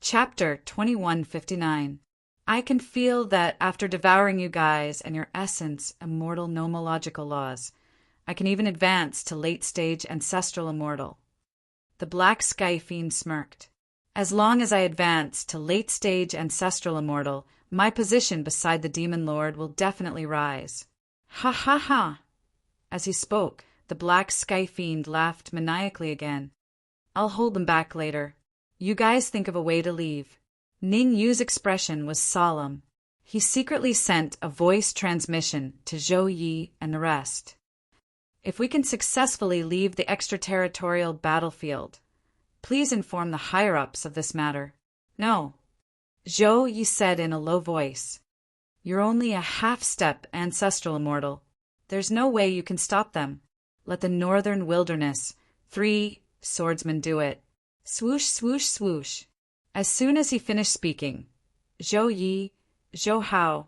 Chapter 2159. I can feel that after devouring you guys and your essence, immortal nomological laws, I can even advance to late-stage ancestral immortal. The Black Sky Fiend smirked. As long as I advance to late-stage ancestral immortal, my position beside the Demon Lord will definitely rise. Ha ha ha! As he spoke, the Black Sky Fiend laughed maniacally again. I'll hold them back later. You guys think of a way to leave. Ning Yu's expression was solemn. He secretly sent a voice transmission to Zhou Yi and the rest. If we can successfully leave the extraterritorial battlefield, please inform the higher-ups of this matter. No, Zhou Yi said in a low voice. You're only a half-step ancestral immortal. There's no way you can stop them. Let the northern wilderness, 3 swordsmen do it. Swoosh, swoosh, swoosh. As soon as he finished speaking, Zhou Yi, Zhou Hao,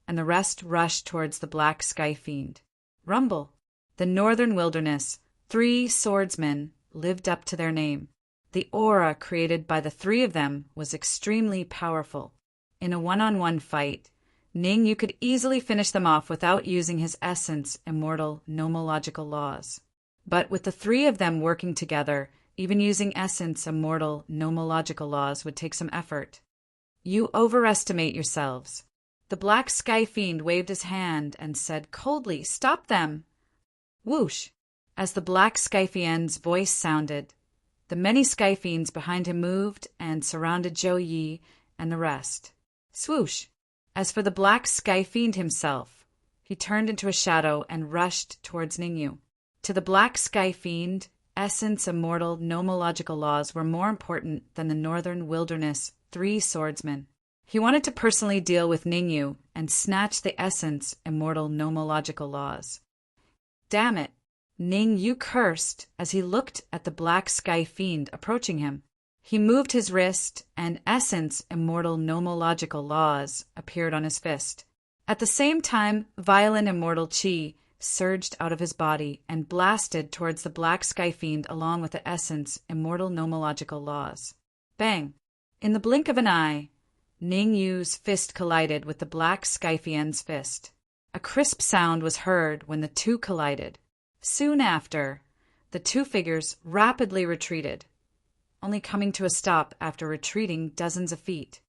and the rest rushed towards the Black Sky Fiend. Rumble. The northern wilderness, 3 swordsmen, lived up to their name. The aura created by the 3 of them was extremely powerful. In a one-on-one fight, Ning Yu could easily finish them off without using his essence immortal nomological laws. But with the 3 of them working together, even using essence immortal nomological laws would take some effort. You overestimate yourselves. The Black Sky Fiend waved his hand and said coldly, Stop them! Whoosh! As the Black Sky Fiend's voice sounded, the many Sky Fiends behind him moved and surrounded Zhou Yi and the rest. Swoosh! As for the Black Sky Fiend himself, he turned into a shadow and rushed towards Ning Yu. To the Black Sky Fiend, essence immortal nomological laws were more important than the northern wilderness 3 swordsmen. He wanted to personally deal with Ning Yu and snatch the essence immortal nomological laws. Damn it! Ning Yu cursed as he looked at the Black Sky Fiend approaching him. He moved his wrist, and essence immortal nomological laws appeared on his fist. At the same time, violent immortal chi surged out of his body and blasted towards the Black Sky Fiend along with the essence immortal nomological laws. Bang! In the blink of an eye, Ning Yu's fist collided with the Black Sky Fiend's fist. A crisp sound was heard when the 2 collided. Soon after, the 2 figures rapidly retreated, only coming to a stop after retreating dozens of feet.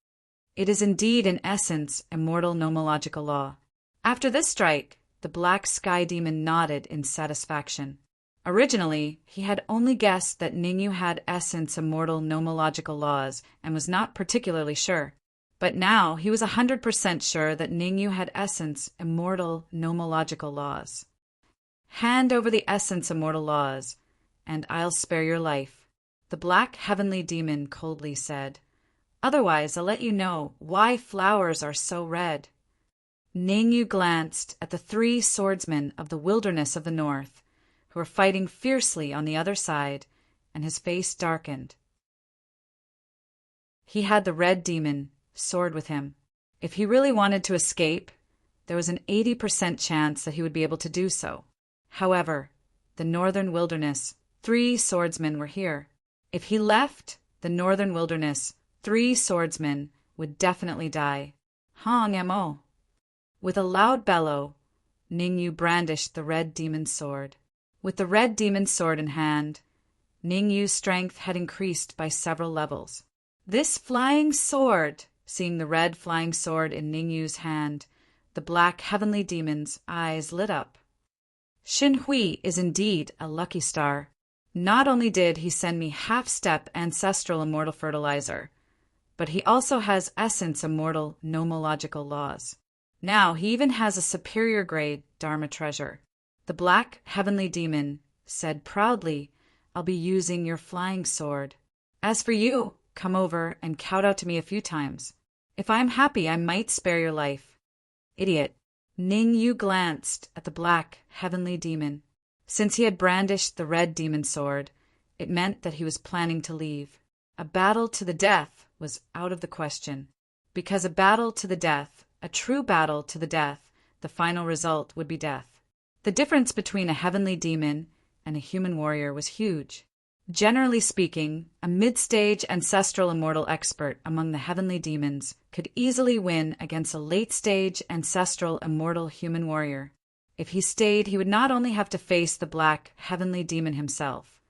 It is indeed in essence immortal nomological law. After this strike, the Black Sky Demon nodded in satisfaction. Originally, he had only guessed that Ning Yu had essence immortal nomological laws and was not particularly sure. But now he was 100% sure that Ning Yu had essence immortal nomological laws. Hand over the essence immortal laws, and I'll spare your life, the Black Heavenly Demon coldly said. Otherwise, I'll let you know why flowers are so red. Ning Yu glanced at the 3 swordsmen of the wilderness of the north, who were fighting fiercely on the other side, and his face darkened. He had the Red Demon sword with him. If he really wanted to escape, there was an 80% chance that he would be able to do so. However, the northern wilderness, 3 swordsmen were here. If he left the northern wilderness, 3 swordsmen would definitely die. Hong mo. With a loud bellow, Ning Yu brandished the Red Demon's sword. With the Red Demon's sword in hand, Ning Yu's strength had increased by several levels. This flying sword! Seeing the red flying sword in Ning Yu's hand, the Black Heavenly Demon's eyes lit up. Xin Hui is indeed a lucky star. Not only did he send me half-step ancestral immortal fertilizer, but he also has essence immortal nomological laws. Now he even has a superior grade Dharma treasure. The Black Heavenly Demon said proudly, I'll be using your flying sword. As for you, come over and kowtow to me a few times. If I am happy, I might spare your life. Idiot. Ning Yu glanced at the Black Heavenly Demon. Since he had brandished the Red Demon sword, it meant that he was planning to leave. A battle to the death was out of the question. Because a battle to the death, a true battle to the death, the final result would be death. The difference between a heavenly demon and a human warrior was huge. Generally speaking, a mid-stage ancestral immortal expert among the heavenly demons could easily win against a late-stage ancestral immortal human warrior. If he stayed, he would not only have to face the black heavenly demon himself,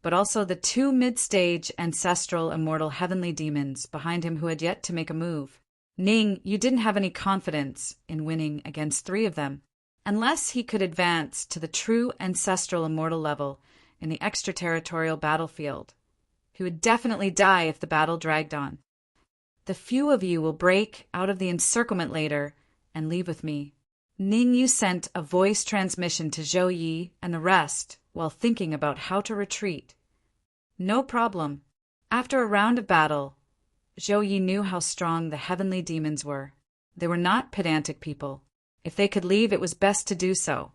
but also the two mid-stage ancestral immortal heavenly demons behind him who had yet to make a move. Ning, you didn't have any confidence in winning against three of them. Unless he could advance to the true ancestral immortal level in the extraterritorial battlefield, he would definitely die if the battle dragged on. The few of you will break out of the encirclement later and leave with me. Ning Yu sent a voice transmission to Zhou Yi and the rest while thinking about how to retreat. No problem. After a round of battle, Zhou Yi knew how strong the heavenly demons were. They were not pedantic people. If they could leave, it was best to do so.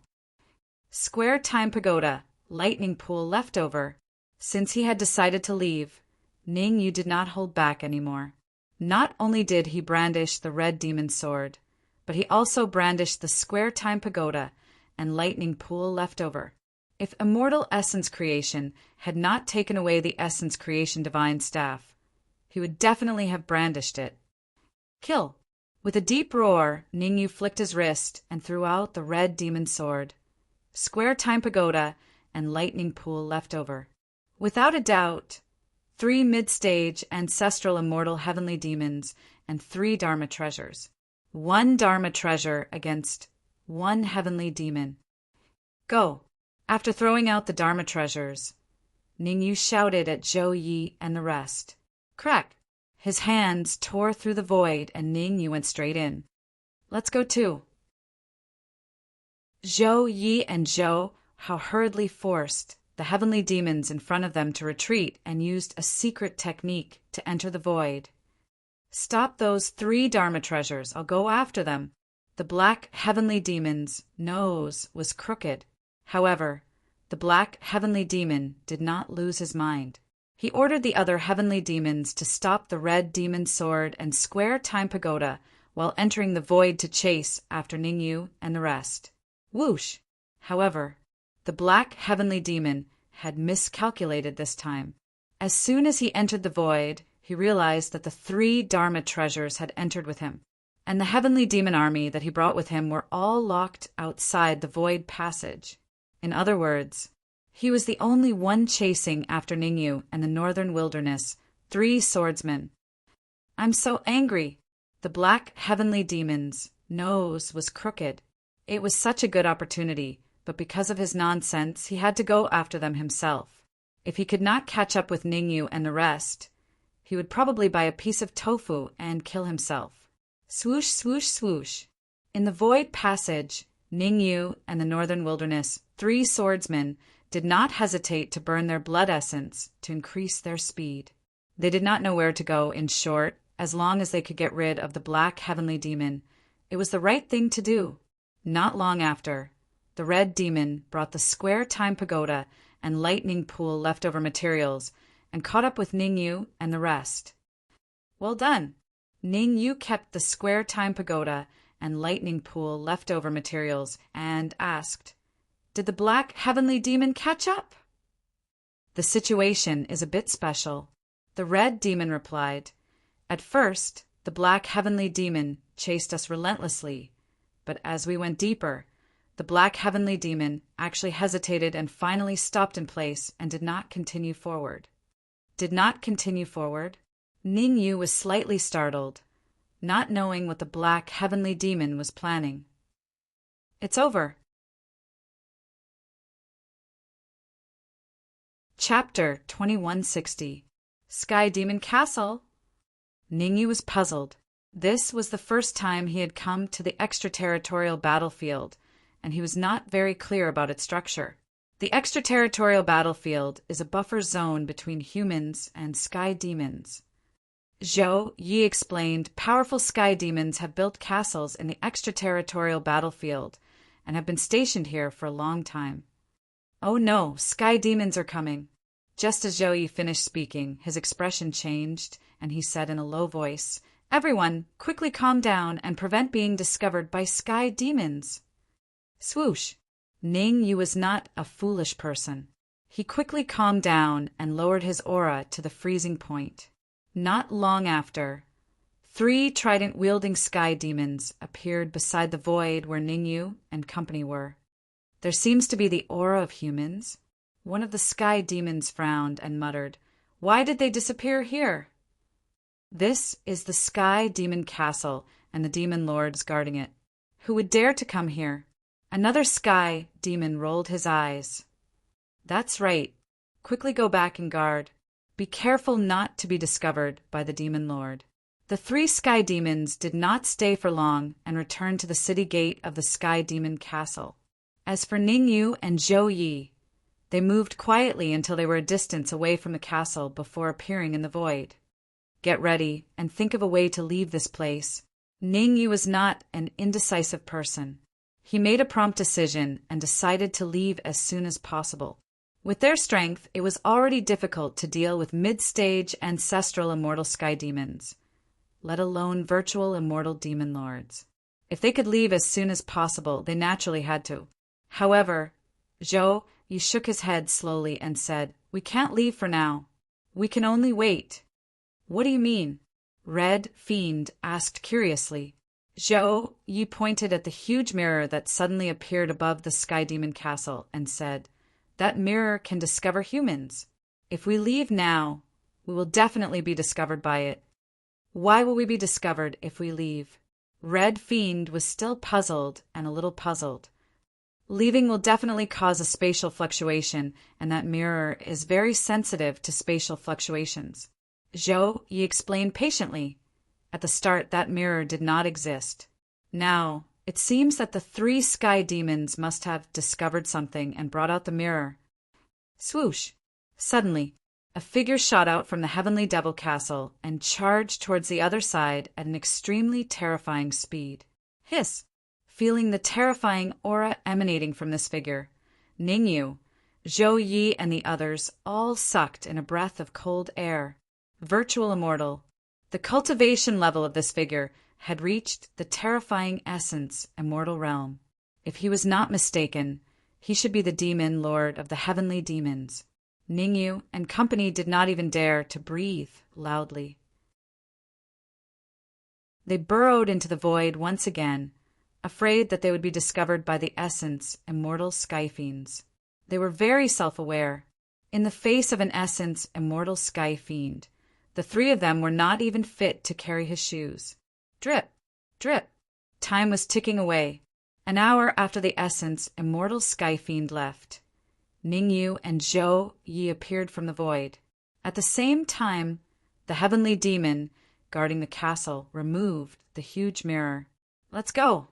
Square Time Pagoda, lightning pool leftover. Since he had decided to leave, Ning Yu did not hold back anymore. Not only did he brandish the red demon sword, but he also brandished the Square Time Pagoda and lightning pool leftover. If Immortal Essence Creation had not taken away the Essence Creation Divine Staff, he would definitely have brandished it. Kill! With a deep roar, Ning Yu flicked his wrist and threw out the red demon sword, Square Time Pagoda, and lightning pool leftover. Without a doubt, 3 mid-stage ancestral immortal heavenly demons and 3 Dharma treasures. 1 Dharma treasure against 1 heavenly demon. Go! After throwing out the Dharma treasures, Ning Yu shouted at Zhou Yi and the rest. Crack! His hands tore through the void and Ning Yu went straight in. Let's go too. Zhou Yi and Zhou, how hurriedly forced the heavenly demons in front of them to retreat and used a secret technique to enter the void. Stop those 3 Dharma treasures. I'll go after them. The black heavenly demon's nose was crooked. However, the black heavenly demon did not lose his mind. He ordered the other heavenly demons to stop the red demon sword and Square Time Pagoda while entering the void to chase after Ning Yu and the rest. Whoosh! However, the black heavenly demon had miscalculated this time. As soon as he entered the void, he realized that the 3 Dharma treasures had entered with him, and the heavenly demon army that he brought with him were all locked outside the void passage. In other words, he was the only one chasing after Ning Yu and the northern wilderness, 3 swordsmen. I'm so angry. The black heavenly demon's nose was crooked. It was such a good opportunity, but because of his nonsense, he had to go after them himself. If he could not catch up with Ning Yu and the rest, he would probably buy a piece of tofu and kill himself. Swoosh, swoosh, swoosh. In the void passage, Ning Yu and the northern wilderness, 3 swordsmen, did not hesitate to burn their blood essence to increase their speed. They did not know where to go, in short, as long as they could get rid of the black heavenly demon. It was the right thing to do. Not long after, the red demon brought the Square Time Pagoda and lightning pool leftover materials and caught up with Ning Yu and the rest. Well done! Ning Yu kept the Square Time Pagoda and lightning pool leftover materials and asked, Did the black heavenly demon catch up? The situation is a bit special. The red demon replied, At first, the black heavenly demon chased us relentlessly, but as we went deeper, the black heavenly demon actually hesitated and finally stopped in place and did not continue forward. Did not continue forward? Ning Yu was slightly startled, not knowing what the black heavenly demon was planning. It's over. Chapter 2160. Sky Demon Castle. Ning Yu was puzzled. This was the first time he had come to the extraterritorial battlefield, and he was not very clear about its structure. The extraterritorial battlefield is a buffer zone between humans and sky demons. Zhou Yi explained powerful sky demons have built castles in the extraterritorial battlefield and have been stationed here for a long time. Oh no, sky demons are coming. Just as Zhou Yi finished speaking, his expression changed, and he said in a low voice, Everyone, quickly calm down and prevent being discovered by sky demons. Swoosh! Ning Yu was not a foolish person. He quickly calmed down and lowered his aura to the freezing point. Not long after, 3 trident-wielding sky demons appeared beside the void where Ningyu and company were. There seems to be the aura of humans. One of the sky demons frowned and muttered, "Why did they disappear here?" "This is the Sky Demon Castle, and the demon lords guarding it. Who would dare to come here?" Another sky demon rolled his eyes. "That's right. Quickly go back and guard. Be careful not to be discovered by the demon lord." The 3 sky demons did not stay for long and returned to the city gate of the Sky Demon Castle. As for Ningyu and Zhou Yi, they moved quietly until they were a distance away from the castle before appearing in the void. "Get ready and think of a way to leave this place." Ningyu was not an indecisive person. He made a prompt decision and decided to leave as soon as possible. With their strength, it was already difficult to deal with mid-stage ancestral immortal sky demons, let alone virtual immortal demon lords. If they could leave as soon as possible, they naturally had to. However, Zhou Yi shook his head slowly and said, "We can't leave for now. We can only wait." "What do you mean?" Red Fiend asked curiously. Zhou Yi pointed at the huge mirror that suddenly appeared above the Sky Demon Castle and said, "That mirror can discover humans. If we leave now, we will definitely be discovered by it." "Why will we be discovered if we leave?" Red Fiend was still puzzled and a little puzzled. "Leaving will definitely cause a spatial fluctuation, and that mirror is very sensitive to spatial fluctuations." Zhou Yi explained patiently. At the start, that mirror did not exist. Now, it seems that the 3 sky demons must have discovered something and brought out the mirror. Swoosh! Suddenly, a figure shot out from the Heavenly Devil Castle and charged towards the other side at an extremely terrifying speed. Hiss! Feeling the terrifying aura emanating from this figure, Ningyu, Zhou Yi, and the others all sucked in a breath of cold air. Virtual immortal. The cultivation level of this figure had reached the terrifying essence immortal realm. If he was not mistaken, he should be the demon lord of the heavenly demons. Ningyu and company did not even dare to breathe loudly. They burrowed into the void once again, afraid that they would be discovered by the essence immortal sky fiends. They were very self-aware. In the face of an essence immortal sky fiend, the 3 of them were not even fit to carry his shoes. Drip, drip. Time was ticking away. An hour after the essence immortal sky fiend left, Ningyu and Zhou Yi appeared from the void. At the same time, the heavenly demon guarding the castle removed the huge mirror. "Let's go."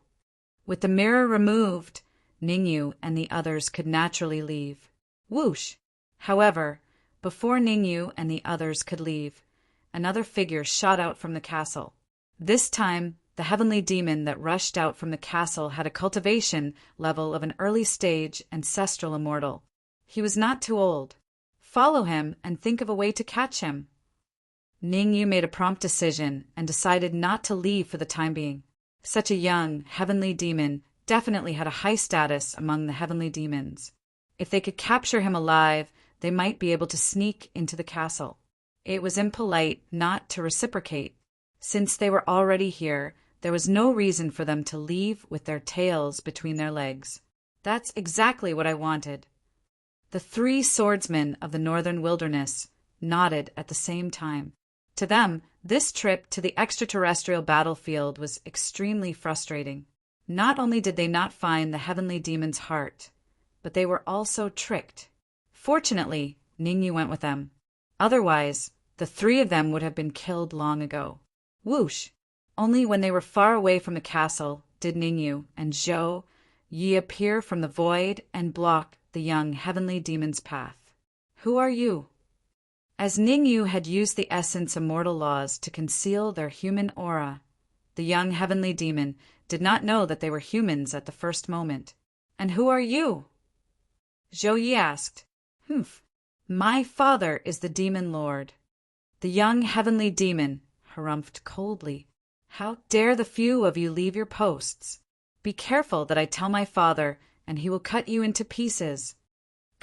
With the mirror removed, Ningyu and the others could naturally leave. Whoosh! However, before Ningyu and the others could leave, another figure shot out from the castle. This time, the heavenly demon that rushed out from the castle had a cultivation level of an early stage ancestral immortal. He was not too old. Follow him and think of a way to catch him. Ningyu made a prompt decision and decided not to leave for the time being. Such a young, heavenly demon definitely had a high status among the heavenly demons. If they could capture him alive, they might be able to sneak into the castle. It was impolite not to reciprocate. Since they were already here, there was no reason for them to leave with their tails between their legs. That's exactly what I wanted. The 3 swordsmen of the northern wilderness nodded at the same time. To them, this trip to the extraterrestrial battlefield was extremely frustrating. Not only did they not find the heavenly demon's heart, but they were also tricked. Fortunately, Ningyu went with them. Otherwise, the 3 of them would have been killed long ago. Whoosh! Only when they were far away from the castle did Ningyu and Zhou Yi appear from the void and block the young heavenly demon's path. "Who are you?" As Ningyu had used the essence immortal laws to conceal their human aura, the young heavenly demon did not know that they were humans at the first moment. "And who are you?" Zhou Yi asked. "Humph. My father is the demon lord." The young heavenly demon harumphed coldly. "How dare the few of you leave your posts? Be careful that I tell my father, and he will cut you into pieces."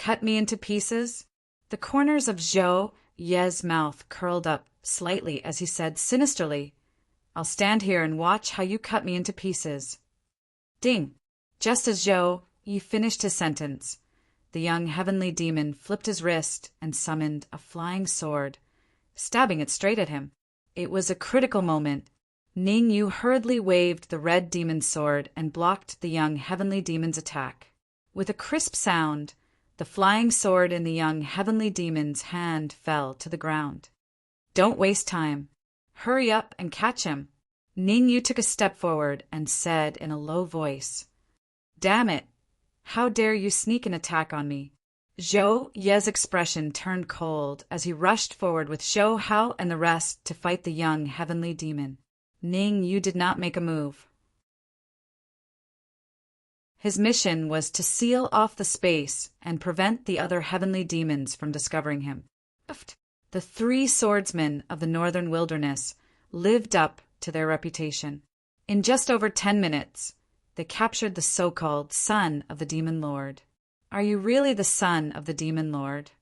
Cut me into pieces? The corners of Zhou Ye's mouth curled up slightly as he said sinisterly, I'll stand here and watch how you cut me into pieces. Ding! Just as Zhou Ye finished his sentence, the young heavenly demon flipped his wrist and summoned a flying sword, stabbing it straight at him. It was a critical moment. Ning Yu hurriedly waved the red demon's sword and blocked the young heavenly demon's attack. With a crisp sound, the flying sword in the young heavenly demon's hand fell to the ground. Don't waste time. Hurry up and catch him. Ning Yu took a step forward and said in a low voice, Damn it! How dare you sneak an attack on me? Zhou Ye's expression turned cold as he rushed forward with Zhou Hao and the rest to fight the young heavenly demon. Ning Yu did not make a move. His mission was to seal off the space and prevent the other heavenly demons from discovering him. The three swordsmen of the northern wilderness lived up to their reputation. In just over 10 minutes, they captured the so-called son of the demon lord. Are you really the son of the demon lord?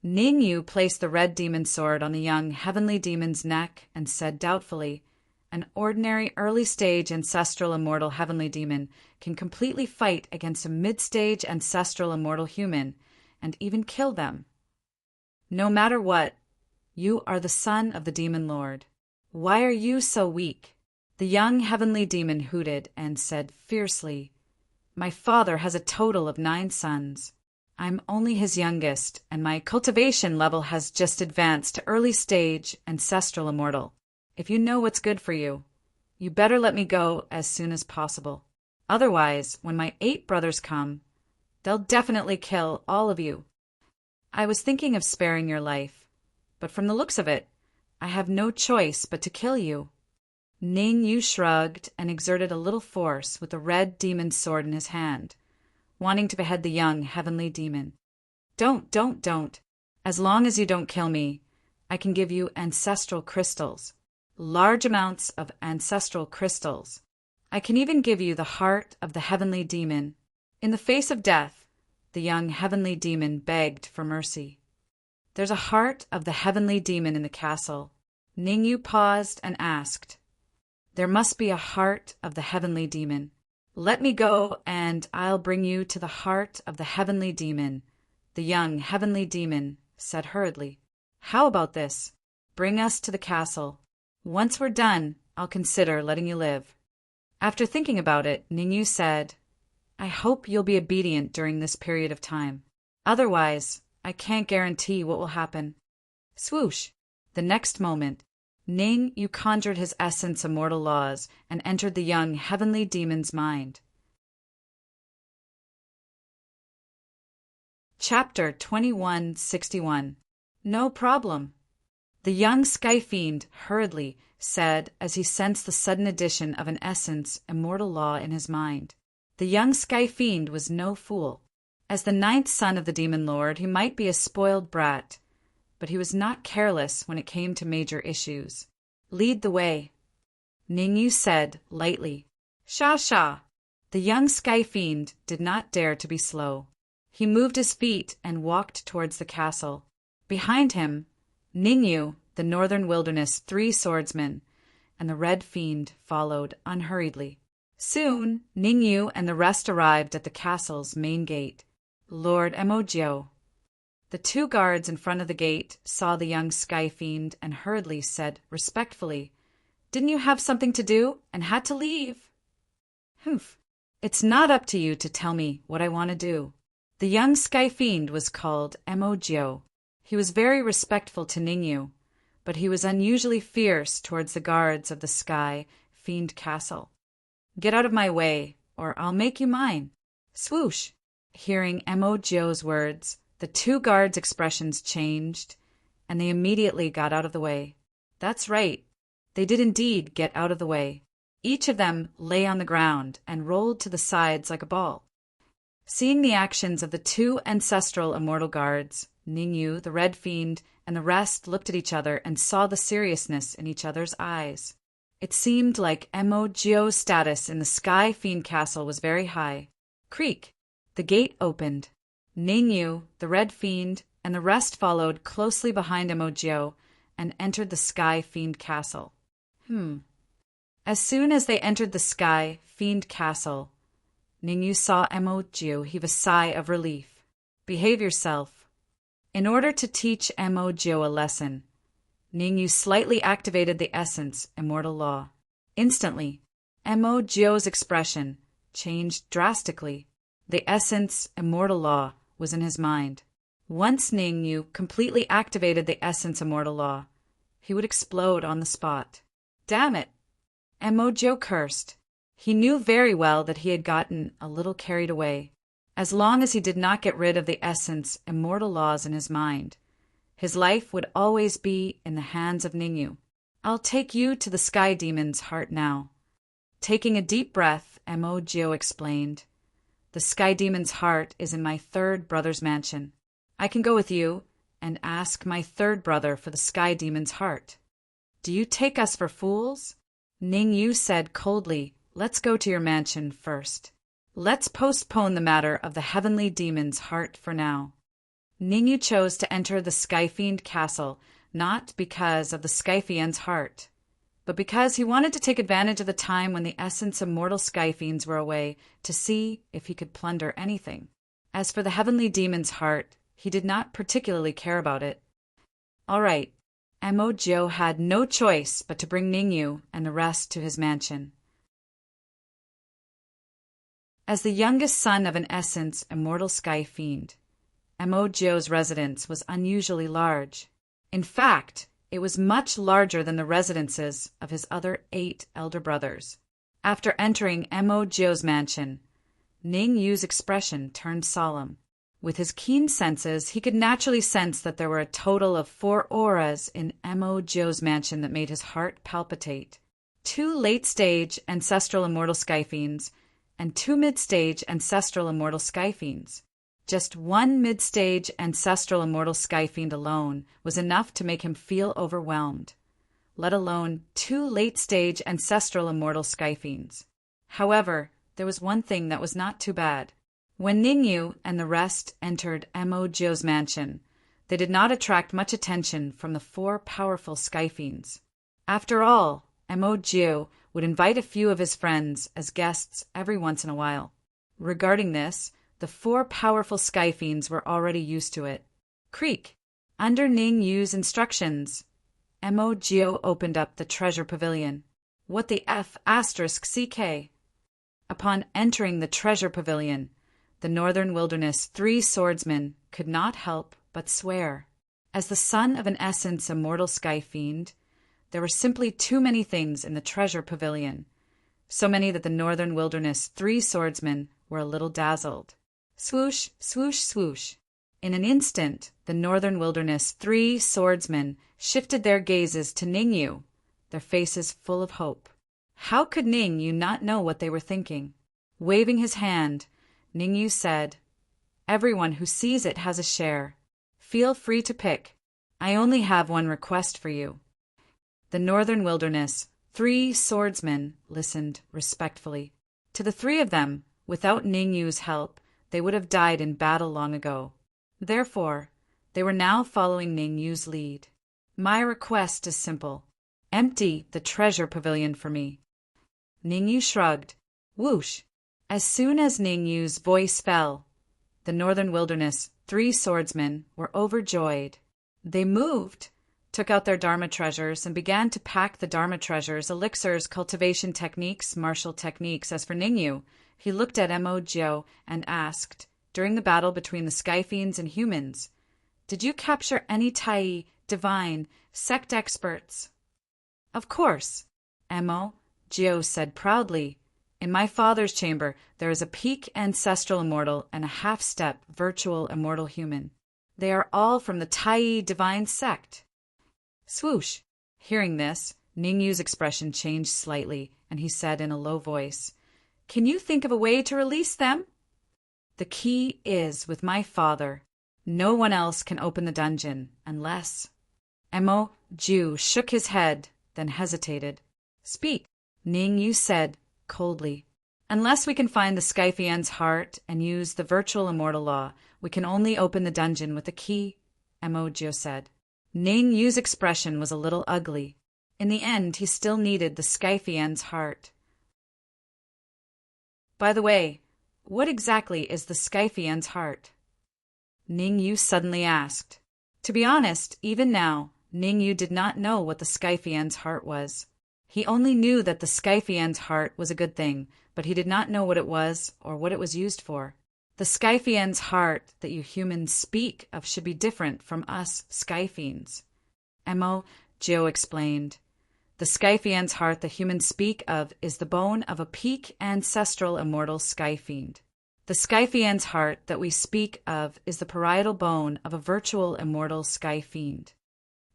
Ning Yu placed the red demon sword on the young heavenly demon's neck and said doubtfully, An ordinary early-stage ancestral immortal heavenly demon can completely fight against a mid-stage ancestral immortal human and even kill them. No matter what, you are the son of the demon lord. Why are you so weak? The young heavenly demon hooted and said fiercely, My father has a total of 9 sons. I'm only his youngest, and my cultivation level has just advanced to early stage ancestral immortal. If you know what's good for you, you better let me go as soon as possible. Otherwise, when my 8 brothers come, they'll definitely kill all of you. I was thinking of sparing your life, but from the looks of it, I have no choice but to kill you. Ning Yu shrugged and exerted a little force with the red demon's sword in his hand, wanting to behead the young heavenly demon. Don't. As long as you don't kill me, I can give you ancestral crystals. Large amounts of ancestral crystals. I can even give you the heart of the heavenly demon. In the face of death, the young heavenly demon begged for mercy. There's a heart of the heavenly demon in the castle. Ning Yu paused and asked, There must be a heart of the heavenly demon. Let me go, and I'll bring you to the heart of the heavenly demon, the young heavenly demon said hurriedly. How about this? Bring us to the castle. Once we're done, I'll consider letting you live. After thinking about it, Ning Yu said, I hope you'll be obedient during this period of time. Otherwise, I can't guarantee what will happen. Swoosh! The next moment, Ning Yu conjured his essence immortal laws and entered the young heavenly demon's mind. Chapter 2161. No problem. The young sky fiend hurriedly said as he sensed the sudden addition of an essence immortal law in his mind. The young sky fiend was no fool. As the 9th son of the demon lord, he might be a spoiled brat, but he was not careless when it came to major issues. Lead the way, Ning Yu said lightly. Sha. The young sky fiend did not dare to be slow. He moved his feet and walked towards the castle. Behind him, Ning Yu, the northern wilderness 3 swordsmen, and the red fiend followed unhurriedly. Soon, Ning Yu and the rest arrived at the castle's main gate. Lord Emojio. The 2 guards in front of the gate saw the young sky fiend and hurriedly said respectfully, Didn't you have something to do and had to leave? Humph. It's not up to you to tell me what I want to do. The young sky fiend was called Emojio. He was very respectful to Ning Yu, but he was unusually fierce towards the guards of the Sky Fiend Castle. Get out of my way, or I'll make you mine. Swoosh! Hearing Emojio's words, the 2 guards' expressions changed, and they immediately got out of the way. That's right. They did indeed get out of the way. Each of them lay on the ground and rolled to the sides like a ball. Seeing the actions of the 2 ancestral immortal guards, Ning Yu, the red fiend, and the rest looked at each other and saw the seriousness in each other's eyes. It seemed like Emojio's status in the Sky Fiend Castle was very high. Creak! The gate opened. Ning Yu, the Red Fiend, and the rest followed closely behind Mo and entered the Sky Fiend Castle. As soon as they entered the Sky Fiend Castle, Ning Yu saw Mo heave a sigh of relief. Behave yourself. In order to teach Mo a lesson, Ning Yu slightly activated the essence immortal law. Instantly, Mo's expression changed drastically. The essence immortal law was in his mind. Once Ning Yu completely activated the essence immortal law, he would explode on the spot. Damn it! Mo cursed. He knew very well that he had gotten a little carried away. As long as he did not get rid of the essence immortal laws in his mind, his life would always be in the hands of Ning Yu. I'll take you to the Sky Demon's heart now. Taking a deep breath, Mo explained, the Sky Demon's heart is in my third brother's mansion. I can go with you and ask my third brother for the Sky Demon's heart. Do you take us for fools? Ning Yu said coldly, let's go to your mansion first. Let's postpone the matter of the heavenly demon's heart for now. Ning Yu chose to enter the Skyfiend Castle not because of the Skyfiend's heart, but because he wanted to take advantage of the time when the essence of mortal Skyfiends were away to see if he could plunder anything. As for the heavenly demon's heart, he did not particularly care about it. All right, Mo had no choice but to bring Ning Yu and the rest to his mansion. As the youngest son of an essence immortal sky fiend, Mo's residence was unusually large. In fact, it was much larger than the residences of his other 8 elder brothers. After entering Mo's mansion, Ning Yu's expression turned solemn. With his keen senses, he could naturally sense that there were a total of 4 auras in Mo's mansion that made his heart palpitate. 2 late-stage ancestral immortal skyfiends and 2 mid-stage ancestral immortal skyfiends. Just 1 mid-stage ancestral immortal skyfiend alone was enough to make him feel overwhelmed, let alone 2 late-stage ancestral immortal skyfiends. However, there was one thing that was not too bad. When Ning Yu and the rest entered Mo's mansion, they did not attract much attention from the 4 powerful skyfiends. After all, Mo would invite a few of his friends as guests every once in a while. Regarding this, the 4 powerful skyfiends were already used to it. Creak! Under Ning Yu's instructions, Mo opened up the treasure pavilion. What the F***? Upon entering the treasure pavilion, the Northern Wilderness 3 swordsmen could not help but swear. As the son of an essence immortal sky fiend, there were simply too many things in the treasure pavilion, so many that the Northern Wilderness 3 swordsmen were a little dazzled. Swoosh, swoosh, swoosh. In an instant, the Northern Wilderness 3 swordsmen shifted their gazes to Ning Yu, their faces full of hope. How could Ning Yu not know what they were thinking? Waving his hand, Ning Yu said, "Everyone who sees it has a share. Feel free to pick. I only have one request for you." The Northern Wilderness 3 swordsmen listened respectfully. To the 3 of them, without Ning Yu's help, they would have died in battle long ago. Therefore, they were now following Ning Yu's lead. My request is simple. Empty the treasure pavilion for me. Ning Yu shrugged. Whoosh! As soon as Ning Yu's voice fell, the Northern Wilderness 3 swordsmen were overjoyed. They moved, took out their Dharma treasures, and began to pack the Dharma treasures, elixirs, cultivation techniques, martial techniques. As for Ning Yu, he looked at Mo and asked, during the battle between the Skyfiends and humans, "Did you capture any Tai, divine, sect experts?" "Of course," Mo said proudly. "In my father's chamber, there is a peak ancestral immortal and a half-step virtual immortal human. They are all from the Tai divine sect." Swoosh! Hearing this, Ning Yu's expression changed slightly, and he said in a low voice, "Can you think of a way to release them?" "The key is with my father. No one else can open the dungeon, unless—" Mo shook his head, then hesitated. "Speak," Ning Yu said coldly. Unless we can find the Skyfian's heart and use the virtual immortal law, we can only open the dungeon with a key, Mo said. Ning Yu's expression was a little ugly. In the end, he still needed the Skyfian's heart. By the way, what exactly is the Skyfian's heart? Ning Yu suddenly asked. To be honest, even now, Ning Yu did not know what the Skyfian's heart was. He only knew that the Skyfian's heart was a good thing, but he did not know what it was or what it was used for. The Skyfian's heart that you humans speak of should be different from us Skyfiends. Mo explained. The Skyfian's heart that humans speak of is the bone of a peak ancestral immortal Skyfiend. The Skyfian's heart that we speak of is the parietal bone of a virtual immortal Skyfiend.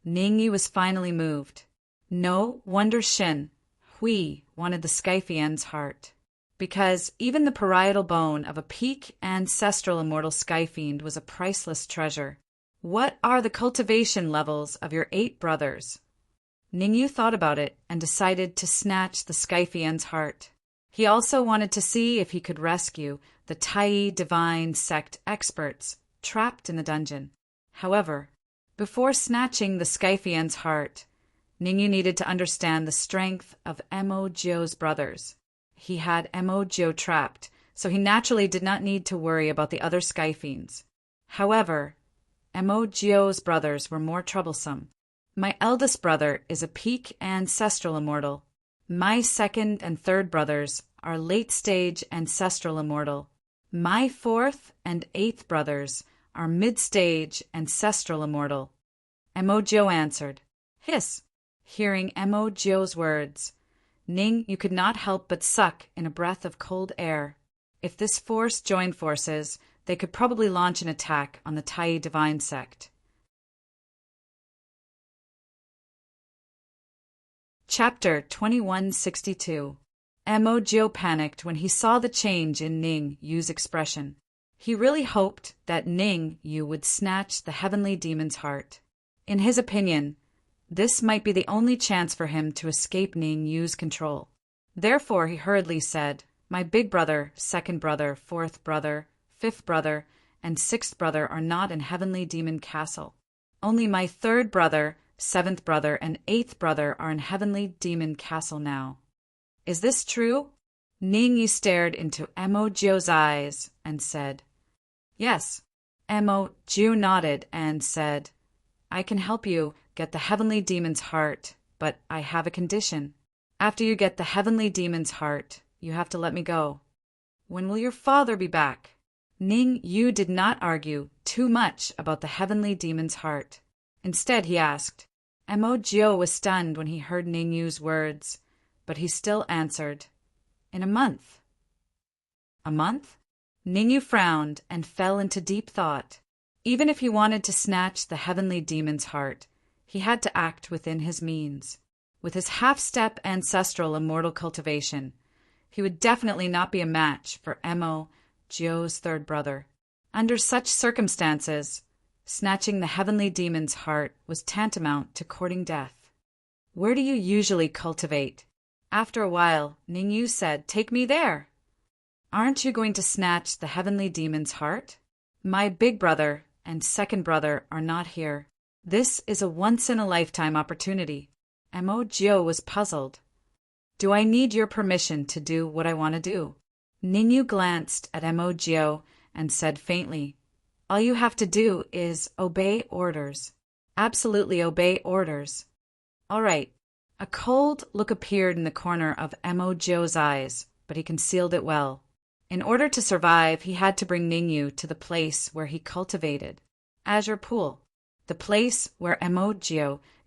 Ning Yu was finally moved. No wonder Shin, Hui, wanted the Skyfian's heart. Because even the parietal bone of a peak ancestral immortal Skyfiend was a priceless treasure. What are the cultivation levels of your 8 brothers? Ning Yu thought about it and decided to snatch the Skyfian's heart. He also wanted to see if he could rescue the Tai divine sect experts trapped in the dungeon. However, before snatching the Skyfian's heart, Ning Yu needed to understand the strength of Mo brothers. He had Mo trapped, so he naturally did not need to worry about the other Skyfiends. However, Mo brothers were more troublesome. My eldest brother is a peak ancestral immortal. My second and third brothers are late-stage ancestral immortal. My fourth and 8th brothers are mid-stage ancestral immortal. Mo answered. Hiss. Hearing Mo's words, Ning, you could not help but suck in a breath of cold air. If this force joined forces, they could probably launch an attack on the Tai divine sect. Chapter 2162. Mo panicked when he saw the change in Ning Yu's expression. He really hoped that Ning Yu would snatch the heavenly demon's heart. In his opinion, this might be the only chance for him to escape Ning Yu's control. Therefore, he hurriedly said, My big brother, second brother, 4th brother, 5th brother, and 6th brother are not in Heavenly Demon Castle. Only my 3rd brother, 7th brother, and 8th brother are in Heavenly Demon Castle now. Is this true? Ning Yu stared into Mo's eyes and said, Yes. Mo nodded and said, I can help you get the heavenly demon's heart, but I have a condition. After you get the heavenly demon's heart, you have to let me go. When will your father be back? Ning Yu did not argue too much about the heavenly demon's heart. Instead, he asked. Mo was stunned when he heard Ning Yu's words, but he still answered, In a month. A month? Ning Yu frowned and fell into deep thought. Even if he wanted to snatch the heavenly demon's heart, he had to act within his means. With his half-step ancestral immortal cultivation, he would definitely not be a match for Mo's 3rd brother. Under such circumstances, snatching the heavenly demon's heart was tantamount to courting death. Where do you usually cultivate? After a while, Ning Yu said, Take me there. Aren't you going to snatch the heavenly demon's heart? My big brother and 2nd brother are not here. This is a once-in-a-lifetime opportunity. Mo was puzzled. Do I need your permission to do what I want to do? Ning Yu glanced at Mo and said faintly, All you have to do is obey orders. Absolutely obey orders. All right. A cold look appeared in the corner of Mo's eyes, but he concealed it well. In order to survive, he had to bring Ning Yu to the place where he cultivated. Azure Pool. The place where Mo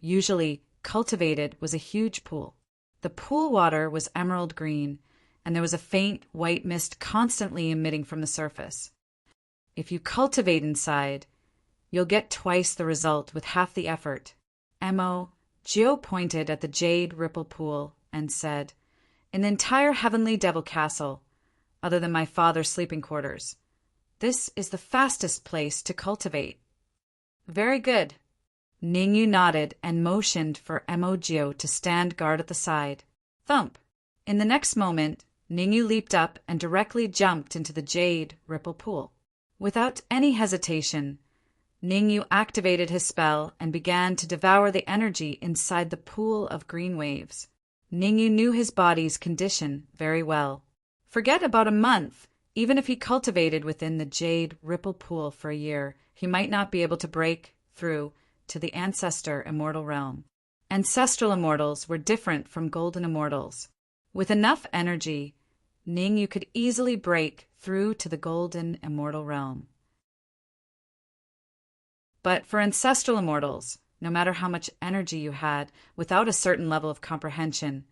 usually cultivated was a huge pool. The pool water was emerald green, and there was a faint white mist constantly emitting from the surface. If you cultivate inside, you'll get twice the result with half the effort. Mo pointed at the jade ripple pool and said, In the entire Heavenly Devil Castle, other than my father's sleeping quarters, this is the fastest place to cultivate. Very good. Ning Yu nodded and motioned for Mo to stand guard at the side. Thump! In the next moment, Ningyu leaped up and directly jumped into the jade ripple pool. Without any hesitation, Ningyu activated his spell and began to devour the energy inside the pool of green waves. Ningyu knew his body's condition very well. Forget about a month. Even if he cultivated within the jade ripple pool for a year, he might not be able to break through to the ancestor immortal realm. Ancestral immortals were different from golden immortals. With enough energy, Ningyu could easily break through to the golden immortal realm. But for ancestral immortals, no matter how much energy you had, without a certain level of comprehension,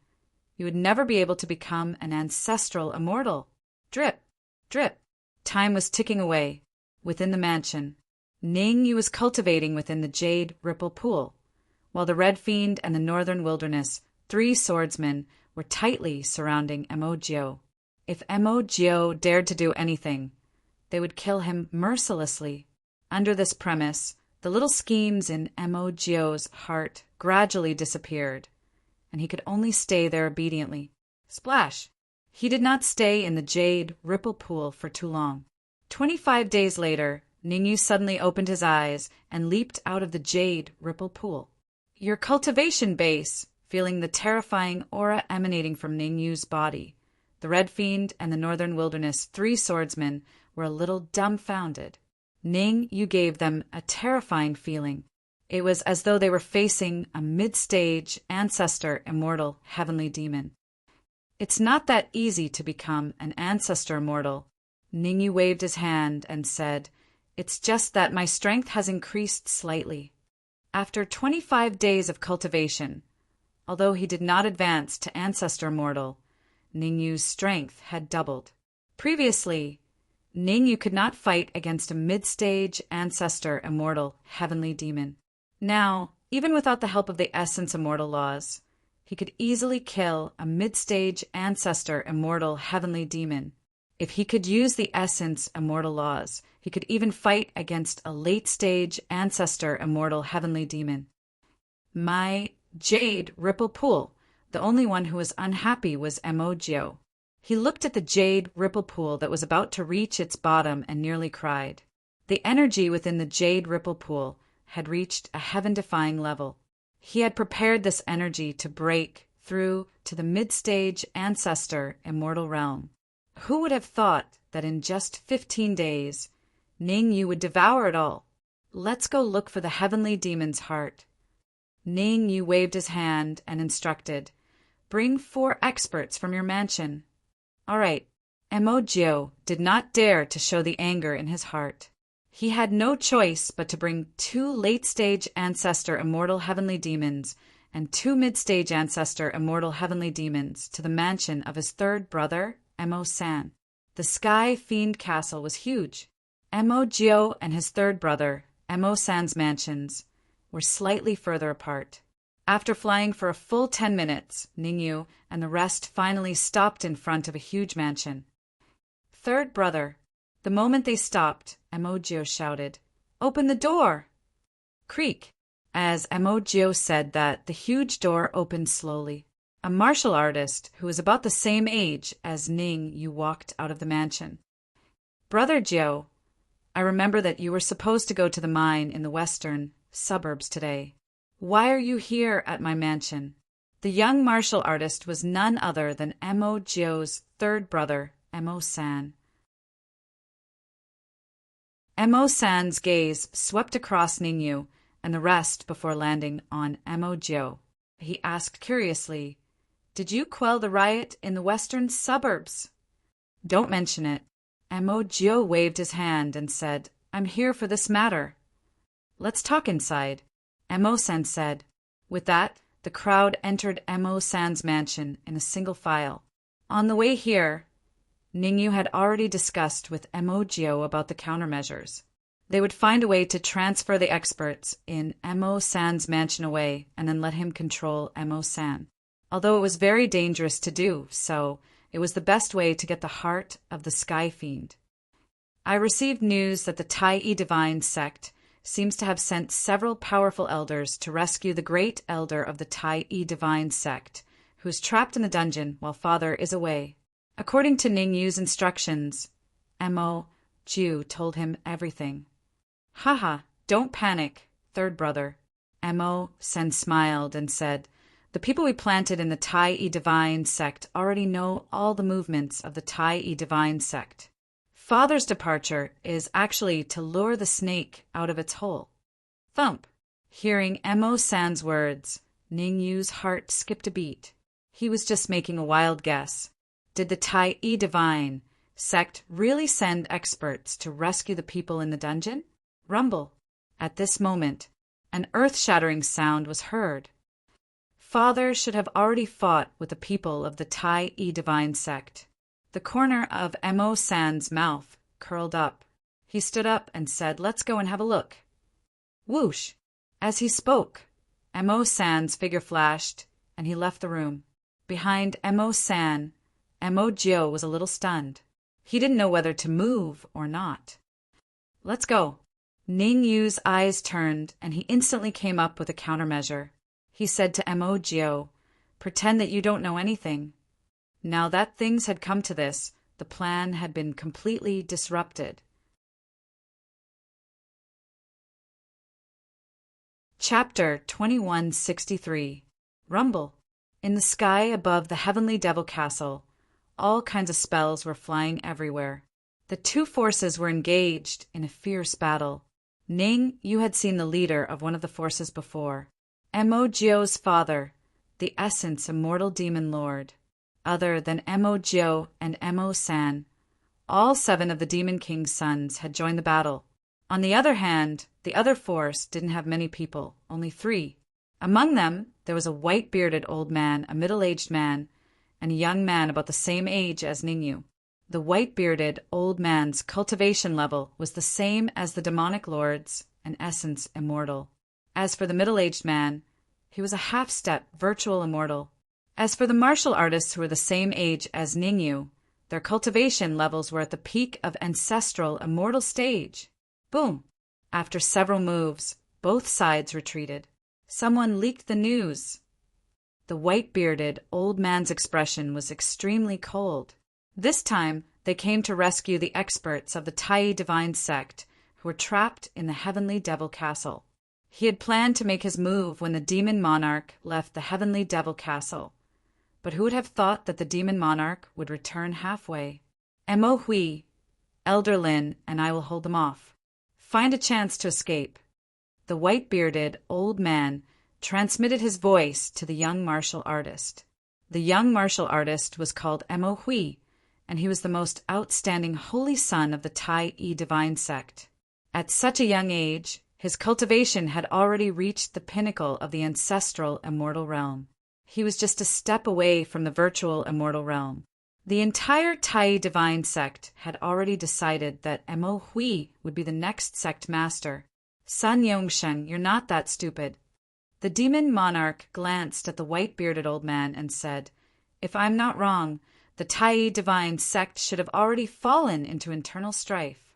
you would never be able to become an ancestral immortal. Drip, drip. Time was ticking away. Within the mansion, Ningyu was cultivating within the jade ripple pool, while the Red Fiend and the Northern Wilderness, 3 swordsmen, were tightly surrounding Emojio. If Emojio dared to do anything, they would kill him mercilessly. Under this premise, the little schemes in Emojio's heart gradually disappeared, and he could only stay there obediently. Splash! He did not stay in the jade ripple pool for too long. 25 days later, Ningyu suddenly opened his eyes and leaped out of the jade ripple pool. Your cultivation base, feeling the terrifying aura emanating from Ningyu's body. The Red Fiend and the Northern Wilderness, 3 swordsmen, were a little dumbfounded. Ningyu gave them a terrifying feeling. It was as though they were facing a mid-stage ancestor immortal heavenly demon. It's not that easy to become an ancestor immortal. Ningyu waved his hand and said, "It's just that my strength has increased slightly." After 25 days of cultivation, although he did not advance to ancestor immortal, Ningyu's strength had doubled. Previously, Ningyu could not fight against a mid-stage ancestor immortal heavenly demon. Now, even without the help of the essence immortal laws, he could easily kill a mid-stage ancestor immortal heavenly demon. If he could use the essence immortal laws, he could even fight against a late-stage ancestor immortal heavenly demon. My jade ripple pool, the only one who was unhappy was Emojio. He looked at the jade ripple pool that was about to reach its bottom and nearly cried. The energy within the jade ripple pool had reached a heaven-defying level. He had prepared this energy to break through to the mid-stage ancestor immortal realm. Who would have thought that in just 15 days, Ningyu would devour it all? Let's go look for the heavenly demon's heart. Ningyu waved his hand and instructed, "Bring 4 experts from your mansion." All right. Emojio did not dare to show the anger in his heart. He had no choice but to bring 2 late-stage ancestor immortal heavenly demons and 2 mid-stage ancestor immortal heavenly demons to the mansion of his 3rd brother, Emo-san. The Sky Fiend Castle was huge. Emojio and his 3rd brother, Emo-san's mansions, were slightly further apart. After flying for a full 10 minutes, Ningyu and the rest finally stopped in front of a huge mansion. "Third brother." The moment they stopped, Emojio shouted, "Open the door!" Creak. As Emojio said that, the huge door opened slowly. A martial artist who was about the same age as Ningyu walked out of the mansion. "Brother Jio, I remember that you were supposed to go to the mine in the western suburbs today. Why are you here at my mansion?" The young martial artist was none other than Emojio's 3rd brother, Emo-san. Emo-san's gaze swept across Ningyu and the rest before landing on Emojio. He asked curiously, "Did you quell the riot in the western suburbs?" "Don't mention it." Emojio waved his hand and said, "I'm here for this matter." "Let's talk inside," Emo-san said. With that, the crowd entered Emo-san's mansion in a single file. On the way here, Ningyu had already discussed with Emojio about the countermeasures. They would find a way to transfer the experts in Emo-san's mansion away and then let him control Emo-san. Although it was very dangerous to do so, it was the best way to get the heart of the Sky Fiend. I received news that the Tai Divine sect seems to have sent several powerful elders to rescue the great elder of the Tai Divine sect, who is trapped in the dungeon while father is away. According to Ningyu's instructions, Mo Ju told him everything. Haha, don't panic, third brother. Mo Sen smiled and said, the people we planted in the Tai-E Divine sect already know all the movements of the Tai-E Divine sect. Father's departure is actually to lure the snake out of its hole. Thump! Hearing Mo San's words, Ningyu's heart skipped a beat. He was just making a wild guess. Did the Tai-E Divine sect really send experts to rescue the people in the dungeon? Rumble! At this moment, an earth-shattering sound was heard. Father should have already fought with the people of the Tai-E Divine sect. The corner of Mo San's mouth curled up. He stood up and said, let's go and have a look. Whoosh! As he spoke, Mo San's figure flashed, and he left the room. Behind Mo San, Mo Jio was a little stunned. He didn't know whether to move or not. Let's go. Ningyu's eyes turned, and he instantly came up with a countermeasure. He said to Mo Jio, pretend that you don't know anything. Now that things had come to this, the plan had been completely disrupted. Chapter 2163. Rumble. In the sky above the heavenly devil castle, all kinds of spells were flying everywhere. The two forces were engaged in a fierce battle. Ning, you had seen the leader of one of the forces before. Mo Jio's father, the essence immortal demon lord. Other than Mo Jio and Mo San, all 7 of the Demon King's sons had joined the battle. On the other hand, the other force didn't have many people, only 3. Among them, there was a white-bearded old man, a middle-aged man, and a young man about the same age as Ningyu. The white-bearded old man's cultivation level was the same as the demonic lord's, an essence immortal. As for the middle-aged man, he was a half-step virtual immortal. As for the martial artists who were the same age as Ningyu, their cultivation levels were at the peak of ancestral immortal stage. Boom! After several moves, both sides retreated. Someone leaked the news. The white-bearded old man's expression was extremely cold. This time, they came to rescue the experts of the Tai Divine sect who were trapped in the heavenly devil castle. He had planned to make his move when the demon monarch left the heavenly devil castle. But who would have thought that the demon monarch would return halfway? Mo Hui, Elder Lin, and I will hold them off. Find a chance to escape. The white-bearded old man transmitted his voice to the young martial artist. The young martial artist was called Mo Hui, and he was the most outstanding holy son of the Tai-E Divine sect. At such a young age, his cultivation had already reached the pinnacle of the ancestral immortal realm. He was just a step away from the virtual immortal realm. The entire Tai Divine sect had already decided that Mo Hui would be the next sect master. Sun Yongsheng, you're not that stupid. The demon monarch glanced at the white-bearded old man and said, if I'm not wrong, the Tai Divine sect should have already fallen into internal strife.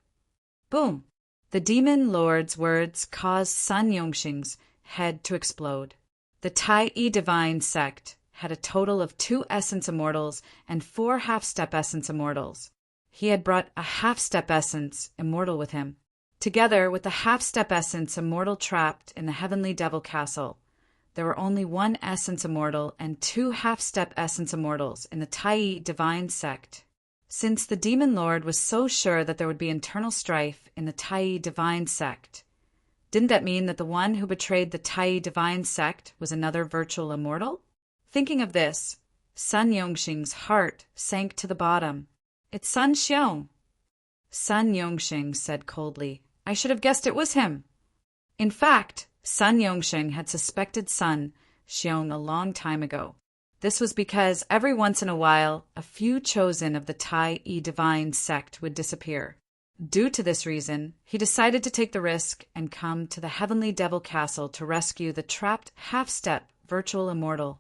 Boom! The demon lord's words caused Sun Yongsheng's head to explode. The Tai-E Divine sect had a total of 2 essence immortals and 4 half-step essence immortals. He had brought a half-step essence immortal with him. Together with the half-step essence immortal trapped in the heavenly devil castle, there were only 1 essence immortal and 2 half-step essence immortals in the Tai-E Divine sect. Since the demon lord was so sure that there would be internal strife in the Tai-E Divine sect, didn't that mean that the one who betrayed the Tai Divine sect was another virtual immortal? Thinking of this, Sun Yongsheng's heart sank to the bottom. It's Sun Xiong. Sun Yongsheng said coldly, I should have guessed it was him. In fact, Sun Yongsheng had suspected Sun Xiong a long time ago. This was because every once in a while, a few chosen of the Tai-E Divine sect would disappear. Due to this reason, he decided to take the risk and come to the heavenly devil castle to rescue the trapped half-step virtual immortal.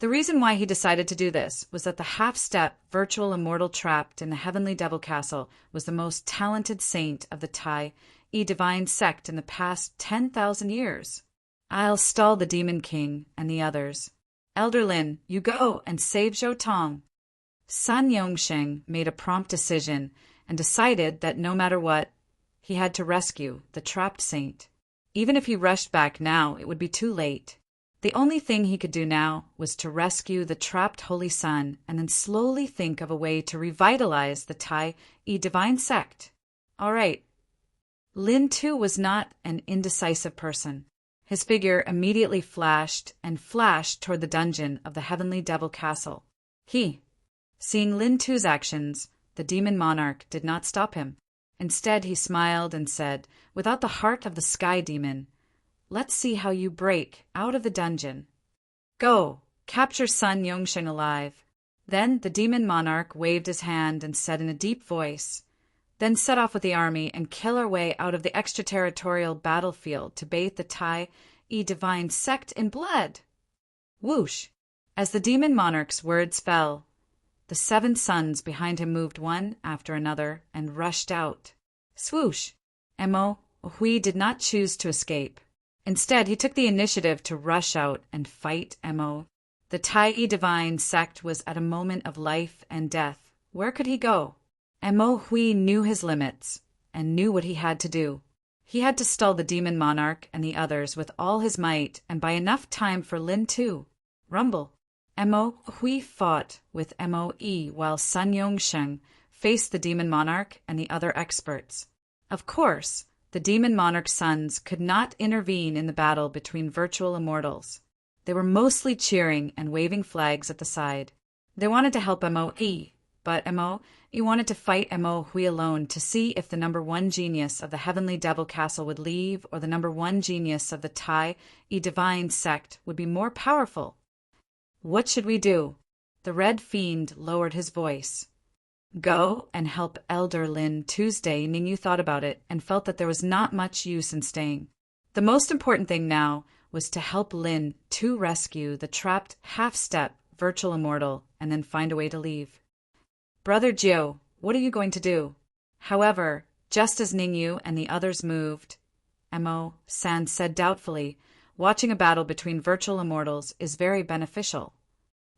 The reason why he decided to do this was that the half-step virtual immortal trapped in the heavenly devil castle was the most talented saint of the Tai-E Divine sect in the past 10,000 years. I'll stall the Demon King and the others. Elder Lin, you go and save Zhou Tong. Sun Yongsheng made a prompt decision and decided that no matter what, he had to rescue the trapped saint. Even if he rushed back now, it would be too late. The only thing he could do now was to rescue the trapped Holy Sun and then slowly think of a way to revitalize the Tai Yi divine sect. All right. Lin, too, was not an indecisive person. His figure immediately flashed toward the dungeon of the Heavenly Devil Castle. Seeing Lin Tu's actions, the demon monarch did not stop him. Instead, he smiled and said, without the heart of the sky demon, "Let's see how you break out of the dungeon. Go, capture Sun Yongsheng alive." Then the demon monarch waved his hand and said in a deep voice, "Then set off with the army and kill our way out of the extraterritorial battlefield to bathe the Tai Yi divine sect in blood." Whoosh! As the demon monarch's words fell, the 7 suns behind him moved one after another and rushed out. Swoosh! Mo Hui did not choose to escape. Instead, he took the initiative to rush out and fight Mo. The Tai Yi divine sect was at a moment of life and death. Where could he go? Mo Hui knew his limits and knew what he had to do. He had to stall the demon monarch and the others with all his might and by enough time for Lin too. Rumble. Mo Hui fought with Mo Yi while Sun Yongsheng faced the demon monarch and the other experts. Of course, the demon monarch's sons could not intervene in the battle between virtual immortals. They were mostly cheering and waving flags at the side. They wanted to help Mo Yi, but Mo Yi wanted to fight Mo Hui alone to see if the number 1 genius of the Heavenly Devil Castle would leave or the number 1 genius of the Tai Yi divine sect would be more powerful. What should we do? The Red Fiend lowered his voice. Go and help Elder Lin. Tuesday, Ningyu thought about it and felt that there was not much use in staying. The most important thing now was to help Lin to rescue the trapped half-step virtual immortal and then find a way to leave. Brother Jiu, what are you going to do? However, just as Ningyu and the others moved, Mo San said doubtfully, watching a battle between virtual immortals is very beneficial.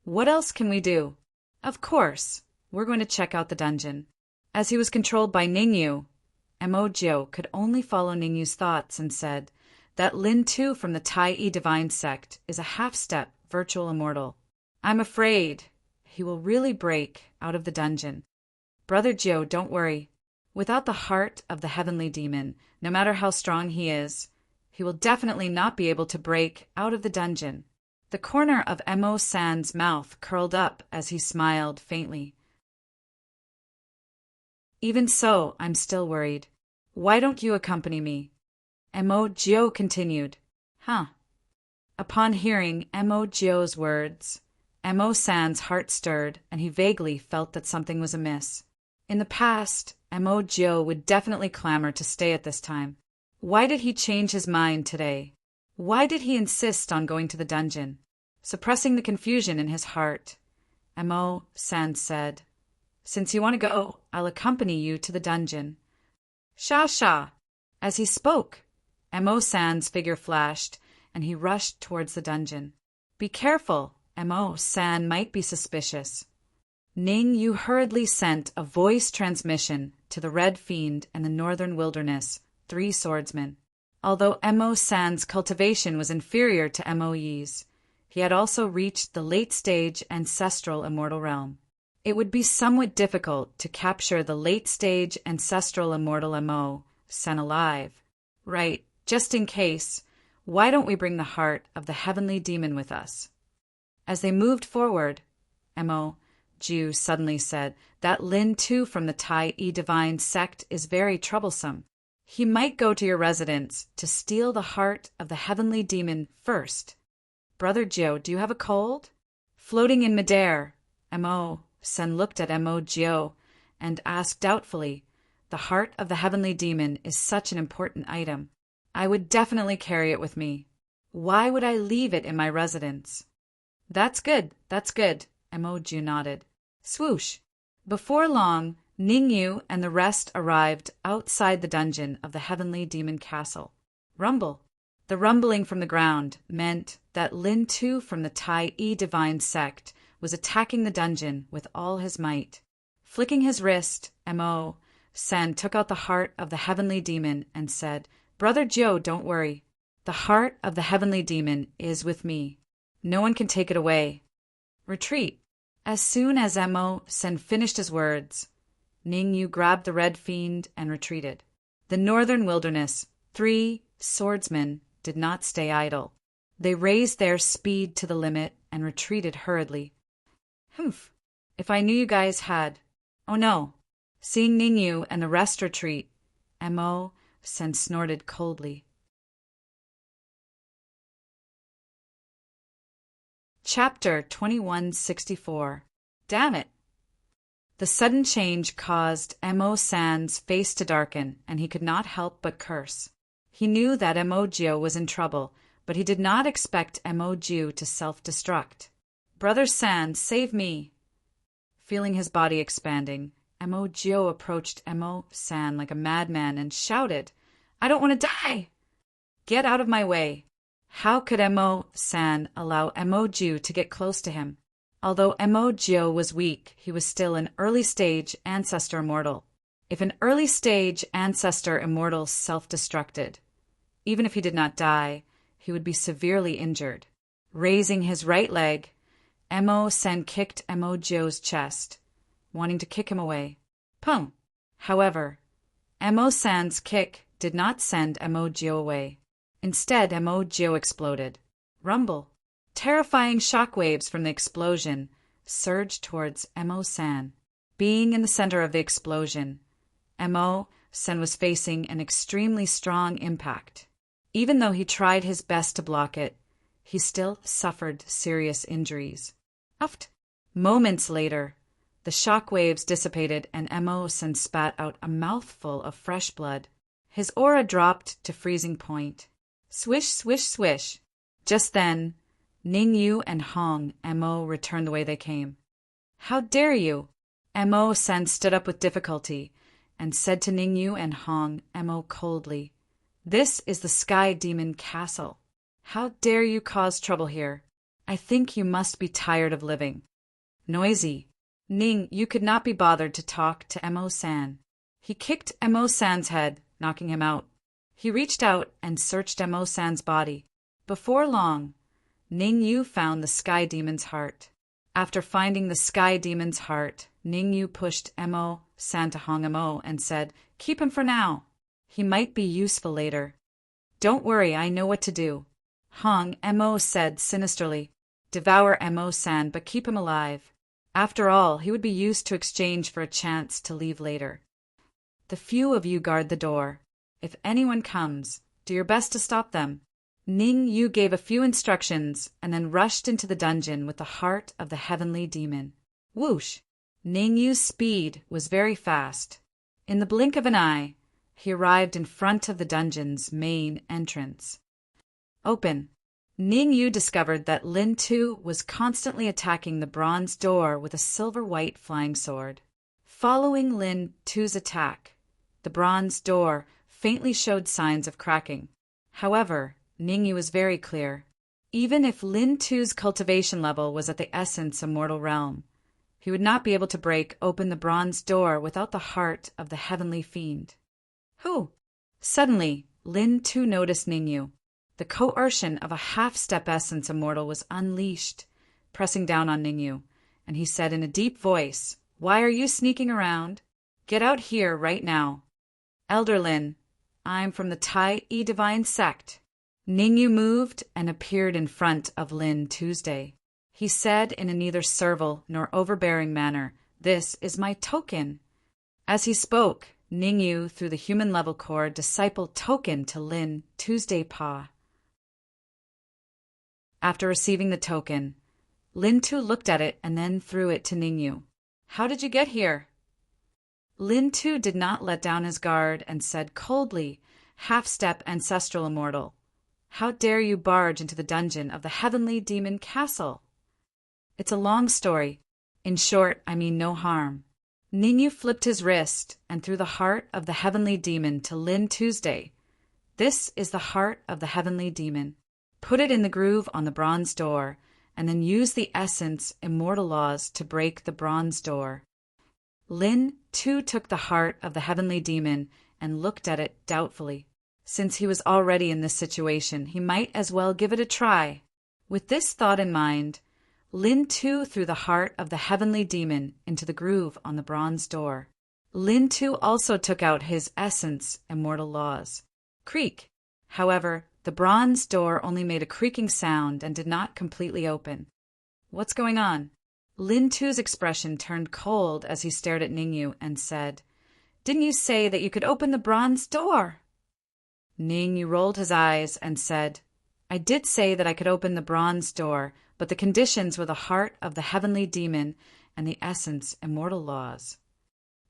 What else can we do? Of course, we're going to check out the dungeon. As he was controlled by Ningyu, Mo Jiu could only follow Ningyu's thoughts and said that Lin Tu from the Tai Yi divine sect is a half-step virtual immortal. I'm afraid he will really break out of the dungeon. Brother Jiu, don't worry. Without the heart of the heavenly demon, no matter how strong he is, he will definitely not be able to break out of the dungeon. The corner of Mo San's mouth curled up as he smiled faintly. Even so, I'm still worried. Why don't you accompany me? Mo Jiu continued. Upon hearing Mo Jiu's words, Mo San's heart stirred and he vaguely felt that something was amiss. In the past, Mo Jiu would definitely clamor to stay at this time. Why did he change his mind today? Why did he insist on going to the dungeon? Suppressing the confusion in his heart, Mo San said, "Since you want to go, I'll accompany you to the dungeon." Sha. As he spoke, Mo San's figure flashed, and he rushed towards the dungeon. Be careful, Mo San might be suspicious. Ningyu hurriedly sent a voice transmission to the Red Fiend and the Northern Wilderness, 3 swordsmen. Although Mo San's cultivation was inferior to Mo Yi's, he had also reached the late-stage ancestral immortal realm. It would be somewhat difficult to capture the late-stage ancestral immortal Mo San alive. Right, just in case, why don't we bring the heart of the heavenly demon with us? As they moved forward, Mo Jiu suddenly said that Lin Tu from the Tai Yi divine sect is very troublesome. He might go to your residence to steal the heart of the heavenly demon first. Brother Jiu, do you have a cold? Floating in midair, Mo San looked at Mo Jiu and asked doubtfully, the heart of the heavenly demon is such an important item. I would definitely carry it with me. Why would I leave it in my residence? That's good, Mo Jiu nodded. Swoosh! Before long, Ningyu and the rest arrived outside the dungeon of the Heavenly Demon Castle. Rumble! The rumbling from the ground meant that Lin Tu from the Tai divine sect was attacking the dungeon with all his might. Flicking his wrist, Mo San took out the heart of the heavenly demon and said, "Brother Jiu, don't worry. The heart of the heavenly demon is with me. No one can take it away. Retreat." As soon as Mo San finished his words, Ning Yu grabbed the red fiend and retreated. The northern wilderness, 3 swordsmen, did not stay idle. They raised their speed to the limit and retreated hurriedly. Humph! If I knew you guys had. Oh no! Seeing Ning Yu and the rest retreat, Mo San snorted coldly. Chapter 2164. Damn it! The sudden change caused Mo San's face to darken, and he could not help but curse. He knew that Mo Jiu was in trouble, but he did not expect Mo Jiu to self-destruct. "Brother San, save me!" Feeling his body expanding, Mo Jiu approached Mo San like a madman and shouted, "I don't want to die! Get out of my way!" How could Mo San allow Mo Jiu to get close to him? Although Mo Jiu was weak, he was still an early-stage ancestor immortal. If an early-stage ancestor immortal self-destructed, even if he did not die, he would be severely injured. Raising his right leg, Mo San kicked Mo Jiu's chest, wanting to kick him away. Pum! However, Mo San's kick did not send Mo Jiu away. Instead, Mo Jiu exploded. Rumble! Terrifying shockwaves from the explosion surged towards Mo San. Being in the center of the explosion, Mo San was facing an extremely strong impact. Even though he tried his best to block it, he still suffered serious injuries. Uft! Moments later, the shock waves dissipated and Mo San spat out a mouthful of fresh blood. His aura dropped to freezing point. Swish, swish, swish. Just then, Ning Yu and Hong Mo returned the way they came. "How dare you?" Mo San stood up with difficulty and said to Ning Yu and Hong Mo coldly, "This is the Sky Demon Castle. How dare you cause trouble here? I think you must be tired of living." Noisy. Ning Yu could not be bothered to talk to Mo San. He kicked Mo San's head, knocking him out. He reached out and searched Mo San's body. Before long, Ning Yu found the Sky Demon's heart. After finding the Sky Demon's heart, Ning Yu pushed Mo San to Hong Mo and said, "Keep him for now. He might be useful later." "Don't worry, I know what to do," Hong Mo said sinisterly. "Devour Mo San, but keep him alive. After all, he would be used to exchange for a chance to leave later. The few of you guard the door. If anyone comes, do your best to stop them." Ning Yu gave a few instructions and then rushed into the dungeon with the heart of the heavenly demon. Whoosh! Ning Yu's speed was very fast. In the blink of an eye, he arrived in front of the dungeon's main entrance. Open. Ning Yu discovered that Lin Tu was constantly attacking the bronze door with a silver-white flying sword. Following Lin Tu's attack, the bronze door faintly showed signs of cracking. However, Ning Yu was very clear. Even if Lin Tu's cultivation level was at the essence immortal realm, he would not be able to break open the bronze door without the heart of the heavenly fiend. Who? Suddenly, Lin Tu noticed Ning Yu. The coercion of a half-step essence immortal was unleashed, pressing down on Ning Yu, and he said in a deep voice, "Why are you sneaking around? Get out here right now." "Elder Lin, I'm from the Tai divine sect." Ning Yu moved and appeared in front of Lin Tuesday. He said in a neither servile nor overbearing manner, "This is my token." As he spoke, Ning Yu, through the human level core, disciple token to Lin Tuesday Pa. After receiving the token, Lin Tu looked at it and then threw it to Ning Yu. "How did you get here?" Lin Tu did not let down his guard and said coldly, "Half-step ancestral immortal, how dare you barge into the dungeon of the heavenly demon castle?" It's a long story. In short, I mean no harm. Ning Yu flipped his wrist and threw the heart of the heavenly demon to Lin Tuesday. This is the heart of the heavenly demon. Put it in the groove on the bronze door, and then use the essence immortal laws to break the bronze door. Lin, too, took the heart of the heavenly demon and looked at it doubtfully. Since he was already in this situation, he might as well give it a try. With this thought in mind, Lin, too, threw the heart of the heavenly demon into the groove on the bronze door. Lin, too, also took out his essence immortal laws. Creak! However, the bronze door only made a creaking sound and did not completely open. What's going on? Lin Tu's expression turned cold as he stared at Ningyu and said, "Didn't you say that you could open the bronze door?" Ningyu rolled his eyes and said, "I did say that I could open the bronze door, but the conditions were the heart of the heavenly demon and the essence immortal laws."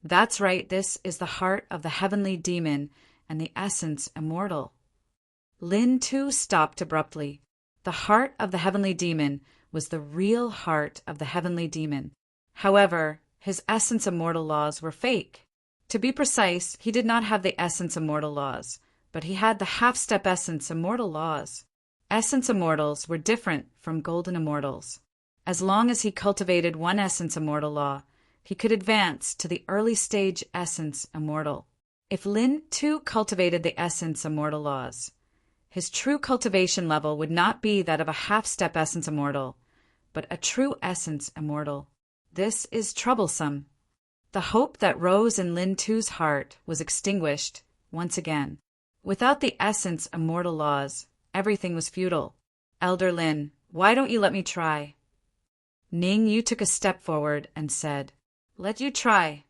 That's right, this is the heart of the heavenly demon and the essence immortal. Lin too stopped abruptly. The heart of the heavenly demon was the real heart of the heavenly demon. However, his essence immortal laws were fake. To be precise, he did not have the essence immortal laws, but he had the half-step essence immortal laws. Essence immortals were different from golden immortals. As long as he cultivated one essence immortal law, he could advance to the early stage essence immortal. If Lin too cultivated the essence immortal laws, his true cultivation level would not be that of a half-step essence immortal, but a true essence immortal. This is troublesome. The hope that rose in Lin Tu's heart was extinguished once again. Without the essence immortal laws, everything was futile. "Elder Lin, why don't you let me try?" Ningyu took a step forward and said, "Let you try."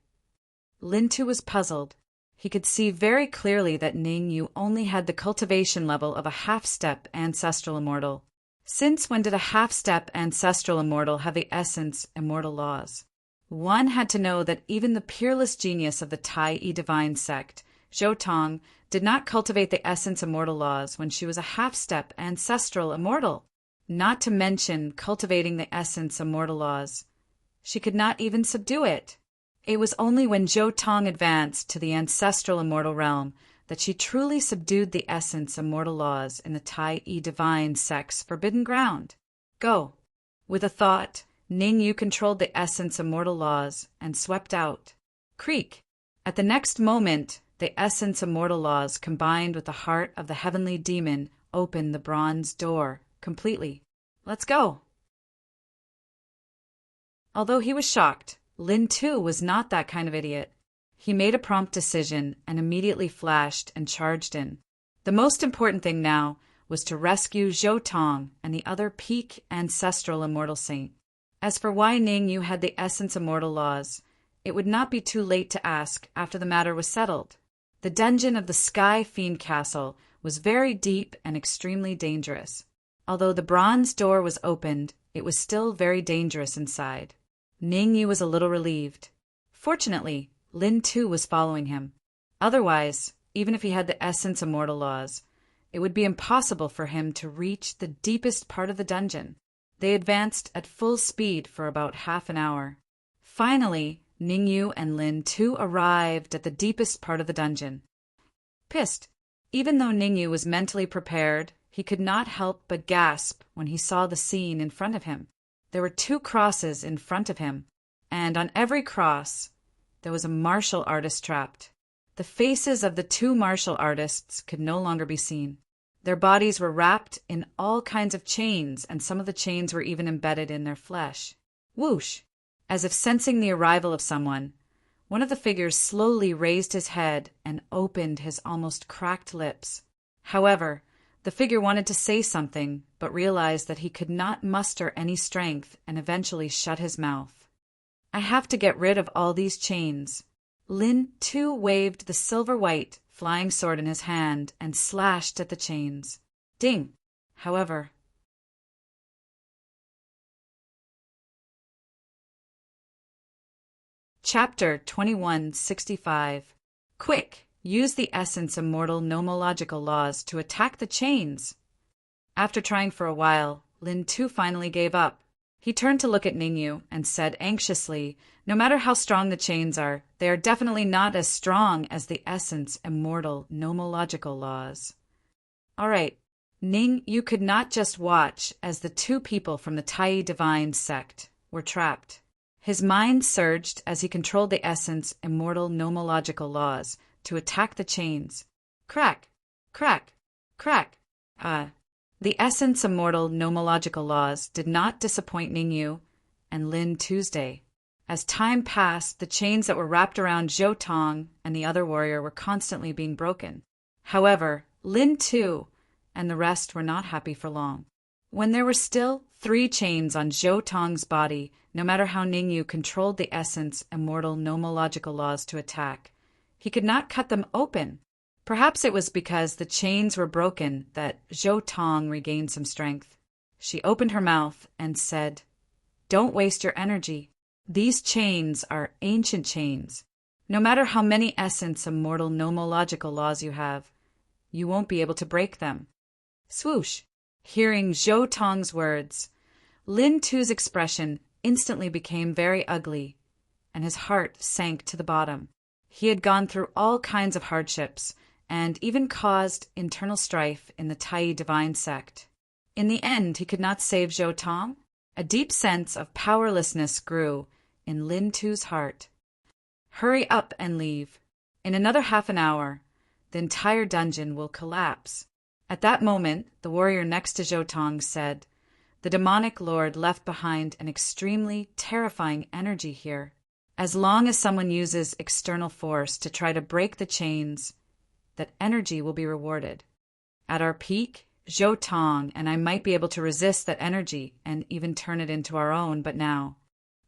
Lin Tu was puzzled. He could see very clearly that Ningyu only had the cultivation level of a half-step ancestral immortal. Since when did a half-step ancestral immortal have the essence immortal laws? One had to know that even the peerless genius of the Tai-E divine sect, Zhou Tong, did not cultivate the essence immortal laws when she was a half-step ancestral immortal. Not to mention cultivating the essence immortal laws. She could not even subdue it. It was only when Zhou Tong advanced to the ancestral immortal realm that she truly subdued the essence immortal laws in the Tai-E divine sect's forbidden ground. Go. With a thought, Ningyu controlled the essence immortal laws and swept out. Creak! At the next moment, the essence immortal laws combined with the heart of the heavenly demon opened the bronze door completely. Let's go! Although he was shocked, Lin too was not that kind of idiot. He made a prompt decision and immediately flashed and charged in. The most important thing now was to rescue Zhou Tong and the other peak ancestral immortal saint. As for why Ningyu had the essence immortal laws, it would not be too late to ask after the matter was settled. The dungeon of the Sky Fiend Castle was very deep and extremely dangerous. Although the bronze door was opened, it was still very dangerous inside. Ningyu was a little relieved. Fortunately, Lin too was following him. Otherwise, even if he had the essence immortal laws, it would be impossible for him to reach the deepest part of the dungeon. They advanced at full speed for about half an hour. Finally, Ningyu and Lin too arrived at the deepest part of the dungeon. Pissed. Even though Ningyu was mentally prepared, he could not help but gasp when he saw the scene in front of him. There were 2 crosses in front of him, and on every cross there was a martial artist trapped. The faces of the 2 martial artists could no longer be seen. Their bodies were wrapped in all kinds of chains, and some of the chains were even embedded in their flesh. Whoosh! As if sensing the arrival of someone, one of the figures slowly raised his head and opened his almost cracked lips. However, the figure wanted to say something, but realized that he could not muster any strength and eventually shut his mouth. "I have to get rid of all these chains." Lin too waved the silver-white flying sword in his hand and slashed at the chains. Ding! However, Chapter 2165. Quick! Use the essence immortal nomological laws to attack the chains. After trying for a while, Lin Tu finally gave up. He turned to look at Ningyu and said anxiously, "No matter how strong the chains are, they are definitely not as strong as the essence immortal nomological laws." All right, Ning, you could not just watch as the two people from the Tai divine sect were trapped. His mind surged as he controlled the essence immortal nomological laws to attack the chains. Crack, crack, crack. The essence immortal nomological laws did not disappoint Ningyu and Lin Tuesday. As time passed, the chains that were wrapped around Zhou Tong and the other warrior were constantly being broken. However, Lin too and the rest were not happy for long. When there were still 3 chains on Zhou Tong's body, no matter how Ningyu controlled the essence immortal nomological laws to attack, he could not cut them open. Perhaps it was because the chains were broken that Zhou Tong regained some strength. She opened her mouth and said, "Don't waste your energy. These chains are ancient chains. No matter how many essence immortal nomological laws you have, you won't be able to break them." Swoosh! Hearing Zhou Tong's words, Lin Tu's expression instantly became very ugly, and his heart sank to the bottom. He had gone through all kinds of hardships, and even caused internal strife in the Tai divine sect. In the end, he could not save Zhou Tong. A deep sense of powerlessness grew in Lin Tu's heart. Hurry up and leave. In another half an hour, the entire dungeon will collapse. At that moment, the warrior next to Zhou Tong said, "The demonic lord left behind an extremely terrifying energy here. As long as someone uses external force to try to break the chains, that energy will be rewarded. At our peak, Zhou Tong and I might be able to resist that energy and even turn it into our own, but now..."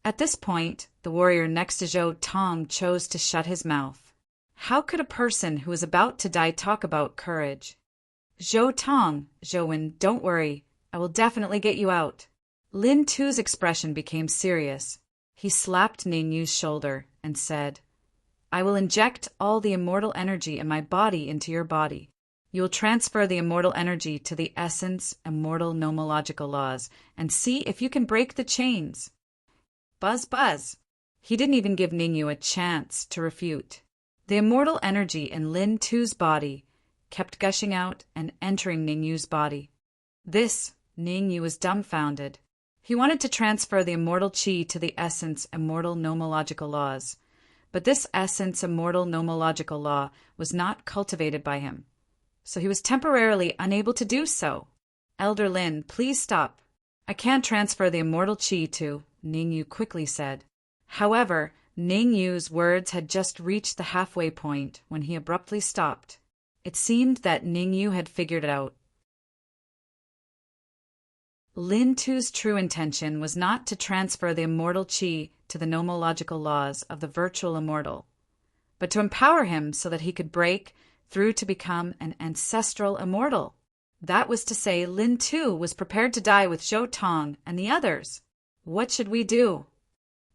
At this point, the warrior next to Zhou Tong chose to shut his mouth. How could a person who was about to die talk about courage? "Zhou Tong, Zhouwen, don't worry. I will definitely get you out." Lin Tu's expression became serious. He slapped Ningyu's shoulder and said, "I will inject all the immortal energy in my body into your body. You will transfer the immortal energy to the essence immortal nomological laws and see if you can break the chains." Buzz, buzz. He didn't even give Ningyu a chance to refute. The immortal energy in Lin Tu's body kept gushing out and entering Ningyu's body. Ningyu was dumbfounded. He wanted to transfer the immortal chi to the essence immortal nomological laws, but this essence immortal nomological law was not cultivated by him, so he was temporarily unable to do so. "Elder Lin, please stop. I can't transfer the immortal chi to," Ningyu quickly said. However, Ningyu's words had just reached the halfway point when he abruptly stopped. It seemed that Ningyu had figured it out. Lin Tu's true intention was not to transfer the immortal chi to the nomological laws of the virtual immortal, but to empower him so that he could break through to become an ancestral immortal. That was to say, Lin Tu was prepared to die with Zhou Tong and the others. What should we do?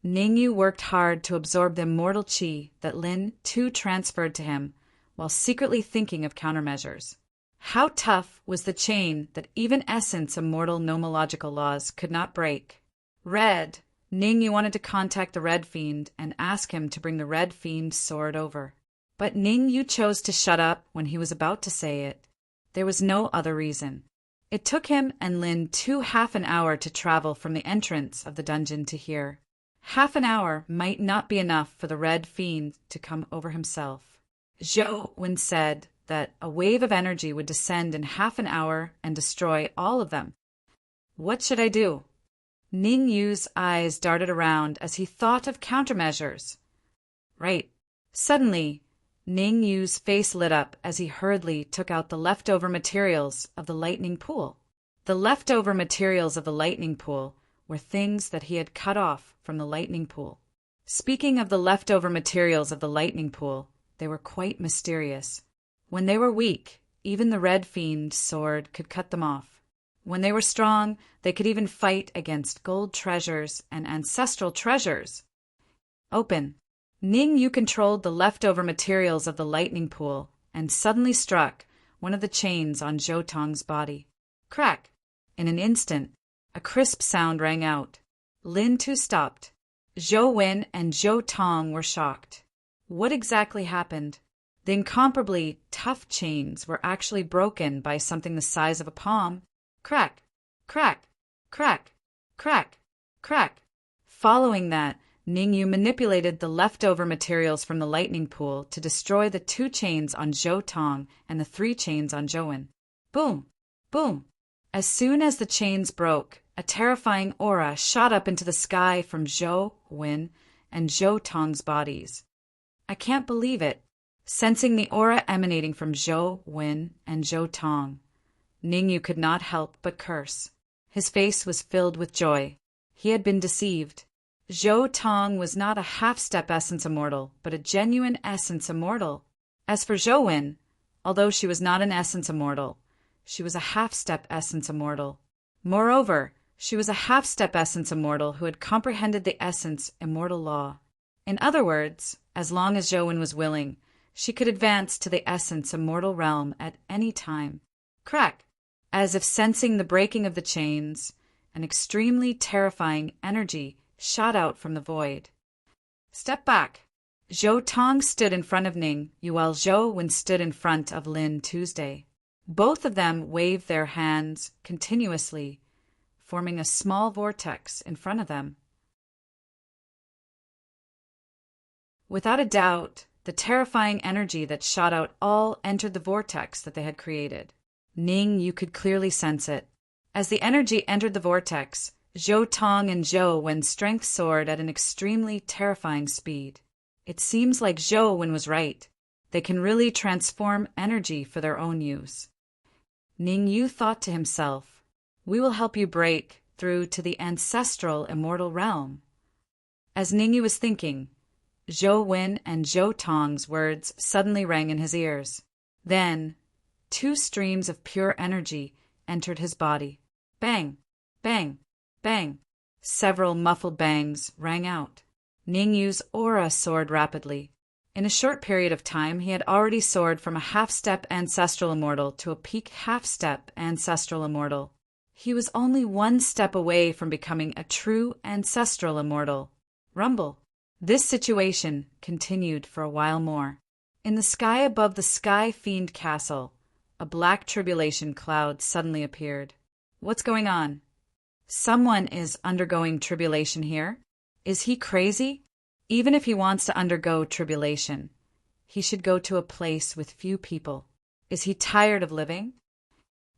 Ningyu worked hard to absorb the immortal chi that Lin Tu transferred to him, while secretly thinking of countermeasures. How tough was the chain that even essence immortal nomological laws could not break? Red. Ningyu wanted to contact the Red Fiend and ask him to bring the Red Fiend's sword over. But Ningyu chose to shut up when he was about to say it. There was no other reason. It took him and Lin Tu half an hour to travel from the entrance of the dungeon to here. Half an hour might not be enough for the Red Fiend to come over himself. Zhouwen said that a wave of energy would descend in half an hour and destroy all of them. What should I do? Ningyu's eyes darted around as he thought of countermeasures. Right. Suddenly, Ningyu's face lit up as he hurriedly took out the leftover materials of the lightning pool. The leftover materials of the lightning pool were things that he had cut off from the lightning pool. Speaking of the leftover materials of the lightning pool, they were quite mysterious. When they were weak, even the Red Fiend's sword could cut them off. When they were strong, they could even fight against gold treasures and ancestral treasures. Open. Ningyu controlled the leftover materials of the lightning pool and suddenly struck one of the chains on Zhou Tong's body. Crack! In an instant, a crisp sound rang out. Lin Tu stopped. Zhouwen and Zhou Tong were shocked. What exactly happened? The incomparably tough chains were actually broken by something the size of a palm. Crack, crack, crack, crack, crack. Following that, Ningyu manipulated the leftover materials from the lightning pool to destroy the 2 chains on Zhou Tong and the 3 chains on Zhou. Boom! Boom! As soon as the chains broke, a terrifying aura shot up into the sky from Zhou Wen and Zhou Tong's bodies. I can't believe it. Sensing the aura emanating from Zhou Wen and Zhou Tong, Ningyu could not help but curse. His face was filled with joy. He had been deceived. Zhou Tong was not a half-step essence immortal, but a genuine essence immortal. As for Zhou Wen, although she was not an essence immortal, she was a half-step essence immortal. Moreover, she was a half-step essence immortal who had comprehended the essence immortal law. In other words, as long as Zhou Wen was willing, she could advance to the essence immortal realm at any time. Crack! As if sensing the breaking of the chains, an extremely terrifying energy shot out from the void. Step back! Zhou Tong stood in front of Ning Yu while Zhou Wen stood in front of Lin Tuesday. Both of them waved their hands continuously, forming a small vortex in front of them. Without a doubt, the terrifying energy that shot out all entered the vortex that they had created. Ning Yu could clearly sense it. As the energy entered the vortex, Zhou Tong and Zhou Wen's strength soared at an extremely terrifying speed. It seems like Zhou Wen was right. They can really transform energy for their own use. Ning Yu thought to himself, "We will help you break through to the ancestral immortal realm." As Ning Yu was thinking, Zhou Wen and Zhou Tong's words suddenly rang in his ears. Then, 2 streams of pure energy entered his body. Bang! Bang! Bang! Several muffled bangs rang out. Ning Yu's aura soared rapidly. In a short period of time, he had already soared from a half-step ancestral immortal to a peak half-step ancestral immortal. He was only 1 step away from becoming a true ancestral immortal. Rumble! This situation continued for a while more. In the sky above the Sky Fiend Castle, a black tribulation cloud suddenly appeared. What's going on? Someone is undergoing tribulation here. Is he crazy? Even if he wants to undergo tribulation, he should go to a place with few people. Is he tired of living?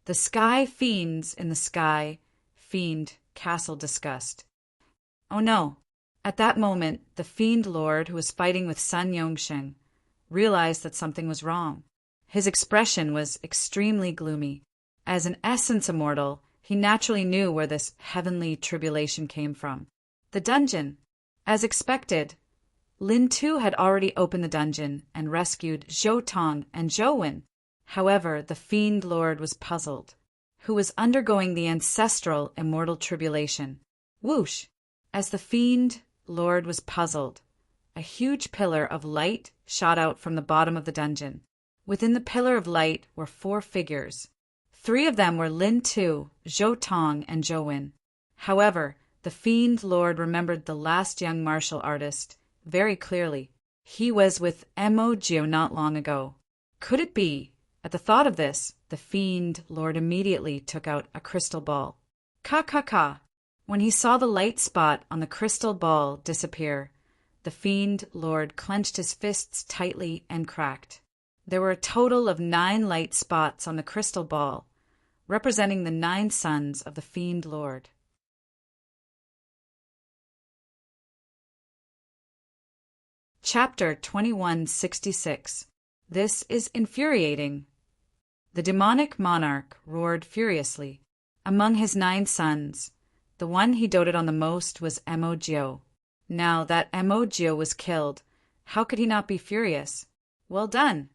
The Sky Fiends in the Sky Fiend Castle discussed. Oh no! At that moment, the Fiend Lord who was fighting with Sun Yongsheng realized that something was wrong. His expression was extremely gloomy. As an essence immortal, he naturally knew where this heavenly tribulation came from. The dungeon. As expected, Lin Tu had already opened the dungeon and rescued Zhou Tong and Zhou Wen. However, the Fiend Lord was puzzled. Who was undergoing the ancestral immortal tribulation? Whoosh! As the Fiend Lord was puzzled, a huge pillar of light shot out from the bottom of the dungeon. Within the pillar of light were 4 figures. 3 of them were Lin Tu, Zhou Tong, and Zhou Wen. However, the Fiend Lord remembered the last young martial artist very clearly. He was with Mo Jiu not long ago. Could it be? At the thought of this, the Fiend Lord immediately took out a crystal ball. Ka! When he saw the light spot on the crystal ball disappear, the Fiend Lord clenched his fists tightly and cracked. There were a total of 9 light spots on the crystal ball, representing the 9 sons of the Fiend Lord. Chapter 2166. This is infuriating. The demonic monarch roared furiously. Among his 9 sons, the one he doted on the most was Mo Jiu. Now that Mo Jiu was killed, how could he not be furious? Well done!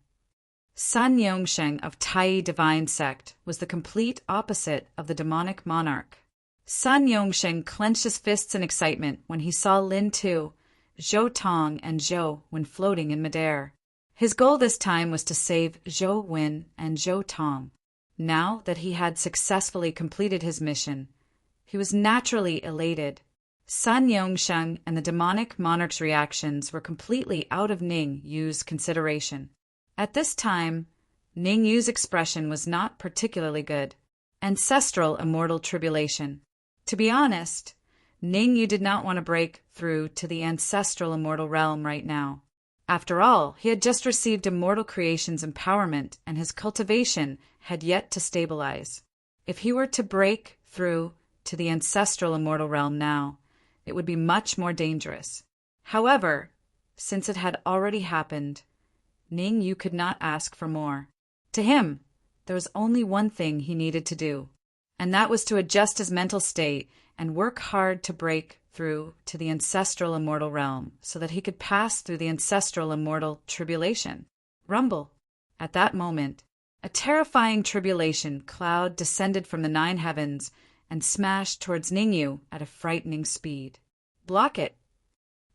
Sun Yongsheng of Tai Divine Sect was the complete opposite of the demonic monarch. Sun Yongsheng clenched his fists in excitement when he saw Lin Tu, Zhou Tong, and Zhou Wen floating in midair. His goal this time was to save Zhou Wen and Zhou Tong. Now that he had successfully completed his mission, he was naturally elated. Sun Yongsheng and the demonic monarch's reactions were completely out of Ning Yu's consideration. At this time, Ning Yu's expression was not particularly good. Ancestral immortal tribulation. To be honest, Ning Yu did not want to break through to the ancestral immortal realm right now. After all, he had just received immortal creation's empowerment, and his cultivation had yet to stabilize. If he were to break through to the ancestral immortal realm now, it would be much more dangerous. However, since it had already happened, Ning Yu could not ask for more. To him, there was only one thing he needed to do, and that was to adjust his mental state and work hard to break through to the ancestral immortal realm so that he could pass through the ancestral immortal tribulation. Rumble. At that moment, a terrifying tribulation cloud descended from the 9 heavens and smashed towards Ning Yu at a frightening speed. Block it.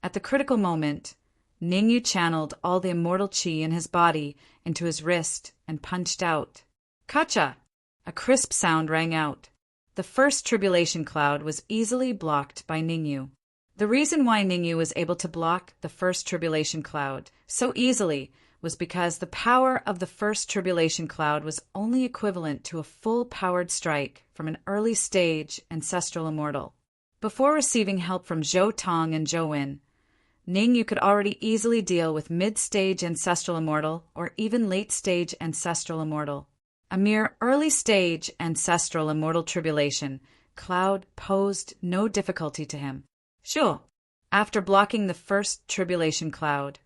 At the critical moment, Ning Yu channeled all the immortal qi in his body into his wrist and punched out. Kacha! A crisp sound rang out. The first tribulation cloud was easily blocked by Ning Yu. The reason why Ning Yu was able to block the first tribulation cloud so easily was because the power of the first tribulation cloud was only equivalent to a full-powered strike from an early-stage ancestral immortal. Before receiving help from Zhou Tong and Zhou Wen, Ning Yu could already easily deal with mid-stage ancestral immortal or even late-stage ancestral immortal. A mere early-stage ancestral immortal tribulation cloud posed no difficulty to him. Sure. After blocking the first tribulation cloud,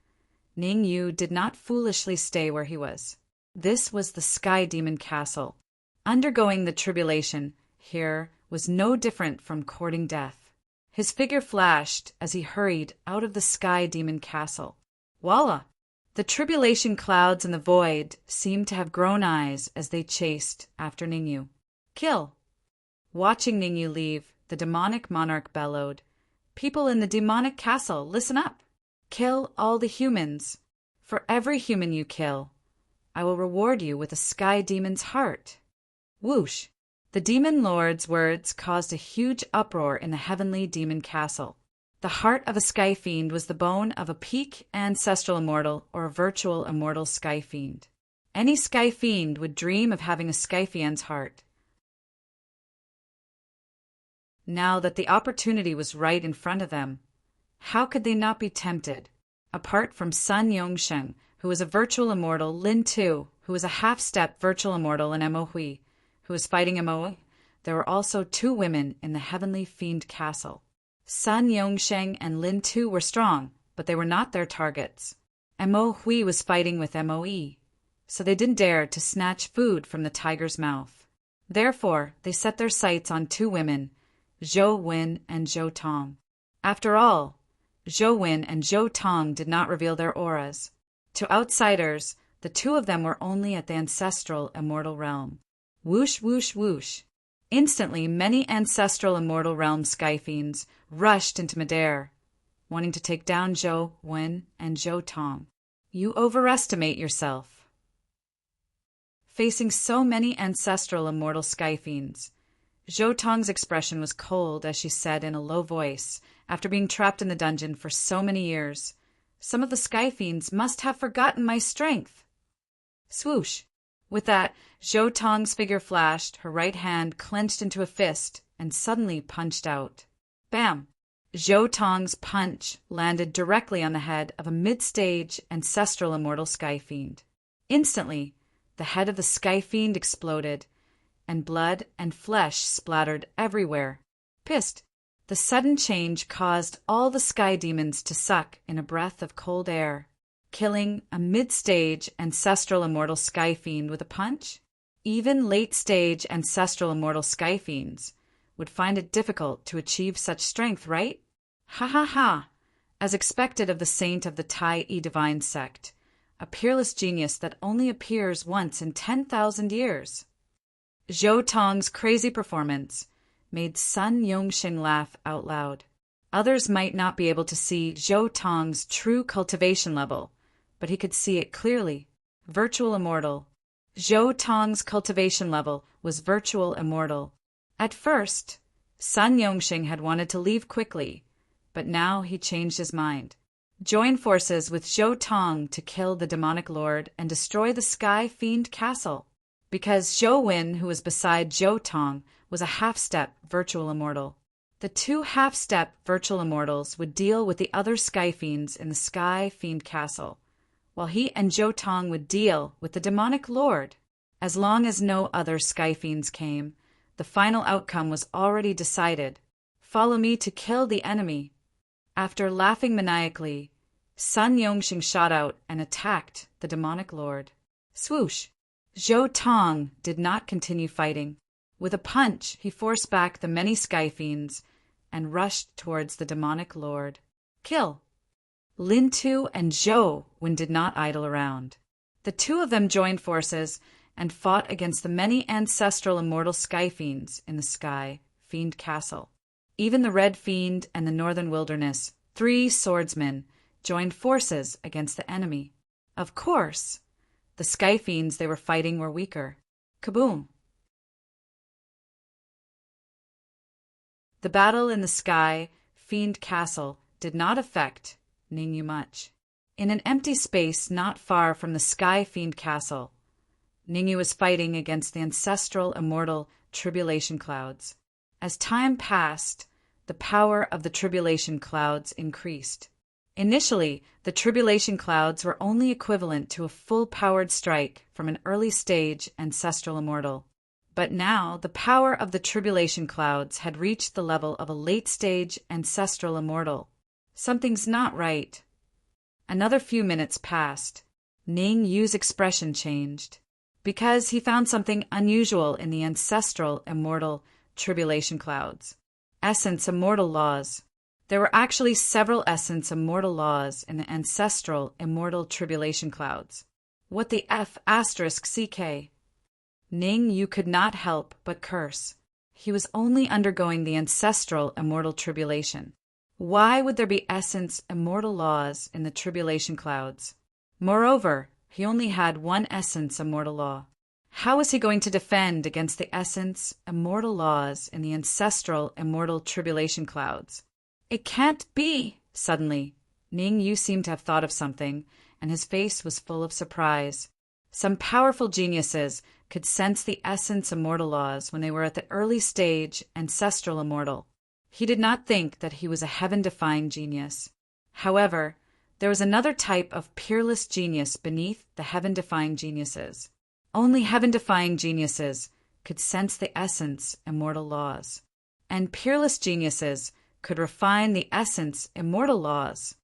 Ning Yu did not foolishly stay where he was. This was the Sky Demon Castle. Undergoing the tribulation here was no different from courting death. His figure flashed as he hurried out of the Sky Demon Castle. Voila! The tribulation clouds in the void seemed to have grown eyes as they chased after Ning Yu. Kill! Watching Ning Yu leave, the demonic monarch bellowed, "People in the demonic castle, listen up! Kill all the humans. For every human you kill, I will reward you with a sky demon's heart." Whoosh! The demon lord's words caused a huge uproar in the heavenly demon castle. The heart of a sky fiend was the bone of a peak ancestral immortal or a virtual immortal sky fiend. Any sky fiend would dream of having a sky fiend's heart. Now that the opportunity was right in front of them, how could they not be tempted? Apart from Sun Yongsheng, who was a virtual immortal, Lin Tu, who was a half-step virtual immortal, and Mo Hui, who was fighting Mo, there were also 2 women in the heavenly fiend castle. Sun Yongsheng and Lin Tu were strong, but they were not their targets. Mo Hui was fighting with Moe, so they didn't dare to snatch food from the tiger's mouth. Therefore, they set their sights on 2 women, Zhou Wen and Zhou Tong. After all, Zhou Wen and Zhou Tong did not reveal their auras. To outsiders, the 2 of them were only at the ancestral immortal realm. Whoosh, whoosh, whoosh. Instantly, many ancestral immortal realm sky fiends rushed into midair, wanting to take down Zhou Wen and Zhou Tong. You overestimate yourself. Facing so many ancestral immortal sky fiends, Zhou Tong's expression was cold as she said in a low voice, after being trapped in the dungeon for so many years, "Some of the sky fiends must have forgotten my strength." Swoosh! With that, Zhou Tong's figure flashed, her right hand clenched into a fist, and suddenly punched out. Bam! Zhou Tong's punch landed directly on the head of a mid-stage ancestral immortal sky fiend. Instantly, the head of the sky fiend exploded, and blood and flesh splattered everywhere. Pissed, the sudden change caused all the sky demons to suck in a breath of cold air, killing a mid-stage ancestral immortal sky fiend with a punch. Even late-stage ancestral immortal sky fiends would find it difficult to achieve such strength, right? Ha ha ha! As expected of the saint of the Tai-E divine sect, a peerless genius that only appears once in 10,000 years. Zhou Tong's crazy performance made Sun Yongsheng laugh out loud. Others might not be able to see Zhou Tong's true cultivation level, but he could see it clearly. Virtual immortal. Zhou Tong's cultivation level was virtual immortal. At first, Sun Yongsheng had wanted to leave quickly, but now he changed his mind. Join forces with Zhou Tong to kill the demonic lord and destroy the Sky Fiend Castle. Because Zhou Wen, who was beside Zhou Tong, was a half-step virtual immortal. The two half-step virtual immortals would deal with the other Sky Fiends in the Sky Fiend Castle, while he and Zhou Tong would deal with the demonic lord. As long as no other Sky Fiends came, the final outcome was already decided. Follow me to kill the enemy. After laughing maniacally, Sun Yongxing shot out and attacked the demonic lord. Swoosh! Zhou Tong did not continue fighting. With a punch, he forced back the many Sky Fiends and rushed towards the demonic lord. Kill! Lin Tu and Zhou Wen did not idle around. The two of them joined forces and fought against the many ancestral immortal Sky Fiends in the Sky Fiend Castle. Even the Red Fiend and the Northern Wilderness, 3 swordsmen, joined forces against the enemy. Of course, the Sky Fiends they were fighting were weaker. Kaboom! The battle in the Sky Fiend Castle did not affect Ningyu much. In an empty space not far from the Sky Fiend Castle, Ningyu was fighting against the ancestral immortal tribulation clouds. As time passed, the power of the tribulation clouds increased. Initially, the tribulation clouds were only equivalent to a full-powered strike from an early-stage ancestral immortal. But now, the power of the tribulation clouds had reached the level of a late-stage ancestral immortal. Something's not right. Another few minutes passed. Ning Yu's expression changed, because he found something unusual in the ancestral immortal tribulation clouds. Essence immortal laws. There were actually several essence immortal laws in the ancestral immortal tribulation clouds. What the F***, CK? Ning Yu could not help but curse. He was only undergoing the ancestral immortal tribulation. Why would there be essence immortal laws in the tribulation clouds? Moreover, he only had one essence immortal law. How was he going to defend against the essence immortal laws in the ancestral immortal tribulation clouds? It can't be! Suddenly, Ning Yu seemed to have thought of something, and his face was full of surprise. Some powerful geniuses could sense the essence immortal laws when they were at the early stage ancestral immortal. He did not think that he was a heaven-defying genius. However, there was another type of peerless genius beneath the heaven-defying geniuses. Only heaven-defying geniuses could sense the essence immortal laws, and peerless geniuses could refine the essence immortal laws.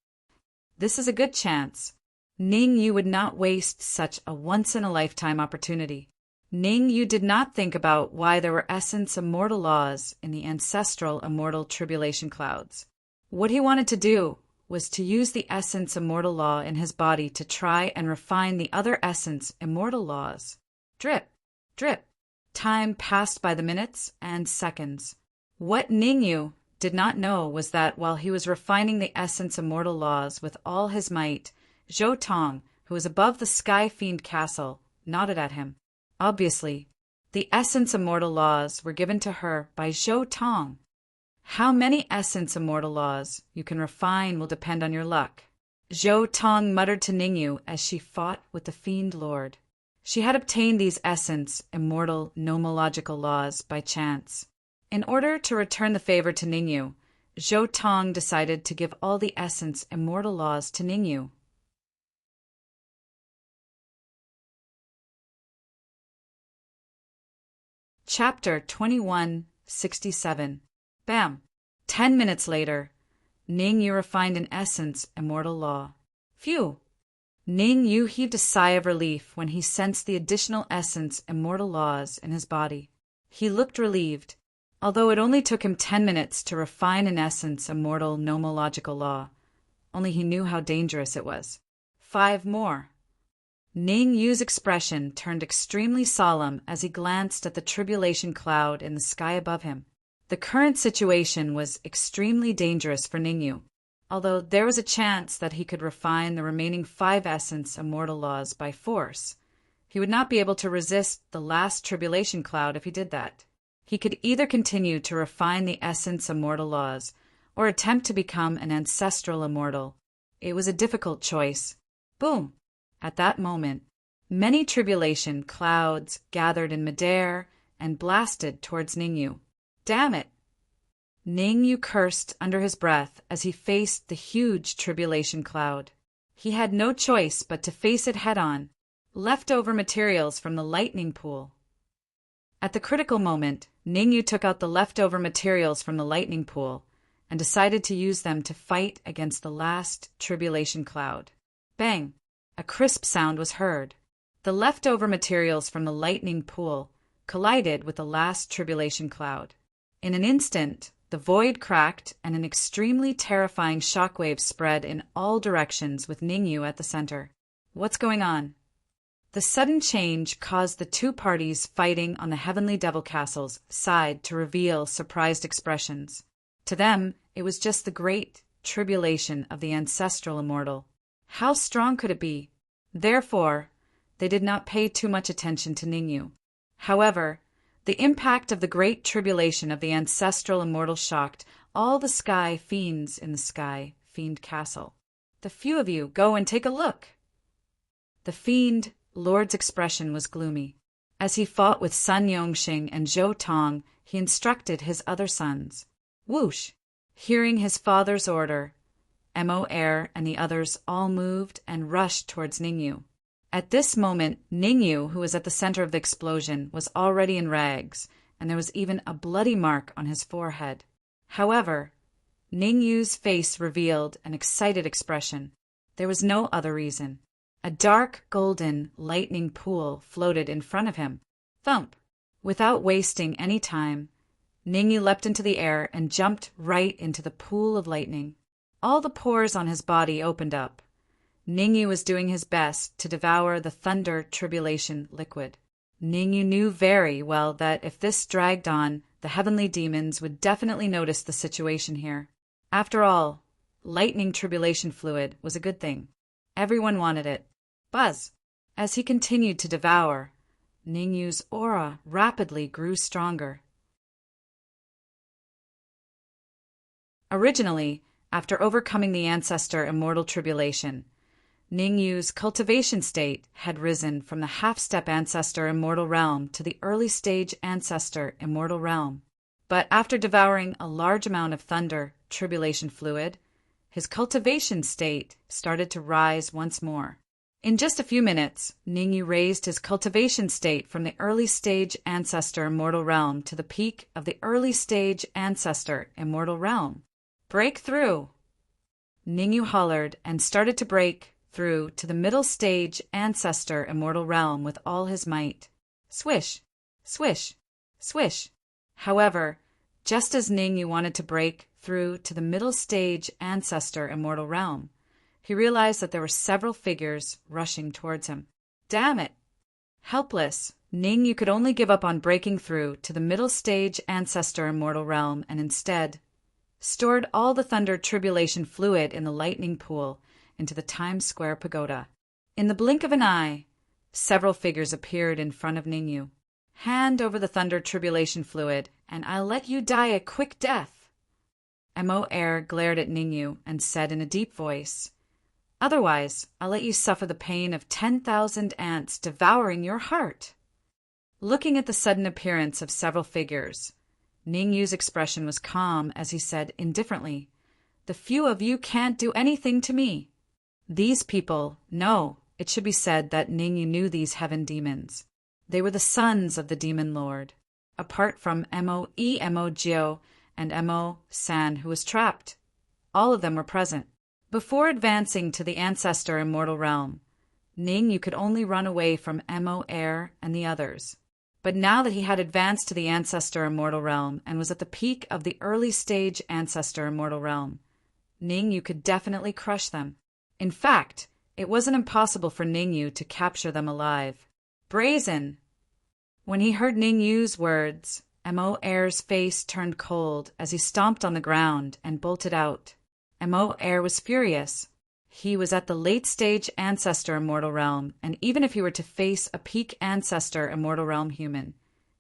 This is a good chance. Ning Yu would not waste such a once-in-a-lifetime opportunity. Ning Yu did not think about why there were essence immortal laws in the ancestral immortal tribulation clouds. What he wanted to do was to use the essence immortal law in his body to try and refine the other essence immortal laws. Drip, drip. Time passed by the minutes and seconds. What Ning Yu did not know was that while he was refining the essence immortal laws with all his might, Zhou Tong, who was above the Sky Fiend Castle, nodded at him. Obviously, the essence immortal laws were given to her by Zhou Tong. How many essence immortal laws you can refine will depend on your luck. Zhou Tong muttered to Ningyu as she fought with the Fiend Lord. She had obtained these essence immortal nomological laws by chance. In order to return the favor to Ningyu, Zhou Tong decided to give all the essence immortal laws to Ningyu. Chapter 2167. Bam! 10 minutes later, Ning Yu refined an essence immortal law. Phew! Ning Yu heaved a sigh of relief when he sensed the additional essence immortal laws in his body. He looked relieved, although it only took him 10 minutes to refine an essence immortal nomological law. Only he knew how dangerous it was. 5 more. Ning Yu's expression turned extremely solemn as he glanced at the tribulation cloud in the sky above him. The current situation was extremely dangerous for Ning Yu, although there was a chance that he could refine the remaining 5 essence immortal laws by force. He would not be able to resist the last tribulation cloud if he did that. He could either continue to refine the essence immortal laws or attempt to become an ancestral immortal. It was a difficult choice. Boom! At that moment, many tribulation clouds gathered in midair and blasted towards Ningyu. Damn it! Ningyu cursed under his breath as he faced the huge tribulation cloud. He had no choice but to face it head-on. Leftover materials from the lightning pool. At the critical moment, Ningyu took out the leftover materials from the lightning pool and decided to use them to fight against the last tribulation cloud. Bang! A crisp sound was heard. The leftover materials from the lightning pool collided with the last tribulation cloud. In an instant, the void cracked and an extremely terrifying shockwave spread in all directions with Ningyu at the center. What's going on? The sudden change caused the two parties fighting on the heavenly devil castle's side to reveal surprised expressions. To them, it was just the great tribulation of the ancestral immortal. How strong could it be? Therefore, they did not pay too much attention to Ningyu. However, the impact of the great tribulation of the ancestral immortal shocked all the sky fiends in the sky fiend castle. The few of you go and take a look. The fiend Lord's expression was gloomy. As he fought with Sun Yongxing and Zhou Tong, he instructed his other sons. Whoosh! Hearing his father's order, Mo Air and the others all moved and rushed towards Ningyu. At this moment, Ningyu, who was at the center of the explosion, was already in rags, and there was even a bloody mark on his forehead. However, Ningyu's face revealed an excited expression. There was no other reason. A dark golden lightning pool floated in front of him. Thump! Without wasting any time, Ningyu leapt into the air and jumped right into the pool of lightning. All the pores on his body opened up. Ningyu was doing his best to devour the thunder tribulation liquid. Ningyu knew very well that if this dragged on, the heavenly demons would definitely notice the situation here. After all, lightning tribulation fluid was a good thing. Everyone wanted it. Buzz! As he continued to devour, Ningyu's aura rapidly grew stronger. Originally, after overcoming the ancestor immortal tribulation, Ningyu's cultivation state had risen from the half-step ancestor immortal realm to the early stage ancestor immortal realm. But after devouring a large amount of thunder tribulation fluid, his cultivation state started to rise once more. In just a few minutes, Ningyu raised his cultivation state from the early stage ancestor immortal realm to the peak of the early stage ancestor immortal realm. Break through! Ningyu hollered and started to break through to the middle stage ancestor immortal realm with all his might. Swish! Swish! Swish! However, just as Ningyu wanted to break through to the middle stage ancestor immortal realm, he realized that there were several figures rushing towards him. Damn it! Helpless, Ningyu could only give up on breaking through to the middle stage ancestor immortal realm and instead stored all the thunder tribulation fluid in the lightning pool into the Times Square pagoda. In the blink of an eye, several figures appeared in front of Ningyu. Hand over the thunder tribulation fluid, and I'll let you die a quick death. Mo Air glared at Ningyu and said in a deep voice, Otherwise, I'll let you suffer the pain of 10,000 ants devouring your heart. Looking at the sudden appearance of several figures, Ningyu's expression was calm as he said indifferently, The few of you can't do anything to me. These people, no, it should be said that Ningyu knew these heaven demons. They were the sons of the demon lord, apart from Mo Jio and Mo San, who was trapped. All of them were present. Before advancing to the ancestor immortal realm, Ningyu could only run away from Mo Air and the others. But now that he had advanced to the ancestor immortal realm and was at the peak of the early stage ancestor immortal realm, Ningyu could definitely crush them. In fact, it wasn't impossible for Ningyu to capture them alive. Brazen! When he heard Ningyu's words, Mo Air's face turned cold as he stomped on the ground and bolted out. Mo Air was furious. He was at the late-stage ancestor immortal realm, and even if he were to face a peak ancestor immortal realm human,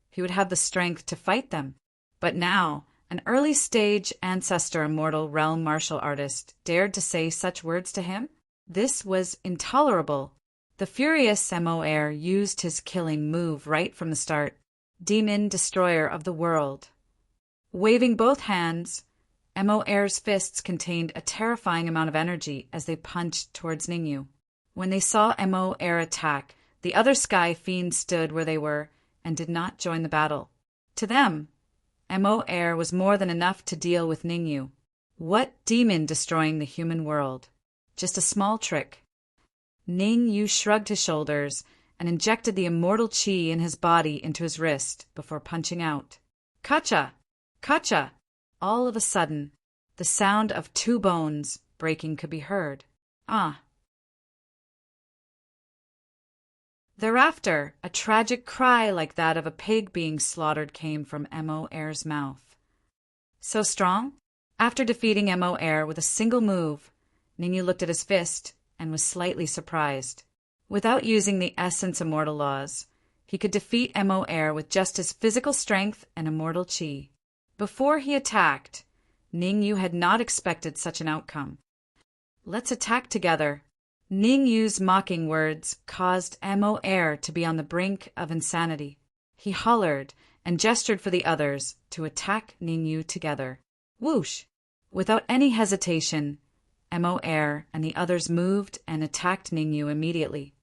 he would have the strength to fight them. But now, An early stage ancestor immortal realm martial artist dared to say such words to him? This was intolerable. The furious Mo used his killing move right from the start. Demon destroyer of the world. Waving both hands, Mo's fists contained a terrifying amount of energy as they punched towards Ningyu. When they saw Mo attack, the other sky fiends stood where they were and did not join the battle. To them, Mo was more than enough to deal with Ningyu. What demon destroying the human world? Just a small trick. Ningyu shrugged his shoulders and injected the immortal chi in his body into his wrist before punching out. Kacha! Kacha! All of a sudden, the sound of two bones breaking could be heard. Ah! Thereafter, a tragic cry like that of a pig being slaughtered came from Mo's mouth. So strong? After defeating Mo with a single move, Ningyu looked at his fist and was slightly surprised. Without using the essence immortal laws, he could defeat Mo with just his physical strength and immortal chi. Before he attacked, Ningyu had not expected such an outcome. Let's attack together. Ningyu's mocking words caused Mo to be on the brink of insanity. He hollered and gestured for the others to attack Ningyu together. Whoosh! Without any hesitation, Mo and the others moved and attacked Ningyu immediately.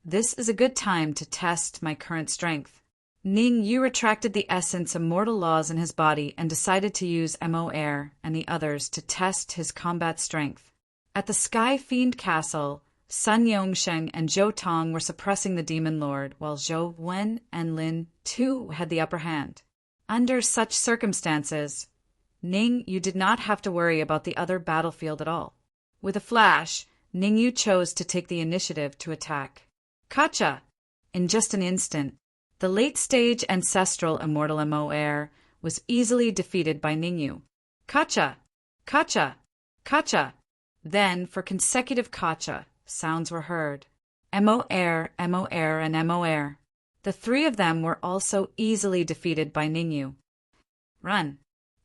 This is a good time to test my current strength. Ningyu retracted the essence immortal laws in his body and decided to use Mo and the others to test his combat strength. At the Sky Fiend Castle, Sun Yongsheng and Zhou Tong were suppressing the Demon Lord, while Zhou Wen and Lin, too, had the upper hand. Under such circumstances, Ningyu did not have to worry about the other battlefield at all. With a flash, Ningyu chose to take the initiative to attack. Kacha! In just an instant, the late-stage ancestral immortal Mo was easily defeated by Ningyu. Kacha! Kacha! Kacha! Then, for consecutive kacha, sounds were heard. Mo and Mo. The three of them were also easily defeated by Ningyu. Run.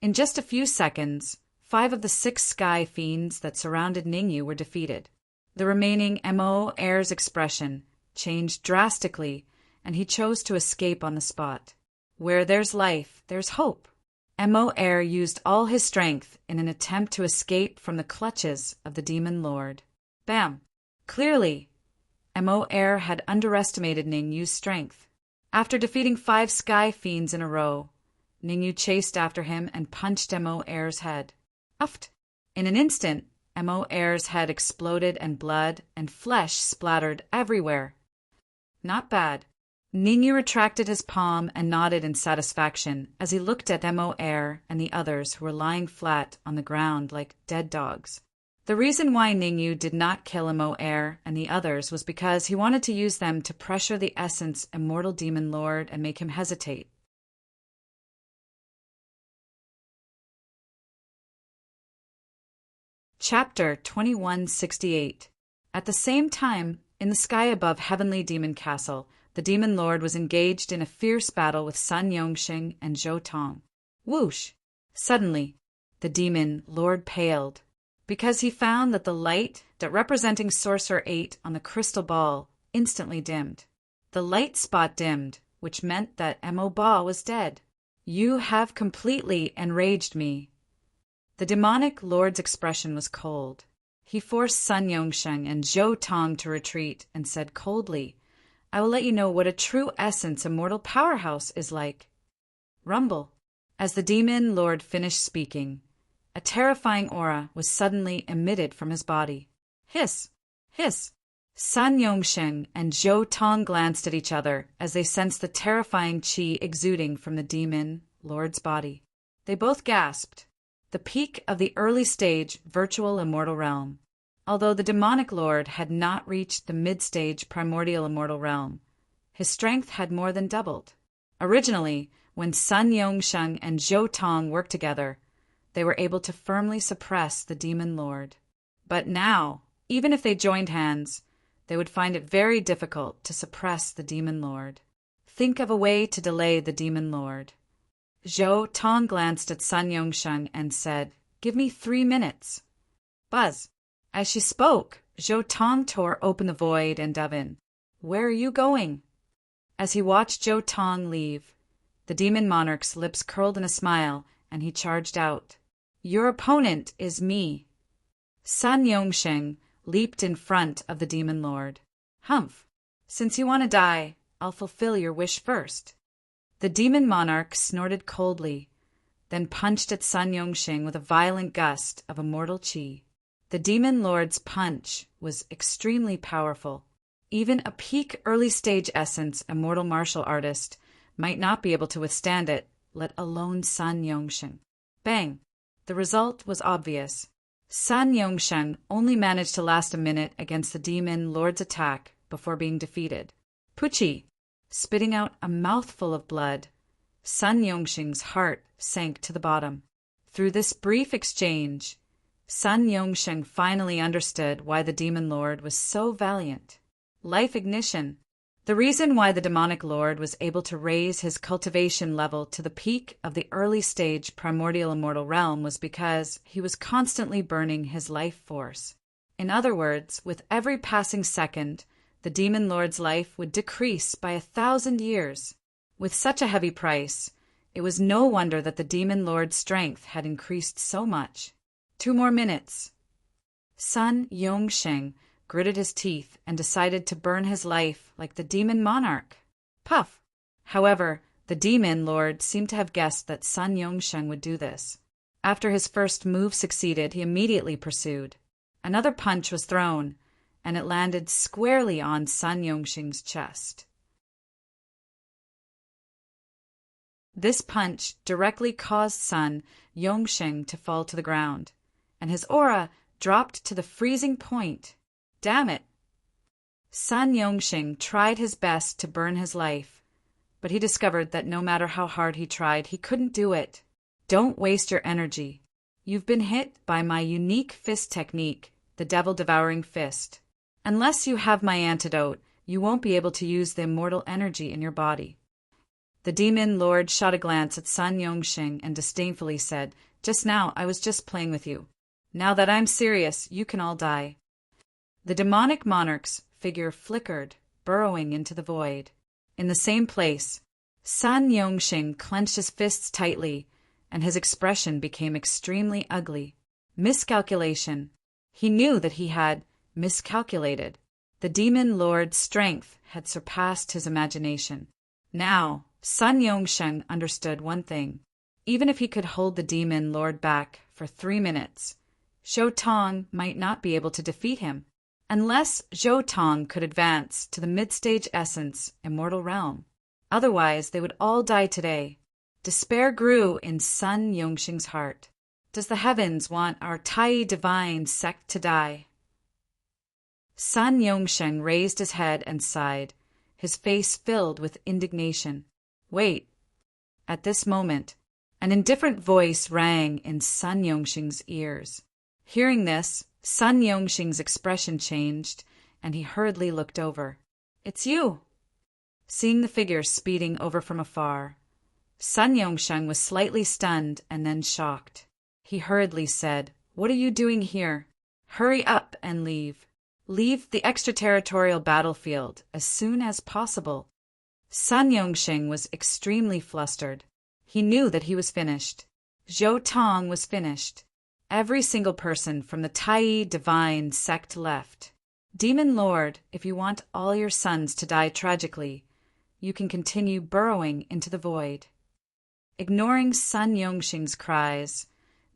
In just a few seconds, 5 of the 6 sky fiends that surrounded Ningyu were defeated. The remaining Mo's expression changed drastically, and he chose to escape on the spot. Where there's life, there's hope. Mo used all his strength in an attempt to escape from the clutches of the Demon Lord. Bam! Clearly, Mo had underestimated Ningyu's strength. After defeating 5 sky fiends in a row, Ningyu chased after him and punched Mo's head. Uft! In an instant, Mo's head exploded and blood and flesh splattered everywhere. Not bad. Ningyu retracted his palm and nodded in satisfaction as he looked at Mo and the others who were lying flat on the ground like dead dogs. The reason why Ningyu did not kill Mo and the others was because he wanted to use them to pressure the essence immortal Demon Lord and make him hesitate. Chapter 2168. At the same time, in the sky above Heavenly Demon Castle, the Demon Lord was engaged in a fierce battle with Sun Yongsheng and Zhou Tong. Whoosh! Suddenly, the Demon Lord paled, because he found that the light representing Sorcerer 8 on the crystal ball instantly dimmed. The light spot dimmed, which meant that Mo Ba was dead. You have completely enraged me. The demonic lord's expression was cold. He forced Sun Yongsheng and Zhou Tong to retreat and said coldly, I will let you know what a true essence immortal powerhouse is like. Rumble. As the Demon Lord finished speaking, a terrifying aura was suddenly emitted from his body. Hiss! Hiss! Sun Yongsheng and Zhou Tong glanced at each other as they sensed the terrifying qi exuding from the Demon Lord's body. They both gasped. The peak of the early stage virtual immortal realm. Although the demonic lord had not reached the mid-stage primordial immortal realm, his strength had more than doubled. Originally, when Sun Yongsheng and Zhou Tong worked together, they were able to firmly suppress the demon lord. But now, even if they joined hands, they would find it very difficult to suppress the demon lord. Think of a way to delay the demon lord. Zhou Tong glanced at Sun Yongsheng and said, "Give me 3 minutes." Buzz. As she spoke, Zhou Tong tore open the void and dove in. "Where are you going?" As he watched Zhou Tong leave, the demon monarch's lips curled in a smile, and he charged out. "Your opponent is me." Sun Yongsheng leaped in front of the demon lord. "Humph! Since you want to die, I'll fulfill your wish first." The demon monarch snorted coldly, then punched at Sun Yongsheng with a violent gust of immortal qi. The demon lord's punch was extremely powerful. Even a peak early-stage essence immortal martial artist might not be able to withstand it, let alone Sun Yongsheng. Bang! The result was obvious. Sun Yongsheng only managed to last a minute against the demon lord's attack before being defeated. Pucci! Spitting out a mouthful of blood, Sun Yongsheng's heart sank to the bottom. Through this brief exchange, Sun Yongsheng finally understood why the demon lord was so valiant. Life ignition. The reason why the demonic lord was able to raise his cultivation level to the peak of the early stage primordial immortal realm was because he was constantly burning his life force. In other words, with every passing second, the demon lord's life would decrease by 1,000 years. With such a heavy price, it was no wonder that the demon lord's strength had increased so much. 2 more minutes. Sun Yongsheng gritted his teeth and decided to burn his life like the demon monarch. Puff! However, the demon lord seemed to have guessed that Sun Yongsheng would do this. After his first move succeeded, he immediately pursued. Another punch was thrown, and it landed squarely on Sun Yongsheng's chest. This punch directly caused Sun Yongsheng to fall to the ground, and his aura dropped to the freezing point. Damn it! Sun Yongsheng tried his best to burn his life, but he discovered that no matter how hard he tried, he couldn't do it. Don't waste your energy. You've been hit by my unique fist technique, the devil-devouring fist. Unless you have my antidote, you won't be able to use the immortal energy in your body. The demon lord shot a glance at Sun Yongsheng and disdainfully said, "Just now, I was just playing with you. Now that I'm serious, you can all die." The demonic monarch's figure flickered, burrowing into the void. In the same place, Sun Yongsheng clenched his fists tightly, and his expression became extremely ugly. Miscalculation. He knew that he had miscalculated. The demon lord's strength had surpassed his imagination. Now, Sun Yongsheng understood one thing. Even if he could hold the demon lord back for 3 minutes, Zhou Tong might not be able to defeat him. Unless Zhou Tong could advance to the mid-stage essence immortal realm. Otherwise, they would all die today. Despair grew in Sun Yongsheng's heart. Does the heavens want our Tai divine sect to die? Sun Yongsheng raised his head and sighed, his face filled with indignation. Wait. At this moment, an indifferent voice rang in Sun Yongsheng's ears. Hearing this, Sun Yongsheng's expression changed, and he hurriedly looked over. "It's you!" Seeing the figure speeding over from afar, Sun Yongsheng was slightly stunned and then shocked. He hurriedly said, "What are you doing here? Hurry up and leave. Leave the extraterritorial battlefield as soon as possible." Sun Yongsheng was extremely flustered. He knew that he was finished. Zhou Tong was finished. Every single person from the Tai divine sect left. Demon Lord, if you want all your sons to die tragically, you can continue burrowing into the void. Ignoring Sun Yongsheng's cries,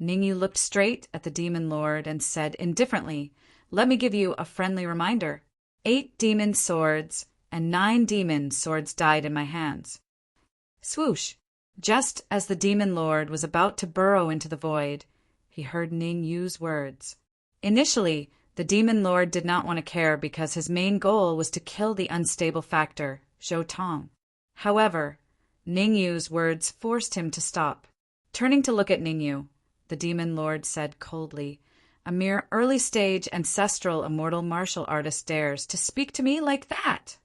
Ningyu looked straight at the Demon Lord and said indifferently, "Let me give you a friendly reminder. 8 demon swords and 9 demon swords died in my hands." Swoosh! Just as the Demon Lord was about to burrow into the void, he heard Ningyu's words. Initially, the Demon Lord did not want to care because his main goal was to kill the unstable factor, Zhou Tong. However, Ningyu's words forced him to stop. Turning to look at Ningyu, the Demon Lord said coldly, "A mere early-stage ancestral immortal martial artist dares to speak to me like that.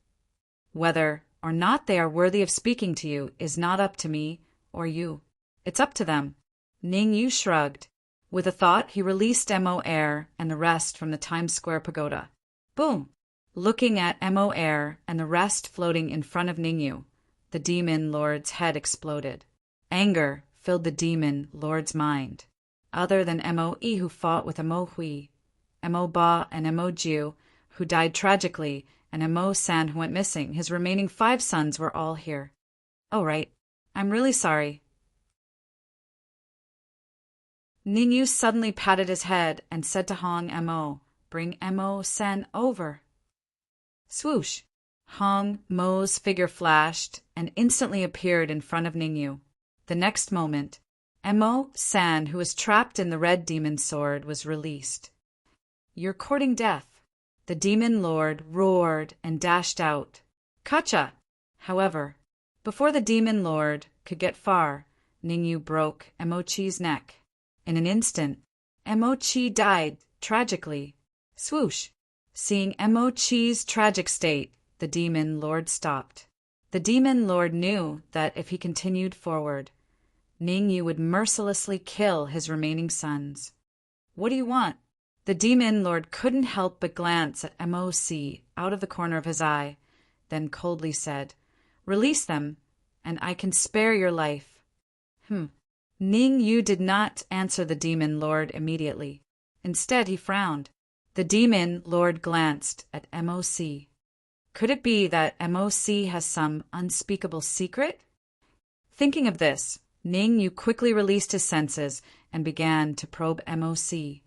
Whether or not they are worthy of speaking to you is not up to me or you." It's up to them. Ning Yu shrugged. With a thought, he released Mo Air and the rest from the Times Square pagoda. Boom! Looking at Mo Air and the rest floating in front of Ning Yu, the demon lord's head exploded. Anger filled the demon lord's mind. Other than Mo E, who fought with Mo Hui, Mo Ba, and Mo Jiu, who died tragically, and Mo San, who went missing, his remaining 5 sons were all here. Oh, right. I'm really sorry. Ning Yu suddenly patted his head and said to Hong Mo, "Bring Mo San over." Swoosh! Hong Mo's figure flashed and instantly appeared in front of Ning Yu. The next moment, Mo San, who was trapped in the red demon sword, was released. "You're courting death." The demon lord roared and dashed out. Kacha! However, before the demon lord could get far, Ning Yu broke Mo Chi's neck. In an instant, Mo Chi died tragically. Swoosh! Seeing Mo Chi's tragic state, the demon lord stopped. The demon lord knew that if he continued forward, Ning Yu would mercilessly kill his remaining sons. "What do you want?" The demon lord couldn't help but glance at MOC out of the corner of his eye, then coldly said, "Release them, and I can spare your life." Ning Yu did not answer the demon lord immediately. Instead, he frowned. The demon lord glanced at MOC. Could it be that MOC has some unspeakable secret? Thinking of this, Ning Yu quickly released his senses and began to probe MOC.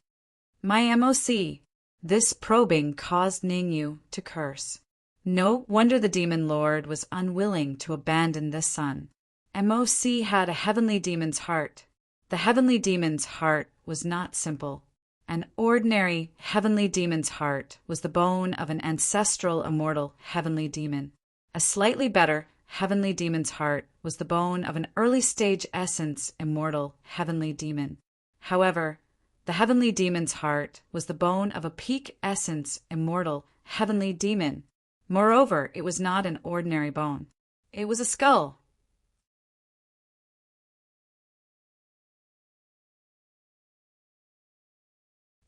My MOC! This probing caused Ning Yu to curse. No wonder the demon lord was unwilling to abandon this son. MOC had a heavenly demon's heart. The heavenly demon's heart was not simple. An ordinary heavenly demon's heart was the bone of an ancestral immortal heavenly demon. A slightly better heavenly demon's heart was the bone of an early-stage essence immortal heavenly demon. However, the heavenly demon's heart was the bone of a peak essence immortal heavenly demon. Moreover, it was not an ordinary bone. It was a skull.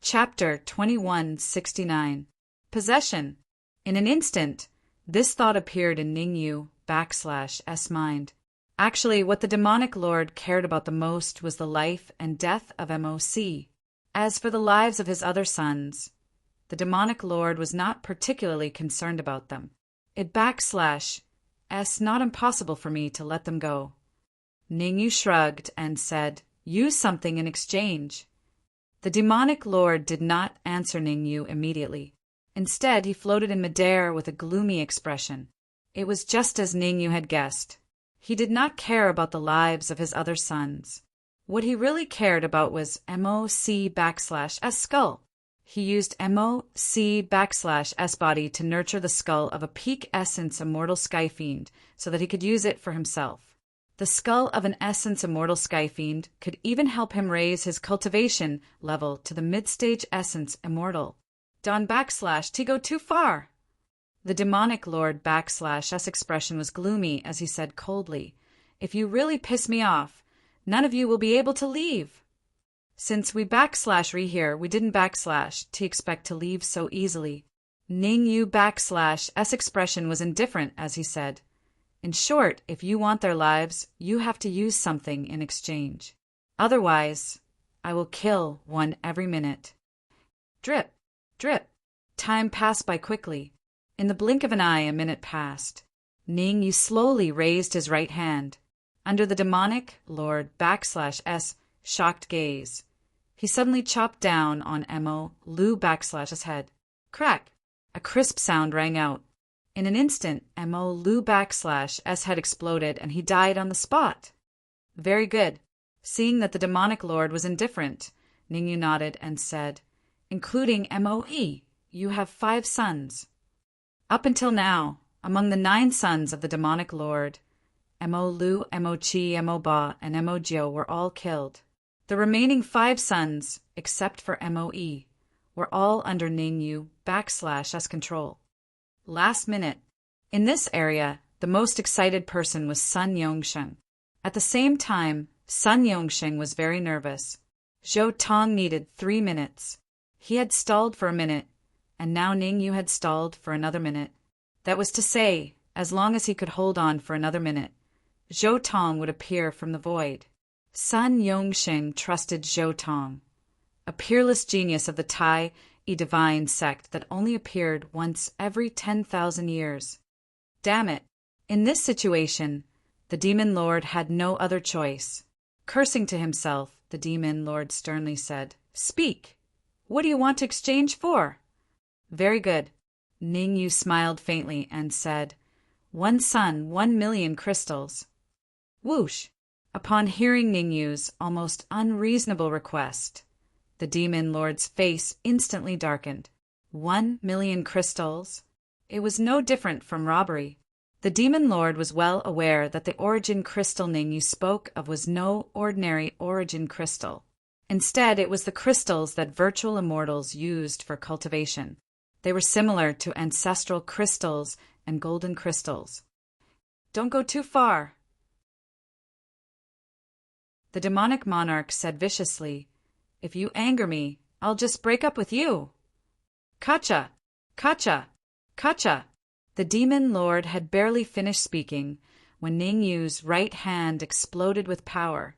Chapter 2169. Possession. In an instant, this thought appeared in Ning Yu /S mind. Actually, what the demonic lord cared about the most was the life and death of MOC. As for the lives of his other sons, the demonic lord was not particularly concerned about them. It /S not impossible for me to let them go. Ning Yu shrugged and said, "Use something in exchange." The demonic lord did not answer Ning Yu immediately. Instead, he floated in midair with a gloomy expression. It was just as Ning Yu had guessed. He did not care about the lives of his other sons. What he really cared about was MOC /S skull. He used MOC /S body to nurture the skull of a peak essence immortal sky fiend so that he could use it for himself. The skull of an essence immortal sky fiend could even help him raise his cultivation level to the mid-stage essence immortal. Don /T go too far. The demonic lord /S expression was gloomy as he said coldly, "If you really piss me off, none of you will be able to leave." Since we /re here, we didn't /T expect to leave so easily. Ning Yu /S expression was indifferent as he said, "In short, if you want their lives, you have to use something in exchange. Otherwise, I will kill one every minute." Drip, drip. Time passed by quickly. In the blink of an eye, a minute passed. Ning Yu slowly raised his right hand. Under the demonic lord /S shocked gaze, he suddenly chopped down on Mo Lu /S head. Crack! A crisp sound rang out. In an instant, Mo Lu /S head exploded and he died on the spot. Very good. Seeing that the demonic lord was indifferent, Ning Yu nodded and said, "Including MOE, you have 5 sons." Up until now, among the 9 sons of the demonic lord, Mo Lu, Mo Chi, Mo Ba, and Mo Jiu were all killed. The remaining 5 sons, except for MOE, were all under Ning Yu /S control. Last minute. In this area, the most excited person was Sun Yongsheng. At the same time, Sun Yongsheng was very nervous. Zhou Tong needed 3 minutes. He had stalled for a minute, and now Ning Yu had stalled for another minute. That was to say, as long as he could hold on for another minute, Zhou Tong would appear from the void. Sun Yongsheng trusted Zhou Tong, a peerless genius of the Tai-divine sect that only appeared once every 10,000 years. Damn it! In this situation, the demon lord had no other choice. Cursing to himself, the demon lord sternly said, "Speak! What do you want to exchange for?" "Very good." Ning Yu smiled faintly and said, "1 sun, 1 million crystals." Whoosh! Upon hearing Ning Yu's almost unreasonable request, the demon lord's face instantly darkened. 1 million crystals? It was no different from robbery. The demon lord was well aware that the origin crystal Ning Yu spoke of was no ordinary origin crystal. Instead, it was the crystals that virtual immortals used for cultivation. They were similar to ancestral crystals and golden crystals. "Don't go too far." The demonic monarch said viciously, "If you anger me, I'll just break up with you." "Kacha! Kacha! Kacha!" The demon lord had barely finished speaking when Ning Yu's right hand exploded with power,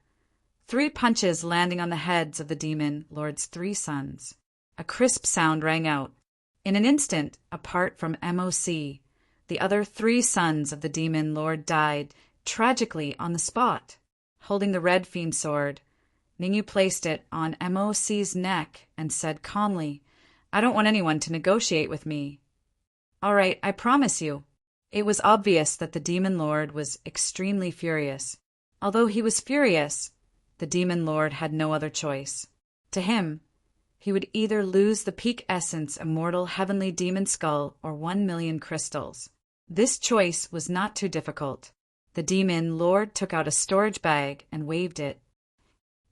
3 punches landing on the heads of the demon lord's 3 sons. A crisp sound rang out. In an instant, apart from MOC, the other 3 sons of the demon lord died tragically on the spot. Holding the red fiend sword, Ning Yu placed it on MOC's neck and said calmly, "I don't want anyone to negotiate with me." "All right, I promise you." It was obvious that the demon lord was extremely furious. Although he was furious, the demon lord had no other choice. To him, he would either lose the peak essence immortal heavenly demon skull or 1 million crystals. This choice was not too difficult. The demon lord took out a storage bag and waved it.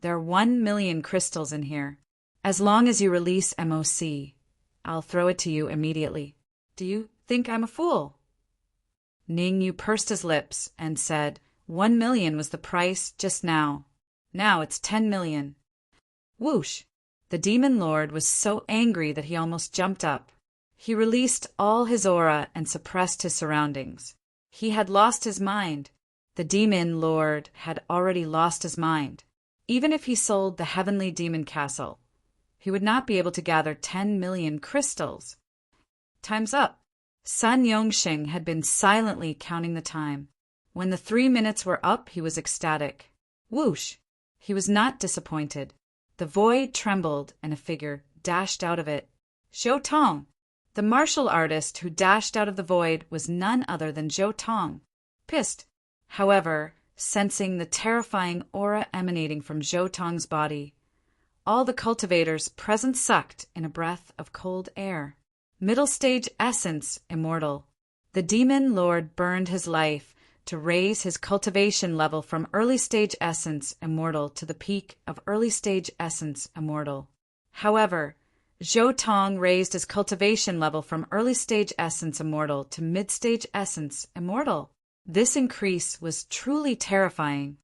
"There are 1 million crystals in here. As long as you release MOC, I'll throw it to you immediately." "Do you think I'm a fool?" Ning Yu pursed his lips and said, 1 million was the price just now. Now it's 10 million. Whoosh! The demon lord was so angry that he almost jumped up. He released all his aura and suppressed his surroundings. He had lost his mind. The demon lord had already lost his mind. Even if he sold the heavenly demon castle, he would not be able to gather 10 million crystals. Time's up. Sun Yongsheng had been silently counting the time. When the 3 minutes were up, he was ecstatic. Whoosh! He was not disappointed. The void trembled and a figure dashed out of it. Zhou Tong! The martial artist who dashed out of the void was none other than Zhou Tong. Pissed, however, sensing the terrifying aura emanating from Zhou Tong's body, all the cultivators present sucked in a breath of cold air. Middle stage essence immortal. The demon lord burned his life to raise his cultivation level from early stage essence immortal to the peak of early stage essence immortal. However, Zhou Tong raised his cultivation level from early stage essence immortal to mid stage essence immortal. This increase was truly terrifying.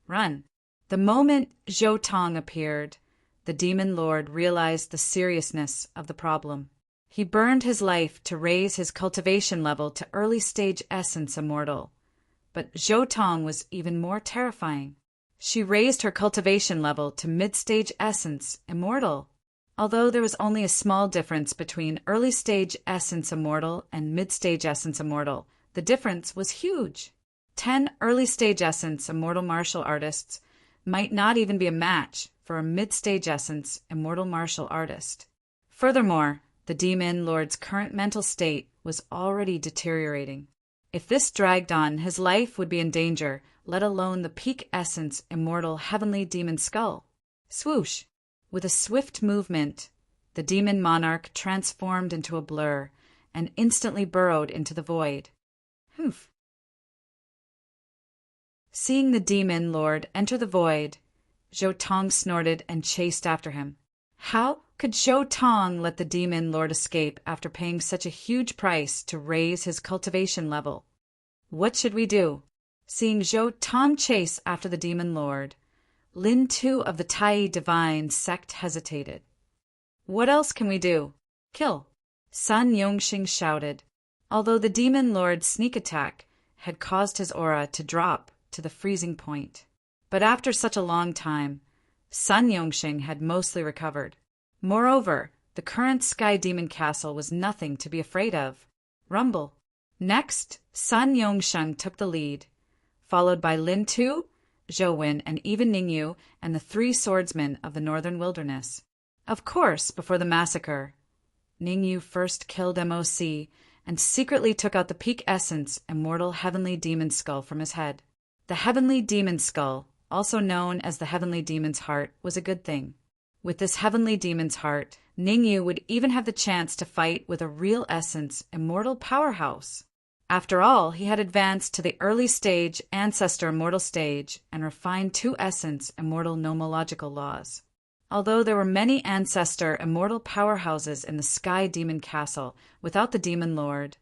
Run. The moment Zhou Tong appeared, the demon lord realized the seriousness of the problem. He burned his life to raise his cultivation level to early stage essence immortal. But Zhou Tong was even more terrifying. She raised her cultivation level to mid-stage essence immortal. Although there was only a small difference between early stage essence immortal and mid-stage essence immortal, the difference was huge. 10 early stage essence immortal martial artists might not even be a match for a mid-stage essence immortal martial artist. Furthermore, the demon lord's current mental state was already deteriorating. If this dragged on, his life would be in danger, let alone the peak essence immortal heavenly demon skull. Swoosh! With a swift movement, the demon monarch transformed into a blur and instantly burrowed into the void. Humph! Seeing the demon lord enter the void, Zhou Tong snorted and chased after him. How could Zhou Tong let the demon lord escape after paying such a huge price to raise his cultivation level? What should we do? Seeing Zhou Tong chase after the demon lord, Lin Tu of the Tai Divine sect hesitated. What else can we do? Kill. Sun Yongxing shouted, although the demon lord's sneak attack had caused his aura to drop to the freezing point. But after such a long time, Sun Yongxing had mostly recovered. Moreover, the current Sky Demon Castle was nothing to be afraid of. Rumble. Next, Sun Yongxing took the lead, followed by Lin Tu, Zhou Wen, and even Ningyu and the 3 swordsmen of the northern wilderness. Of course, before the massacre, Ningyu first killed MOC and secretly took out the peak essence immortal heavenly demon skull from his head. The heavenly demon skull, also known as the heavenly demon's heart, was a good thing. With this heavenly demon's heart, Ningyu would even have the chance to fight with a real essence immortal powerhouse. After all, he had advanced to the early stage ancestor immortal stage and refined 2 essence immortal nomological laws. Although there were many ancestor immortal powerhouses in the Sky Demon Castle without the Demon Lord,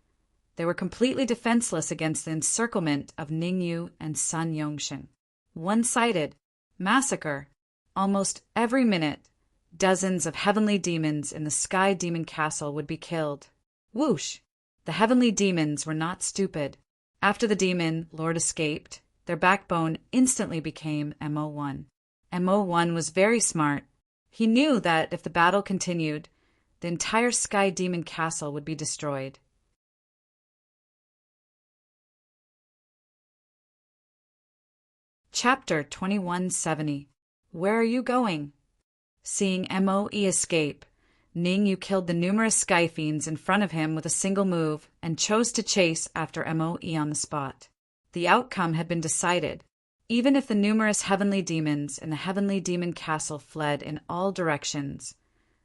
they were completely defenseless against the encirclement of Ningyu and Sun Yongxing. One-sided. Massacre. Almost every minute, dozens of heavenly demons in the Sky Demon Castle would be killed. Whoosh! The heavenly demons were not stupid. After the demon lord escaped, their backbone instantly became MO1. MO1 was very smart. He knew that if the battle continued, the entire Sky Demon Castle would be destroyed. Chapter 2170. Where are you going? Seeing MOE escape, Ningyu killed the numerous sky fiends in front of him with a single move and chose to chase after MOE on the spot. The outcome had been decided. Even if the numerous heavenly demons in the heavenly demon castle fled in all directions,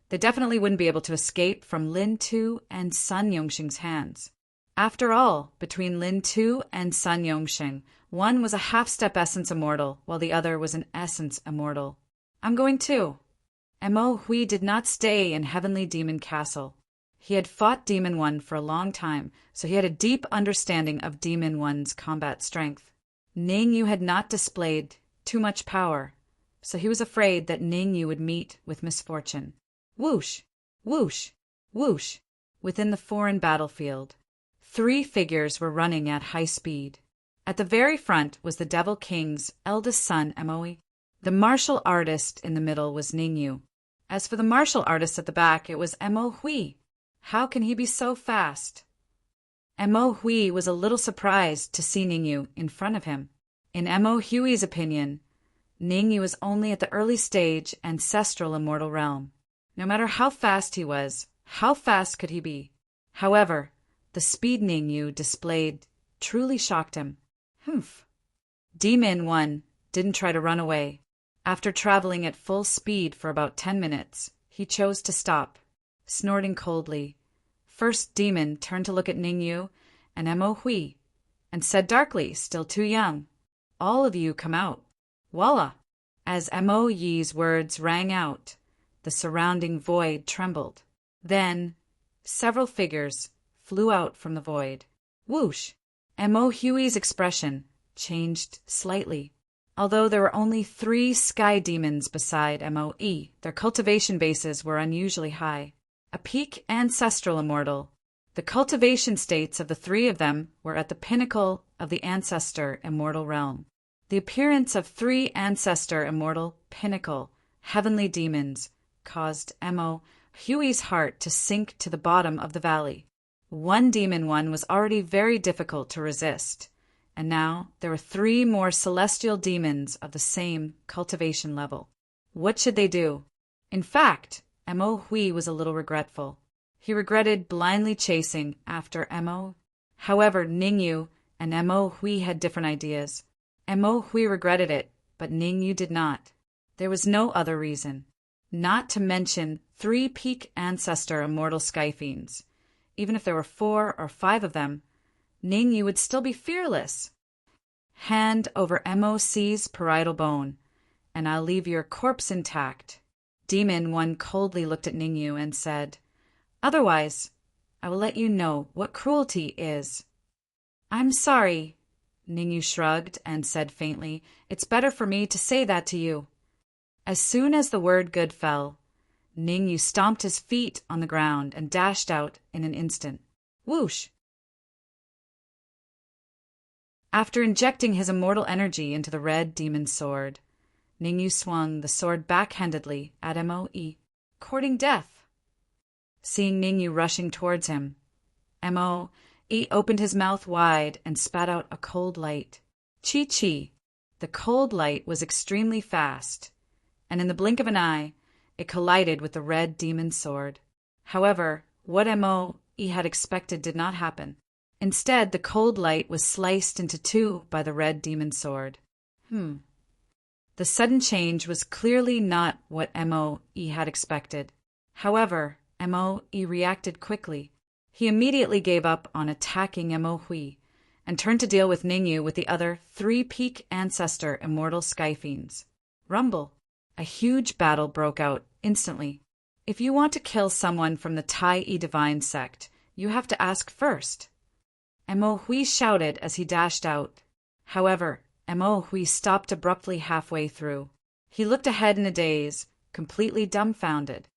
they definitely wouldn't be able to escape from Lin Tu and Sun Yongxing's hands. After all, between Lin Tu and Sun Yongxing, one was a half-step essence immortal, while the other was an essence immortal. I'm going too. Mo Hui did not stay in Heavenly Demon Castle. He had fought Demon One for a long time, so he had a deep understanding of Demon One's combat strength. Ningyu had not displayed too much power, so he was afraid that Ningyu would meet with misfortune. Whoosh! Whoosh! Whoosh! Within the foreign battlefield, 3 figures were running at high speed. At the very front was the Devil King's eldest son, Moe. The martial artist in the middle was Ningyu. As for the martial artist at the back, it was Mo Hui. How can he be so fast? Mo Hui was a little surprised to see Ningyu in front of him. In Mo Hui's opinion, Ningyu was only at the early stage ancestral immortal realm. No matter how fast he was, how fast could he be? However, the speed Ningyu displayed truly shocked him. Humph. Demon One didn't try to run away. After traveling at full speed for about 10 minutes, he chose to stop, snorting coldly. First Demon turned to look at Ningyu and Mo Hui, and said darkly, still too young, "All of you come out." Voila! As Mo Yi's words rang out, the surrounding void trembled. Then, several figures flew out from the void. Whoosh! Mo Hui's expression changed slightly. Although there were only 3 sky demons beside MOE, their cultivation bases were unusually high. A peak ancestral immortal, the cultivation states of the 3 of them were at the pinnacle of the ancestor immortal realm. The appearance of 3 ancestor immortal pinnacle heavenly demons caused Mo Hui's heart to sink to the bottom of the valley. One Demon One was already very difficult to resist, and now there were 3 more celestial demons of the same cultivation level. What should they do? In fact, Mo Hui was a little regretful. He regretted blindly chasing after Mo. However, Ningyu and Mo Hui had different ideas. Mo Hui regretted it, but Ningyu did not. There was no other reason. Not to mention 3 peak ancestor immortal sky fiends. Even if there were 4 or 5 of them, Ningyu would still be fearless. Hand over MOC's parietal bone, and I'll leave your corpse intact. Demon One coldly looked at Ningyu and said, "Otherwise, I will let you know what cruelty is." "I'm sorry," Ningyu shrugged and said faintly, "It's better for me to say that to you. As soon as the word good fell, Ningyu stomped his feet on the ground and dashed out in an instant. Whoosh! After injecting his immortal energy into the red demon's sword, Ningyu swung the sword backhandedly at Moe, courting death. Seeing Ningyu rushing towards him, Moe opened his mouth wide and spat out a cold light. Chi-chi! The cold light was extremely fast, and in the blink of an eye, it collided with the red demon's sword. However, what Moe had expected did not happen. Instead, the cold light was sliced into two by the red demon's sword. The sudden change was clearly not what Moe had expected. However, Moe reacted quickly. He immediately gave up on attacking Moe and turned to deal with Ningyu with the other 3 peak ancestor immortal sky fiends. Rumble! A huge battle broke out instantly. If you want to kill someone from the Tai Divine sect, you have to ask first. Moe shouted as he dashed out. However, Moe stopped abruptly halfway through. He looked ahead in a daze, completely dumbfounded.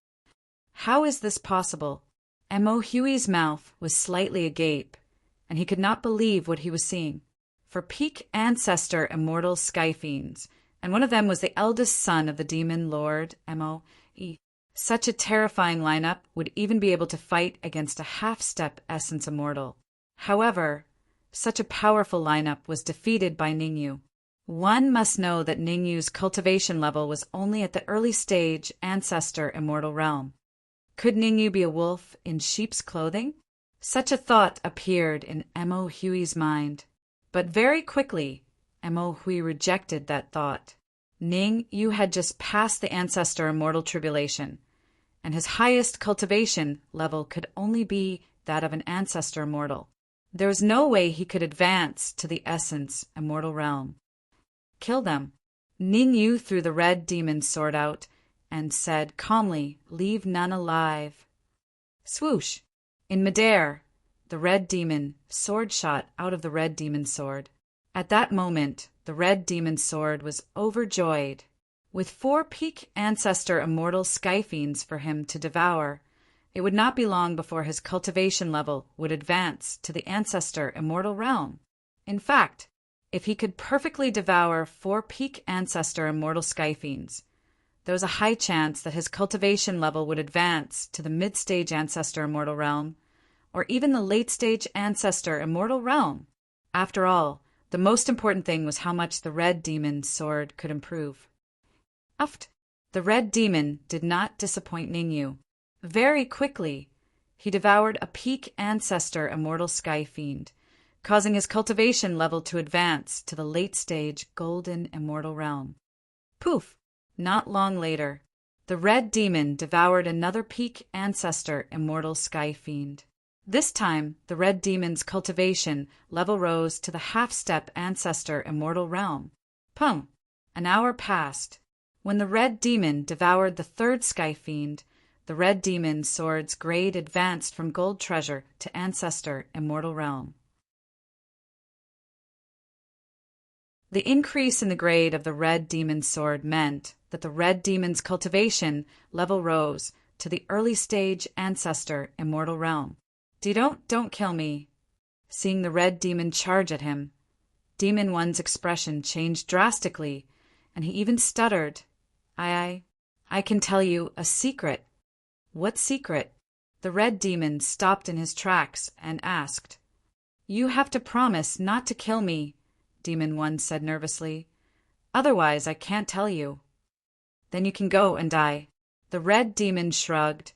How is this possible? Moe's mouth was slightly agape, and he could not believe what he was seeing. For peak ancestor immortal sky fiends, and one of them was the eldest son of the demon lord Moe. Such a terrifying lineup would even be able to fight against a half-step essence immortal. However, such a powerful lineup was defeated by Ningyu. One must know that Ningyu's cultivation level was only at the early stage ancestor immortal realm. Could Ningyu be a wolf in sheep's clothing? Such a thought appeared in Moe's mind. But very quickly, Moe rejected that thought. Ningyu had just passed the ancestor immortal tribulation, and his highest cultivation level could only be that of an ancestor immortal. There was no way he could advance to the essence immortal realm. Kill them. Ningyu threw the red demon's sword out and said calmly, "Leave none alive." Swoosh! In midair, the red demon sword shot out of the red demon's sword. At that moment, the red demon's sword was overjoyed. With 4 peak ancestor immortal sky fiends for him to devour, it would not be long before his cultivation level would advance to the ancestor immortal realm. In fact, if he could perfectly devour 4 peak ancestor immortal sky fiends, there was a high chance that his cultivation level would advance to the mid-stage ancestor immortal realm, or even the late-stage ancestor immortal realm. After all, the most important thing was how much the red demon's sword could improve. Uft! The red demon did not disappoint Ningyu. Very quickly, he devoured a peak ancestor immortal sky fiend, causing his cultivation level to advance to the late-stage golden immortal realm. Poof! Not long later, the red demon devoured another peak ancestor immortal sky fiend. This time, the red demon's cultivation level rose to the half-step ancestor immortal realm. Pum! An hour passed. When the red demon devoured the 3rd sky fiend, the red demon's sword's grade advanced from gold treasure to ancestor immortal realm. The increase in the grade of the red demon's sword meant that the red demon's cultivation level rose to the early stage ancestor immortal realm. Don't kill me. Seeing the red demon charge at him, Demon One's expression changed drastically, and he even stuttered. I can tell you a secret. What secret? The red demon stopped in his tracks and asked. You have to promise not to kill me, Demon One said nervously. Otherwise, I can't tell you. Then you can go and die. The red demon shrugged,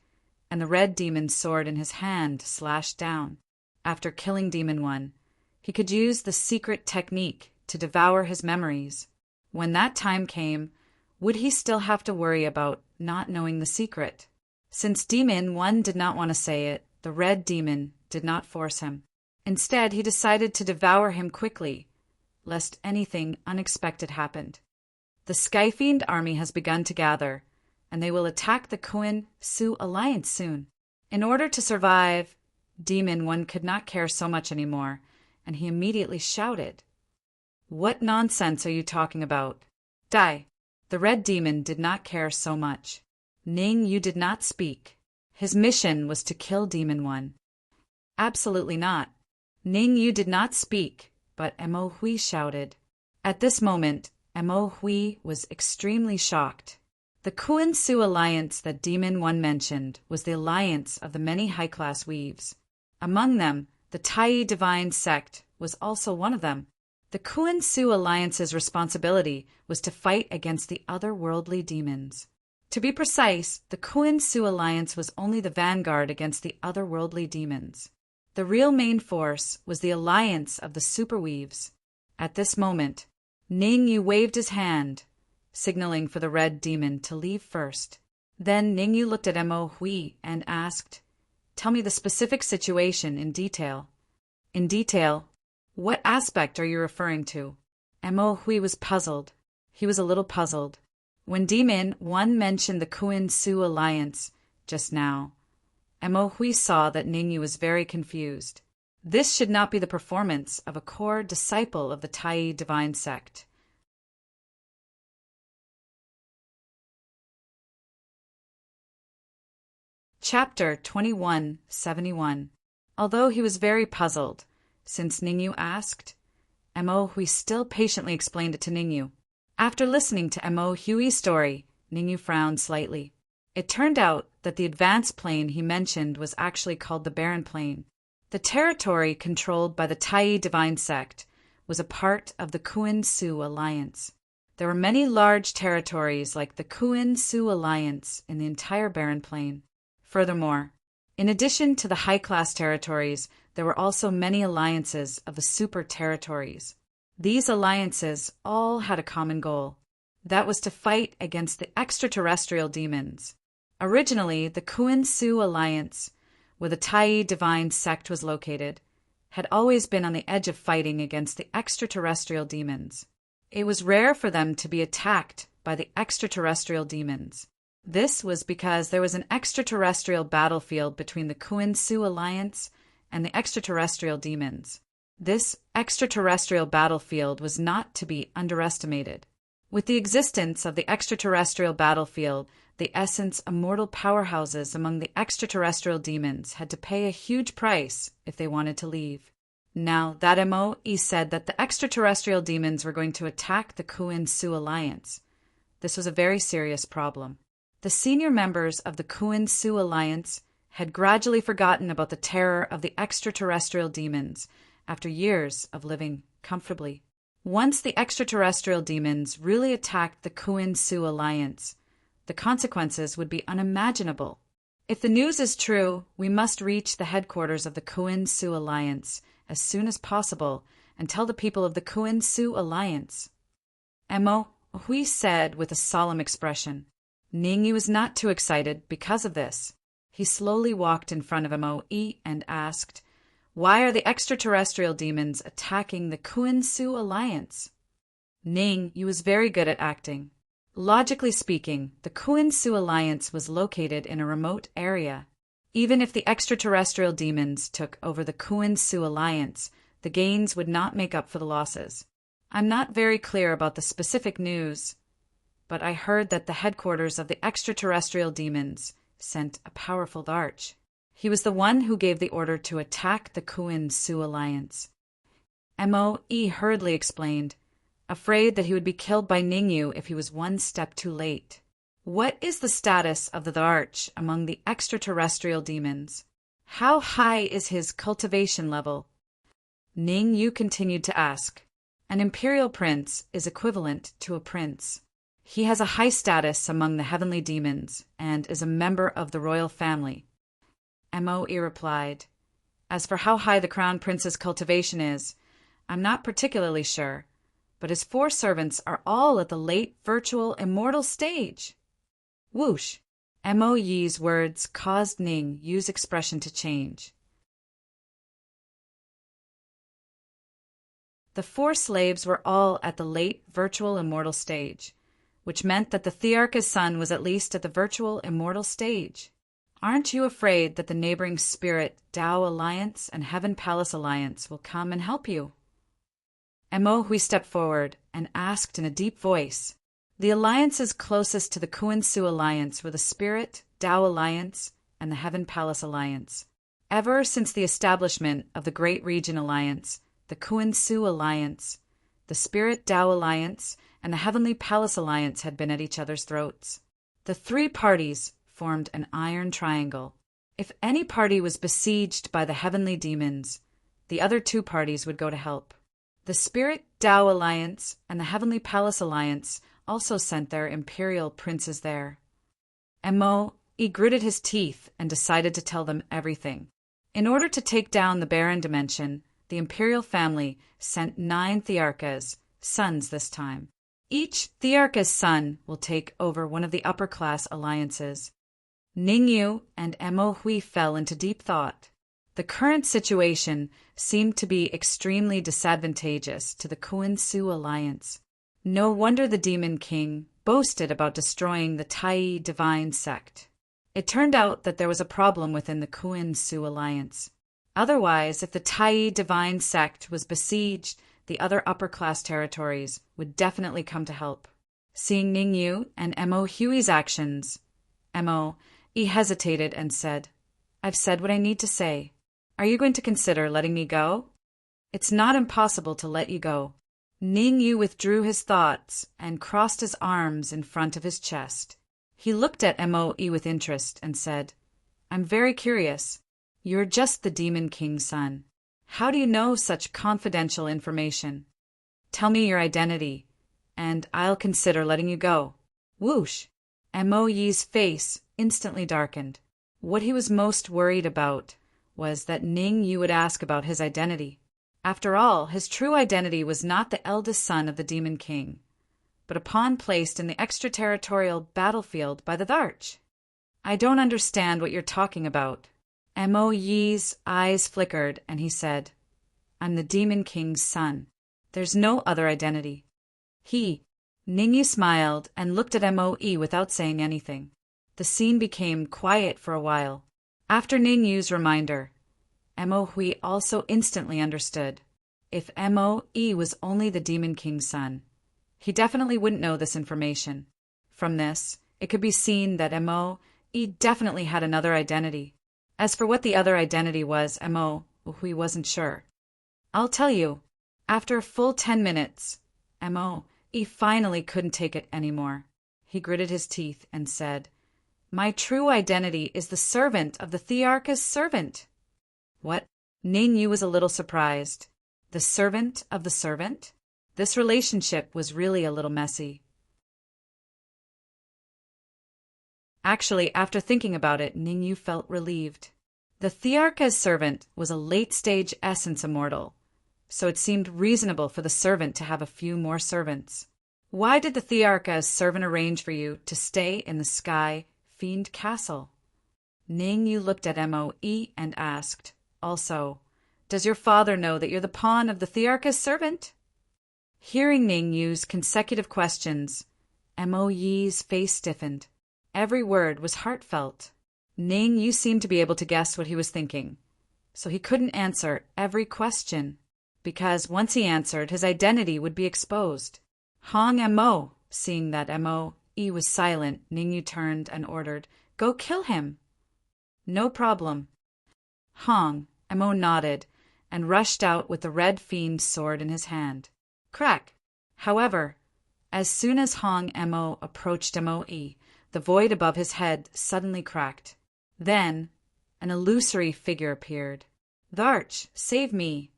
and the red demon's sword in his hand slashed down. After killing Demon One, he could use the secret technique to devour his memories. When that time came, would he still have to worry about not knowing the secret? Since Demon One did not want to say it, the red demon did not force him. Instead, he decided to devour him quickly, lest anything unexpected happened. The Skyfiend army has begun to gather, and they will attack the Koen-Su alliance soon. In order to survive, Demon One could not care so much anymore, and he immediately shouted, What nonsense are you talking about? Die! The red demon did not care so much. Ning Yu did not speak. His mission was to kill Demon 1. Absolutely not. Ning Yu did not speak, but Mo Hui shouted. At this moment, Mo Hui was extremely shocked. The Kuan Su alliance that Demon 1 mentioned was the alliance of the many high-class weaves. Among them, the Tai Divine Sect was also one of them. The Kuan Su alliance's responsibility was to fight against the otherworldly demons. To be precise, the Kuan Su alliance was only the vanguard against the otherworldly demons. The real main force was the alliance of the superweaves. At this moment, Ning Yu waved his hand, signaling for the red demon to leave first. Then Ning Yu looked at Mo Hui and asked, "Tell me the specific situation in detail." "In detail? What aspect are you referring to?" Mo Hui was puzzled. He was a little puzzled. When Demon 1 mentioned the Kuan Su alliance just now, Mo Hui saw that Ning Yu was very confused. This should not be the performance of a core disciple of the Tai Divine Sect. Chapter 2171. Although he was very puzzled, since Ning Yu asked, Mo Hui still patiently explained it to Ning Yu. After listening to Mo Hui's story, Ning Yu frowned slightly. It turned out that the advanced plane he mentioned was actually called the Barren Plane. The territory controlled by the Tai Divine Sect was a part of the Kuan Su Alliance. There were many large territories like the Kuan Su Alliance in the entire Barren Plane. Furthermore, in addition to the high-class territories, there were also many alliances of the super territories. These alliances all had a common goal. That was to fight against the extraterrestrial demons. Originally, the Kuan Su Alliance, where the Tai Divine Sect was located, had always been on the edge of fighting against the extraterrestrial demons. It was rare for them to be attacked by the extraterrestrial demons. This was because there was an extraterrestrial battlefield between the Kuan Su Alliance and the extraterrestrial demons. This extraterrestrial battlefield was not to be underestimated. With the existence of the extraterrestrial battlefield, the essence immortal powerhouses among the extraterrestrial demons had to pay a huge price if they wanted to leave. Now that Mo said that the extraterrestrial demons were going to attack the Kuan Su Alliance, this was a very serious problem. The senior members of the Kuan Su Alliance had gradually forgotten about the terror of the extraterrestrial demons after years of living comfortably. Once the extraterrestrial demons really attacked the Kuan Su Alliance, the consequences would be unimaginable. If the news is true, we must reach the headquarters of the Kuan Su Alliance as soon as possible and tell the people of the Kuan Su Alliance. Mo Hui said with a solemn expression. Ning Yu was not too excited because of this. He slowly walked in front of Mo and asked, "Why are the extraterrestrial demons attacking the Kuan Su Alliance?" Ning Yu was very good at acting. Logically speaking, the Kuan Su Alliance was located in a remote area. Even if the extraterrestrial demons took over the Kuan Su Alliance, the gains would not make up for the losses. I'm not very clear about the specific news, but I heard that the headquarters of the extraterrestrial demons sent a powerful Darch. He was the one who gave the order to attack the Kuan Su Alliance. Mo hurriedly explained, afraid that he would be killed by Ning Yu if he was one step too late. What is the status of the Darch among the extraterrestrial demons? How high is his cultivation level? Ning Yu continued to ask. An imperial prince is equivalent to a prince. He has a high status among the heavenly demons and is a member of the royal family. Mo replied, "As for how high the crown prince's cultivation is, I'm not particularly sure, but his 4 servants are all at the late virtual immortal stage." Whoosh! Mo Yi's words caused Ning Yu's expression to change. The 4 slaves were all at the late virtual immortal stage, which meant that the Thearch's son was at least at the virtual immortal stage. Aren't you afraid that the neighboring Spirit Tao Alliance and Heaven Palace Alliance will come and help you? Mo Hui stepped forward and asked in a deep voice, The alliances closest to the Kuan-Su Alliance were the Spirit Tao Alliance and the Heaven Palace Alliance. Ever since the establishment of the Great Region Alliance, the Kuan-Su Alliance, the Spirit Tao Alliance, and the Heavenly Palace Alliance had been at each other's throats. The three parties formed an iron triangle. If any party was besieged by the heavenly demons, the other two parties would go to help. The Spirit Tao Alliance and the Heavenly Palace Alliance also sent their imperial princes there. He gritted his teeth and decided to tell them everything. In order to take down the barren dimension, the imperial family sent 9 Thearchas, sons this time. Each Thearcha's son will take over one of the upper-class alliances. Ningyu and Mo Hui fell into deep thought. The current situation seemed to be extremely disadvantageous to the Kuan-Su Alliance. No wonder the Demon King boasted about destroying the Tai divine sect. It turned out that there was a problem within the Kuan-Su Alliance. Otherwise, if the Tai divine sect was besieged, the other upper-class territories would definitely come to help. Seeing Ningyu and Mo Hui's actions, he hesitated and said, "I've said what I need to say. Are you going to consider letting me go?" "It's not impossible to let you go." Ningyu withdrew his thoughts and crossed his arms in front of his chest. He looked at Mo with interest and said, "I'm very curious. You're just the Demon King's son. How do you know such confidential information? Tell me your identity, and I'll consider letting you go." Whoosh! Mo Yi's face instantly darkened. What he was most worried about was that Ning Yu would ask about his identity. After all, his true identity was not the eldest son of the Demon King, but a pawn placed in the extraterritorial battlefield by the Tharch. "I don't understand what you're talking about." Mo Yi's eyes flickered, and he said, "I'm the Demon King's son. There's no other identity." Ningyu smiled and looked at Mo Yi without saying anything. The scene became quiet for a while. After Ningyu's reminder, Mo Hui also instantly understood. If Mo Yi was only the Demon King's son, he definitely wouldn't know this information. From this, it could be seen that Mo Yi definitely had another identity. As for what the other identity was, Mo Hui wasn't sure. "I'll tell you." After a full 10 minutes, Mo Yi finally couldn't take it anymore. He gritted his teeth and said, "My true identity is the servant of the Thearcha's servant." "What?" Ningyu was a little surprised. The servant of the servant? This relationship was really a little messy. Actually, after thinking about it, Ningyu felt relieved. The Thearcha's servant was a late-stage essence immortal, so it seemed reasonable for the servant to have a few more servants. Why did the Thearcha's servant arrange for you to stay in the Sky Fiend Castle? Ningyu looked at Mo Yi and asked, "Also, does your father know that you're the pawn of the Thearcha's servant?" Hearing Ningyu's consecutive questions, Mo Yi's face stiffened. Every word was heartfelt. Ningyu seemed to be able to guess what he was thinking, so he couldn't answer every question, because once he answered, his identity would be exposed. Hong Mo, seeing that Mo Yi was silent, Ningyu turned and ordered, "Go kill him." "No problem." Hong Mo nodded and rushed out with the red fiend sword in his hand. Crack! However, as soon as Hong Mo approached Mo Yi, the void above his head suddenly cracked. Then, an illusory figure appeared. "Tharch, save me!"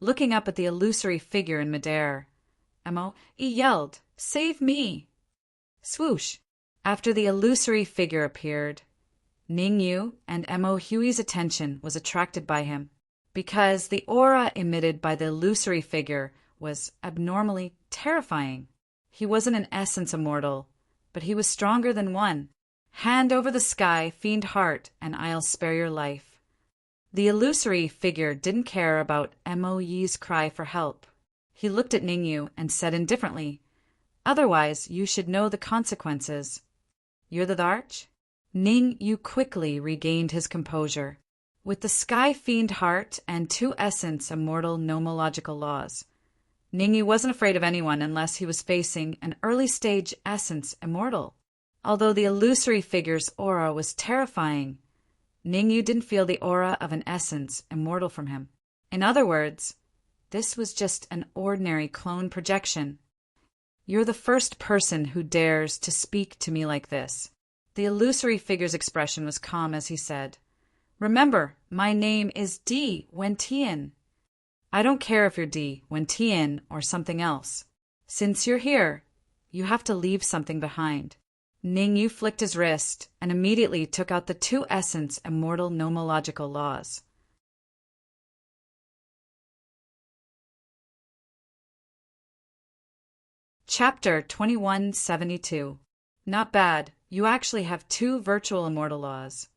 Looking up at the illusory figure in midair, Mo Yi yelled, "Save me!" Swoosh! After the illusory figure appeared, Ningyu and Mo Hui's attention was attracted by him, because the aura emitted by the illusory figure was abnormally terrifying. He wasn't an essence immortal, but he was stronger than one. "Hand over the sky, fiend heart, and I'll spare your life." The illusory figure didn't care about Mo Yi's cry for help. He looked at Ningyu and said indifferently, "Otherwise, you should know the consequences." "You're the Tharch?" Ningyu quickly regained his composure. With the sky fiend heart and 2 essence immortal nomological laws, Ningyu wasn't afraid of anyone unless he was facing an early-stage essence immortal. Although the illusory figure's aura was terrifying, Ningyu didn't feel the aura of an essence immortal from him. In other words, this was just an ordinary clone projection. You're the first person who dares to speak to me like this. The illusory figure's expression was calm as he said, Remember, my name is Di Wentian. I don't care if you're Di Wentian or something else. Since you're here, you have to leave something behind. Ningyu flicked his wrist and immediately took out the two essence immortal nomological laws. Chapter 2172. Not bad. You actually have two virtual immortal laws.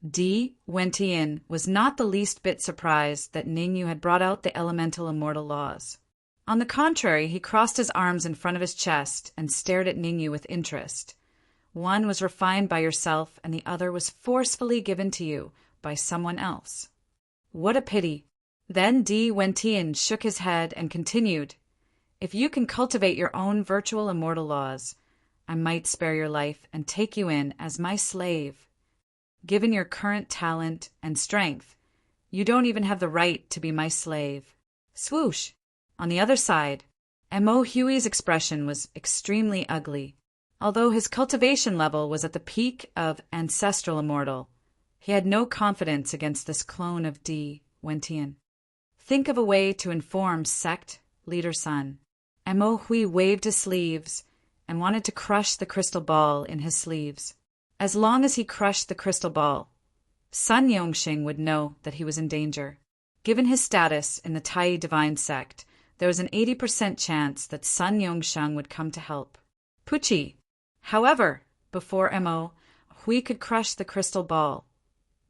Di Wentian was not the least bit surprised that Ningyu had brought out the elemental immortal laws. On the contrary, he crossed his arms in front of his chest and stared at Ningyu with interest. One was refined by yourself and the other was forcefully given to you by someone else. What a pity. Then Di Wentian shook his head and continued, If you can cultivate your own virtual immortal laws, I might spare your life and take you in as my slave. Given your current talent and strength, you don't even have the right to be my slave. Swoosh! On the other side, Mo Huey's expression was extremely ugly. Although his cultivation level was at the peak of ancestral immortal, he had no confidence against this clone of Di Wentian. Think of a way to inform sect leader son. Mo Hui waved his sleeves and wanted to crush the crystal ball in his sleeves. As long as he crushed the crystal ball, Sun Yongxing would know that he was in danger. Given his status in the Tai Divine sect, there was an 80% chance that Sun Yongxing would come to help. Pucci. However, before Mo Hui could crush the crystal ball,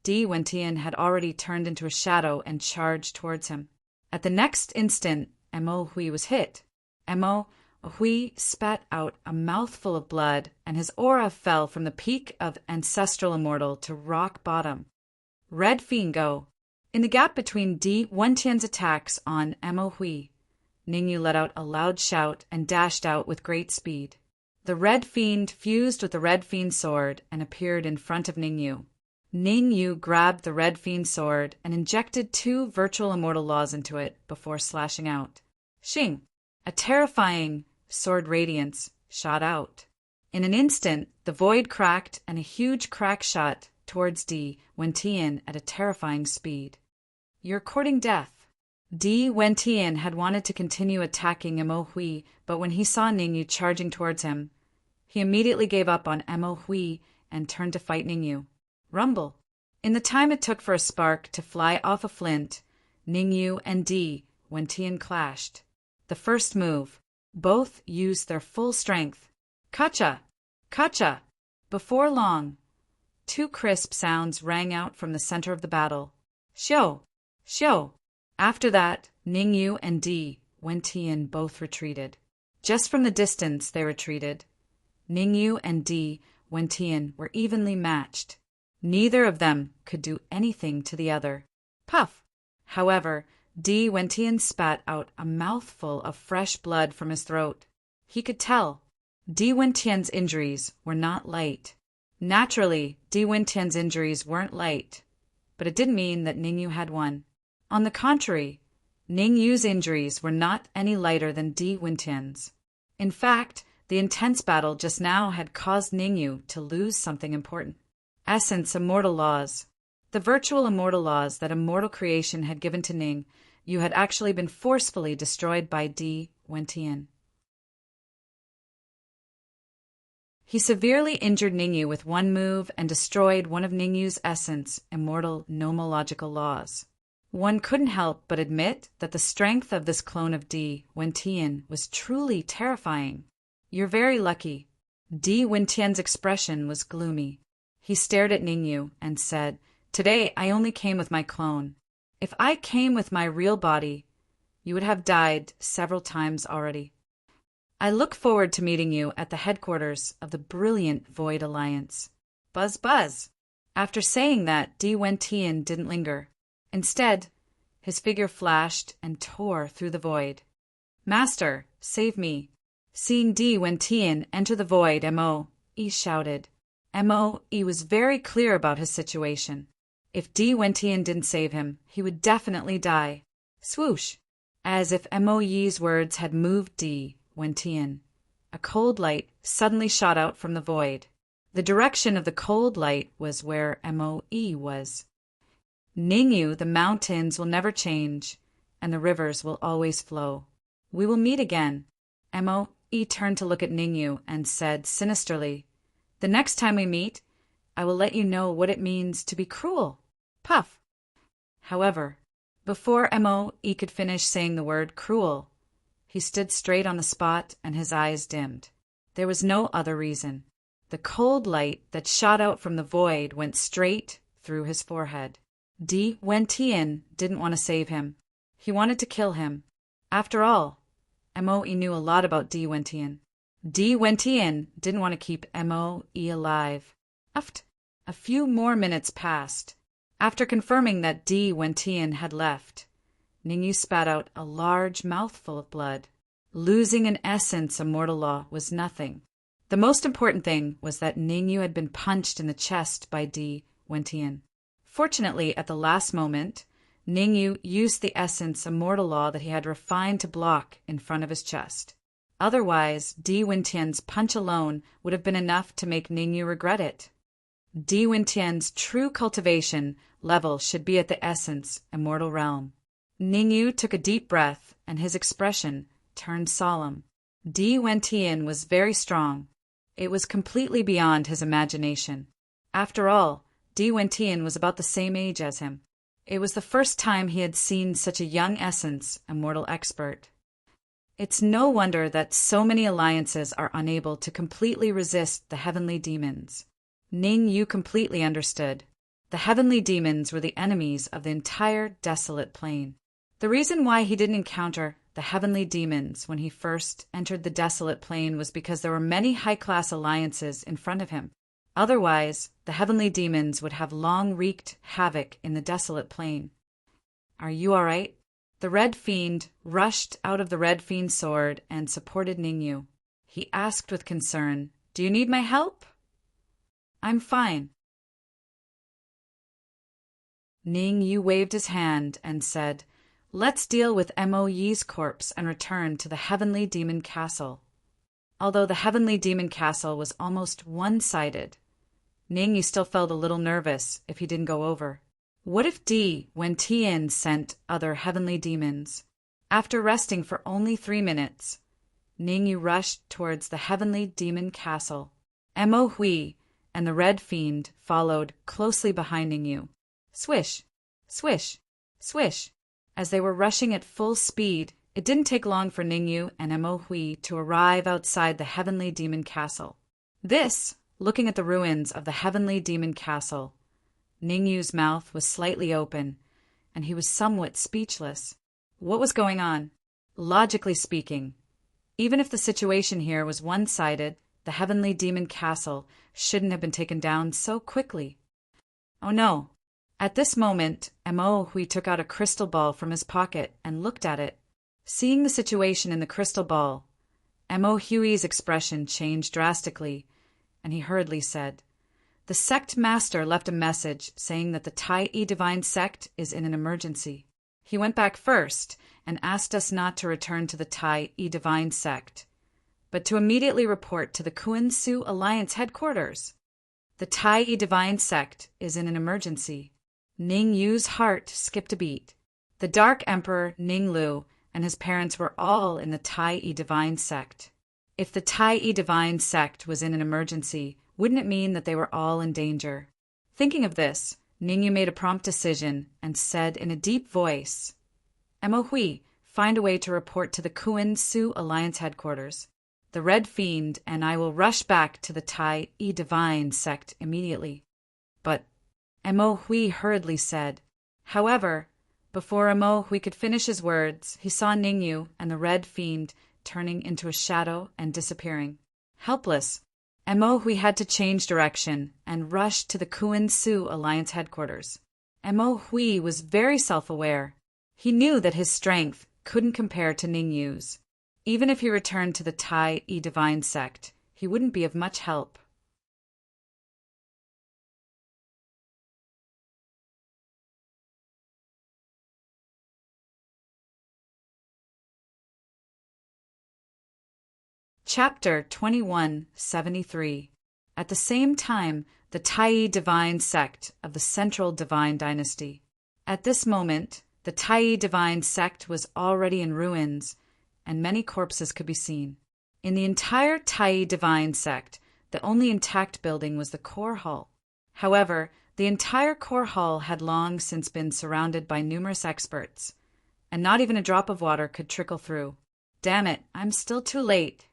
Di Wentian had already turned into a shadow and charged towards him. At the next instant, Mo Hui was hit. Mo Hui spat out a mouthful of blood, and his aura fell from the peak of ancestral immortal to rock bottom. Red Fiend go. In the gap between Di Wentian's attacks on Mo Hui, Ningyu let out a loud shout and dashed out with great speed. The Red Fiend fused with the Red Fiend sword and appeared in front of Ningyu. Ningyu grabbed the Red Fiend sword and injected two virtual immortal laws into it before slashing out. Xing! A terrifying sword radiance shot out. In an instant, the void cracked and a huge crack shot towards Di Wentian at a terrifying speed. You're courting death. Di Wentian had wanted to continue attacking Mo Hui, but when he saw Ningyu charging towards him, he immediately gave up on Mo Hui and turned to fight Ningyu. Rumble. In the time it took for a spark to fly off a flint, Ningyu and Di Wentian clashed. The first move, both used their full strength. Kacha! Kacha! Before long, two crisp sounds rang out from the center of the battle. Xiao! Xiao! After that, Ningyu and Di Wentian both retreated. Just from the distance they retreated. Ningyu and Di Wentian were evenly matched. Neither of them could do anything to the other. Puff! However, Di Wentian spat out a mouthful of fresh blood from his throat. He could tell. Di Wentian's injuries were not light. Naturally, Di Wentian's injuries weren't light, but it didn't mean that Ningyu had one. On the contrary, Ningyu's injuries were not any lighter than Di Wentian's. In fact, the intense battle just now had caused Ningyu to lose something important. Essence immortal laws. The virtual immortal laws that immortal creation had given to Ning, you had actually been forcefully destroyed by Di Wentian. He severely injured Ningyu with one move and destroyed one of Ningyu's essence immortal nomological laws. One couldn't help but admit that the strength of this clone of Di Wentian was truly terrifying. You're very lucky. Di Wentian's expression was gloomy. He stared at Ningyu and said, Today I only came with my clone. If I came with my real body, you would have died several times already. I look forward to meeting you at the headquarters of the brilliant Void Alliance. Buzz buzz. After saying that, Di Wentian didn't linger. Instead, his figure flashed and tore through the void. Master, save me. Seeing Di Wentian enter the void, Mo.E shouted. Mo.E was very clear about his situation. If Di Wentian didn't save him, he would definitely die. Swoosh! As if Mo.Ye's words had moved Di Wentian, a cold light suddenly shot out from the void. The direction of the cold light was where Mo.E was. Ningyu, the mountains will never change, and the rivers will always flow. We will meet again. Mo.E turned to look at Ningyu and said sinisterly, The next time we meet, I will let you know what it means to be cruel. Puff. However, before Mo.E could finish saying the word cruel, he stood straight on the spot and his eyes dimmed. There was no other reason. The cold light that shot out from the void went straight through his forehead. Di Wentian didn't want to save him. He wanted to kill him. After all, Mo.E knew a lot about Di Wentian. Di Wentian didn't want to keep Mo.E alive. A few more minutes passed. After confirming that Di Wentian had left, Ningyu spat out a large mouthful of blood. Losing an essence of mortal law was nothing. The most important thing was that Ningyu had been punched in the chest by Di Wentian. Fortunately, at the last moment, Ningyu used the essence of mortal law that he had refined to block in front of his chest. Otherwise, Di Wentian's punch alone would have been enough to make Ningyu regret it. Di Wentian's true cultivation level should be at the essence immortal realm. Ningyu took a deep breath, and his expression turned solemn. Di Wentian was very strong. It was completely beyond his imagination. After all, Di Wentian was about the same age as him. It was the first time he had seen such a young essence immortal expert. It's no wonder that so many alliances are unable to completely resist the heavenly demons. Ningyu completely understood. The heavenly demons were the enemies of the entire desolate plain. The reason why he didn't encounter the heavenly demons when he first entered the desolate plain was because there were many high-class alliances in front of him. Otherwise, the heavenly demons would have long wreaked havoc in the desolate plain. Are you all right? The Red Fiend rushed out of the Red Fiend sword and supported Ningyu. He asked with concern, Do you need my help? I'm fine. Ningyu waved his hand and said, Let's deal with Mo.Ye's corpse and return to the Heavenly Demon Castle. Although the Heavenly Demon Castle was almost one-sided, Ningyu still felt a little nervous if he didn't go over. What if Di Wentian sent other heavenly demons? After resting for only 3 minutes, Ningyu rushed towards the Heavenly Demon Castle. Mo.Hui and the Red Fiend followed closely behind Ningyu. Swish, swish, swish. As they were rushing at full speed, it didn't take long for Ningyu and Mo.Hui to arrive outside the Heavenly Demon Castle. Looking at the ruins of the Heavenly Demon Castle, Ningyu's mouth was slightly open, and he was somewhat speechless. What was going on? Logically speaking, even if the situation here was one-sided, the Heavenly Demon Castle shouldn't have been taken down so quickly. Oh no. At this moment, Mo.Hui took out a crystal ball from his pocket and looked at it. Seeing the situation in the crystal ball, Mo.Hui's expression changed drastically, and he hurriedly said, The sect master left a message saying that the Tai-E Divine Sect is in an emergency. He went back first and asked us not to return to the Tai-E Divine Sect, but to immediately report to the Kuan-Su Alliance headquarters. The Tai-E Divine Sect is in an emergency. Ningyu's heart skipped a beat. The Dark Emperor Ninglu and his parents were all in the Tai-E Divine Sect. If the Tai-E Divine Sect was in an emergency, wouldn't it mean that they were all in danger? Thinking of this, Ningyu made a prompt decision and said in a deep voice, Mo.Hui, find a way to report to the Kuan-Su Alliance headquarters. The Red Fiend and I will rush back to the Tai-E Divine Sect immediately. But Mo.Hui hurriedly said. However, before Mo.Hui could finish his words, he saw Ningyu and the Red Fiend turning into a shadow and disappearing. Helpless, Mo.Hui had to change direction and rush to the Kuan-Su Alliance headquarters. Mo.Hui was very self-aware. He knew that his strength couldn't compare to Ningyu's. Even if he returned to the Tai Divine sect, he wouldn't be of much help. Chapter 2173. At the same time, the Tai Divine sect of the Central Divine Dynasty. At this moment, the Tai Divine sect was already in ruins, and many corpses could be seen. In the entire Tai Divine sect, the only intact building was the core hall. However, the entire core hall had long since been surrounded by numerous experts, and not even a drop of water could trickle through. Damn it, I'm still too late.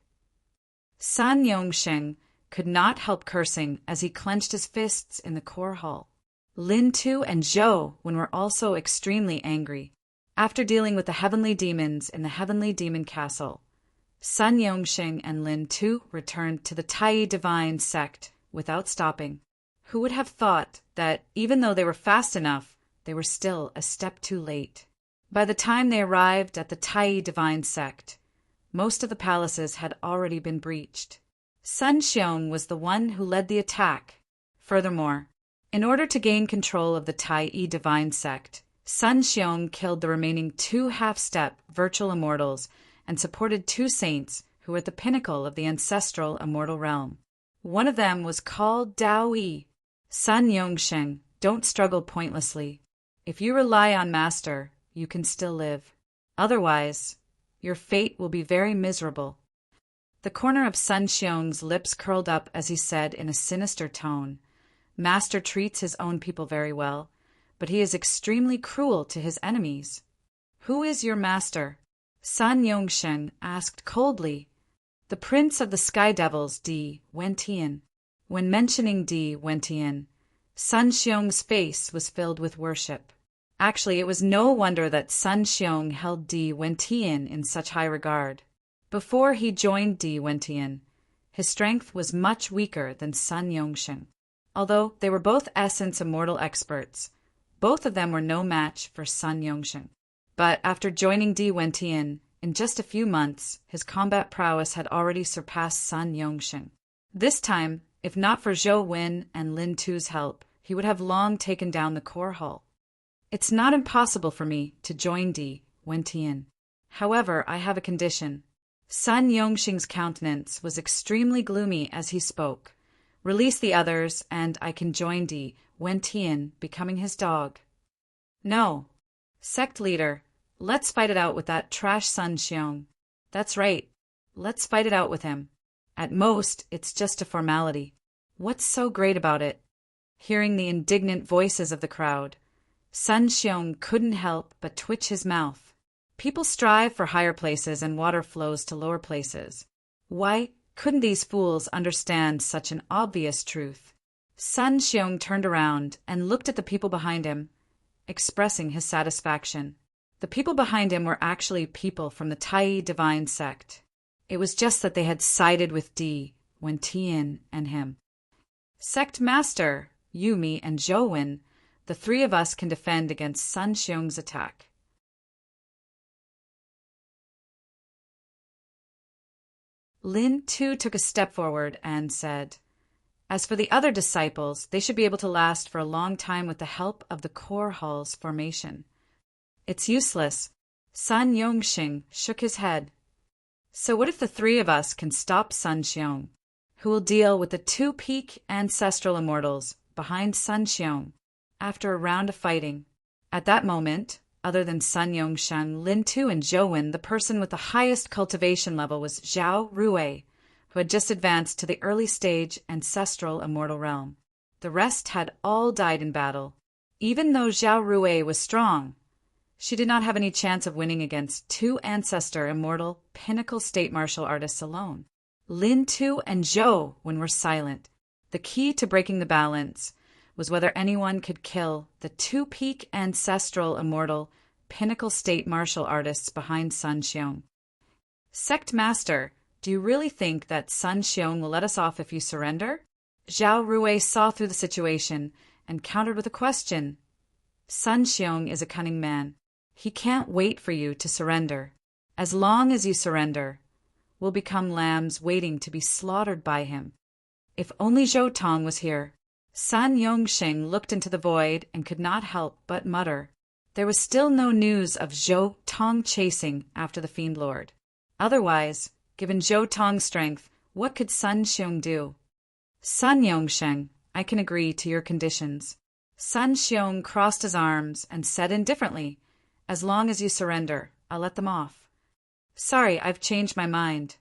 Sun Yongsheng could not help cursing as he clenched his fists in the core hall. Lin Tu and Zhou Wen were also extremely angry. After dealing with the heavenly demons in the heavenly demon castle, Sun Yongsheng and Lin Tu returned to the Tai Divine sect without stopping. Who would have thought that, even though they were fast enough, they were still a step too late? By the time they arrived at the Tai Divine sect, most of the palaces had already been breached. Sun Xiong was the one who led the attack. Furthermore, in order to gain control of the Tai Divine sect, Sun Xiong killed the remaining 2 half-step virtual immortals and supported 2 saints who were at the pinnacle of the ancestral immortal realm. One of them was called Dao Yi. Sun Yongsheng, don't struggle pointlessly. If you rely on Master, you can still live. Otherwise, your fate will be very miserable. The corner of Sun Xiong's lips curled up as he said in a sinister tone, Master treats his own people very well, but he is extremely cruel to his enemies. Who is your master? Sun Yongsheng asked coldly. The prince of the sky devils, Di Wentian. When mentioning Di Wentian, Sun Xiong's face was filled with worship. Actually, it was no wonder that Sun Xiong held Di Wentian in such high regard. Before he joined Di Wentian, his strength was much weaker than Sun Yongsheng. Although they were both essence immortal experts, both of them were no match for Sun Yongsheng. But after joining Di Wentian, in just a few months, his combat prowess had already surpassed Sun Yongsheng. This time, if not for Zhou Wen and Lin Tu's help, he would have long taken down the core hall. It's not impossible for me to join Di Wentian. However, I have a condition. Sun Yongsheng's countenance was extremely gloomy as he spoke. Release the others, and I can join Di Wentian, becoming his dog. No. Sect leader, let's fight it out with that trash Sun Xiong. That's right. Let's fight it out with him. At most, it's just a formality. What's so great about it? Hearing the indignant voices of the crowd, Sun Xiong couldn't help but twitch his mouth. People strive for higher places and water flows to lower places. Why couldn't these fools understand such an obvious truth? Sun Xiong turned around and looked at the people behind him, expressing his satisfaction. The people behind him were actually people from the Tai Divine sect. It was just that they had sided with Di Wentian and him. Sect Master, Yumi and Zhou Wen, the 3 of us can defend against Sun Xiong's attack. Lin Tu took a step forward and said, As for the other disciples, they should be able to last for a long time with the help of the core hall's formation. It's useless. Sun Yongsheng shook his head. So what if the 3 of us can stop Sun Xiong, who will deal with the 2 peak ancestral immortals behind Sun Xiong after a round of fighting? At that moment, other than Sun Yongsheng, Lin Tu, and Zhou Wen, the person with the highest cultivation level was Zhao Rui, who had just advanced to the early stage ancestral immortal realm. The rest had all died in battle. Even though Zhao Rui was strong, she did not have any chance of winning against 2 ancestor immortal pinnacle state martial artists alone. Lin Tu and Zhou Wen were silent. The key to breaking the balance was whether anyone could kill the 2 peak ancestral immortal pinnacle state martial artists behind Sun Xiong. Sect Master, do you really think that Sun Xiong will let us off if you surrender? Zhao Rui saw through the situation and countered with a question. Sun Xiong is a cunning man. He can't wait for you to surrender. As long as you surrender, we'll become lambs waiting to be slaughtered by him. If only Zhou Tong was here. Sun Yongxing looked into the void and could not help but mutter. There was still no news of Zhou Tong chasing after the Fiend Lord. Otherwise, given Zhou Tong's strength, what could Sun Xiong do? Sun Yongxing, I can agree to your conditions. Sun Xiong crossed his arms and said indifferently, as long as you surrender, I'll let them off. Sorry, I've changed my mind.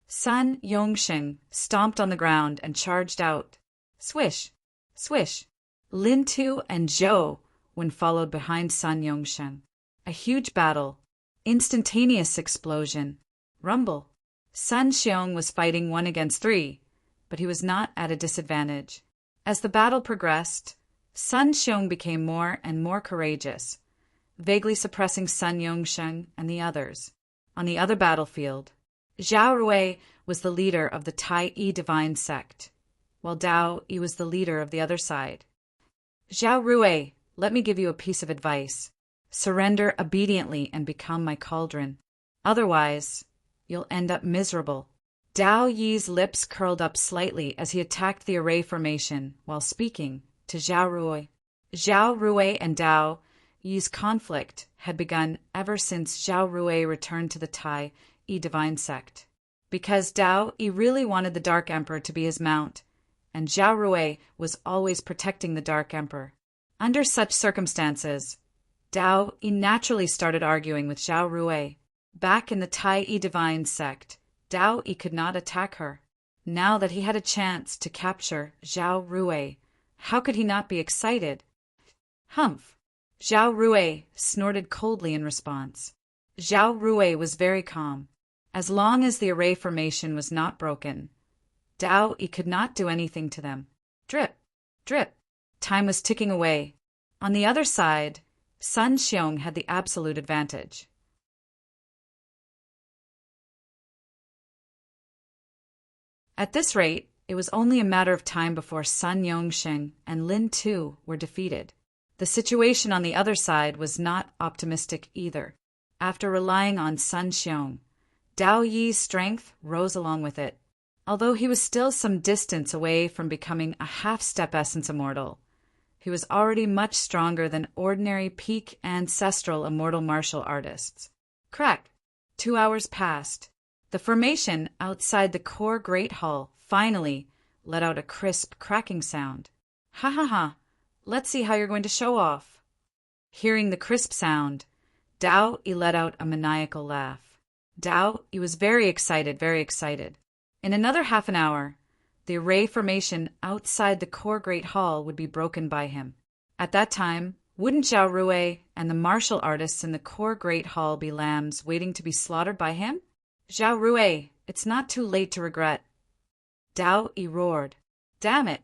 Sun Yongxing stomped on the ground and charged out. Swish, swish. Lin Tu and Zhou when followed behind Sun Yongxing. A huge battle. Instantaneous explosion. Rumble. Sun Xiong was fighting 1 against 3, but he was not at a disadvantage. As the battle progressed, Sun Xiong became more and more courageous, vaguely suppressing Sun Yongxing and the others. On the other battlefield, Zhao Rui was the leader of the Tai Yi divine sect, while Dao Yi was the leader of the other side. Zhao Rui, let me give you a piece of advice. Surrender obediently and become my cauldron. Otherwise, you'll end up miserable. Dao Yi's lips curled up slightly as he attacked the array formation while speaking to Zhao Rui. Zhao Rui and Dao Yi's conflict had begun ever since Zhao Rui returned to the Tai Yi divine sect. Because Dao Yi really wanted the Dark Emperor to be his mount, and Zhao Rui was always protecting the Dark Emperor. Under such circumstances, Dao Yi naturally started arguing with Zhao Rui. Back in the Tai Yi divine sect, Dao Yi could not attack her. Now that he had a chance to capture Zhao Rui, how could he not be excited? Humph! Zhao Rui snorted coldly in response. Zhao Rui was very calm. As long as the array formation was not broken, Dao Yi could not do anything to them. Drip, drip. Time was ticking away. On the other side, Sun Xiong had the absolute advantage. At this rate, it was only a matter of time before Sun Yongxing and Lin Tu were defeated. The situation on the other side was not optimistic either. After relying on Sun Xiong, Dao Yi's strength rose along with it. Although he was still some distance away from becoming a half-step essence immortal, he was already much stronger than ordinary peak ancestral immortal martial artists. Crack! 2 hours passed. The formation outside the core Great Hall finally let out a crisp cracking sound. Ha ha ha! Let's see how you're going to show off. Hearing the crisp sound, Dao Yi let out a maniacal laugh. Dao Yi was very excited, very excited. In another half an hour, the array formation outside the core Great Hall would be broken by him. At that time, wouldn't Zhao Rui and the martial artists in the core Great Hall be lambs waiting to be slaughtered by him? Zhao Rui, it's not too late to regret. Dao Yi roared. Damn it!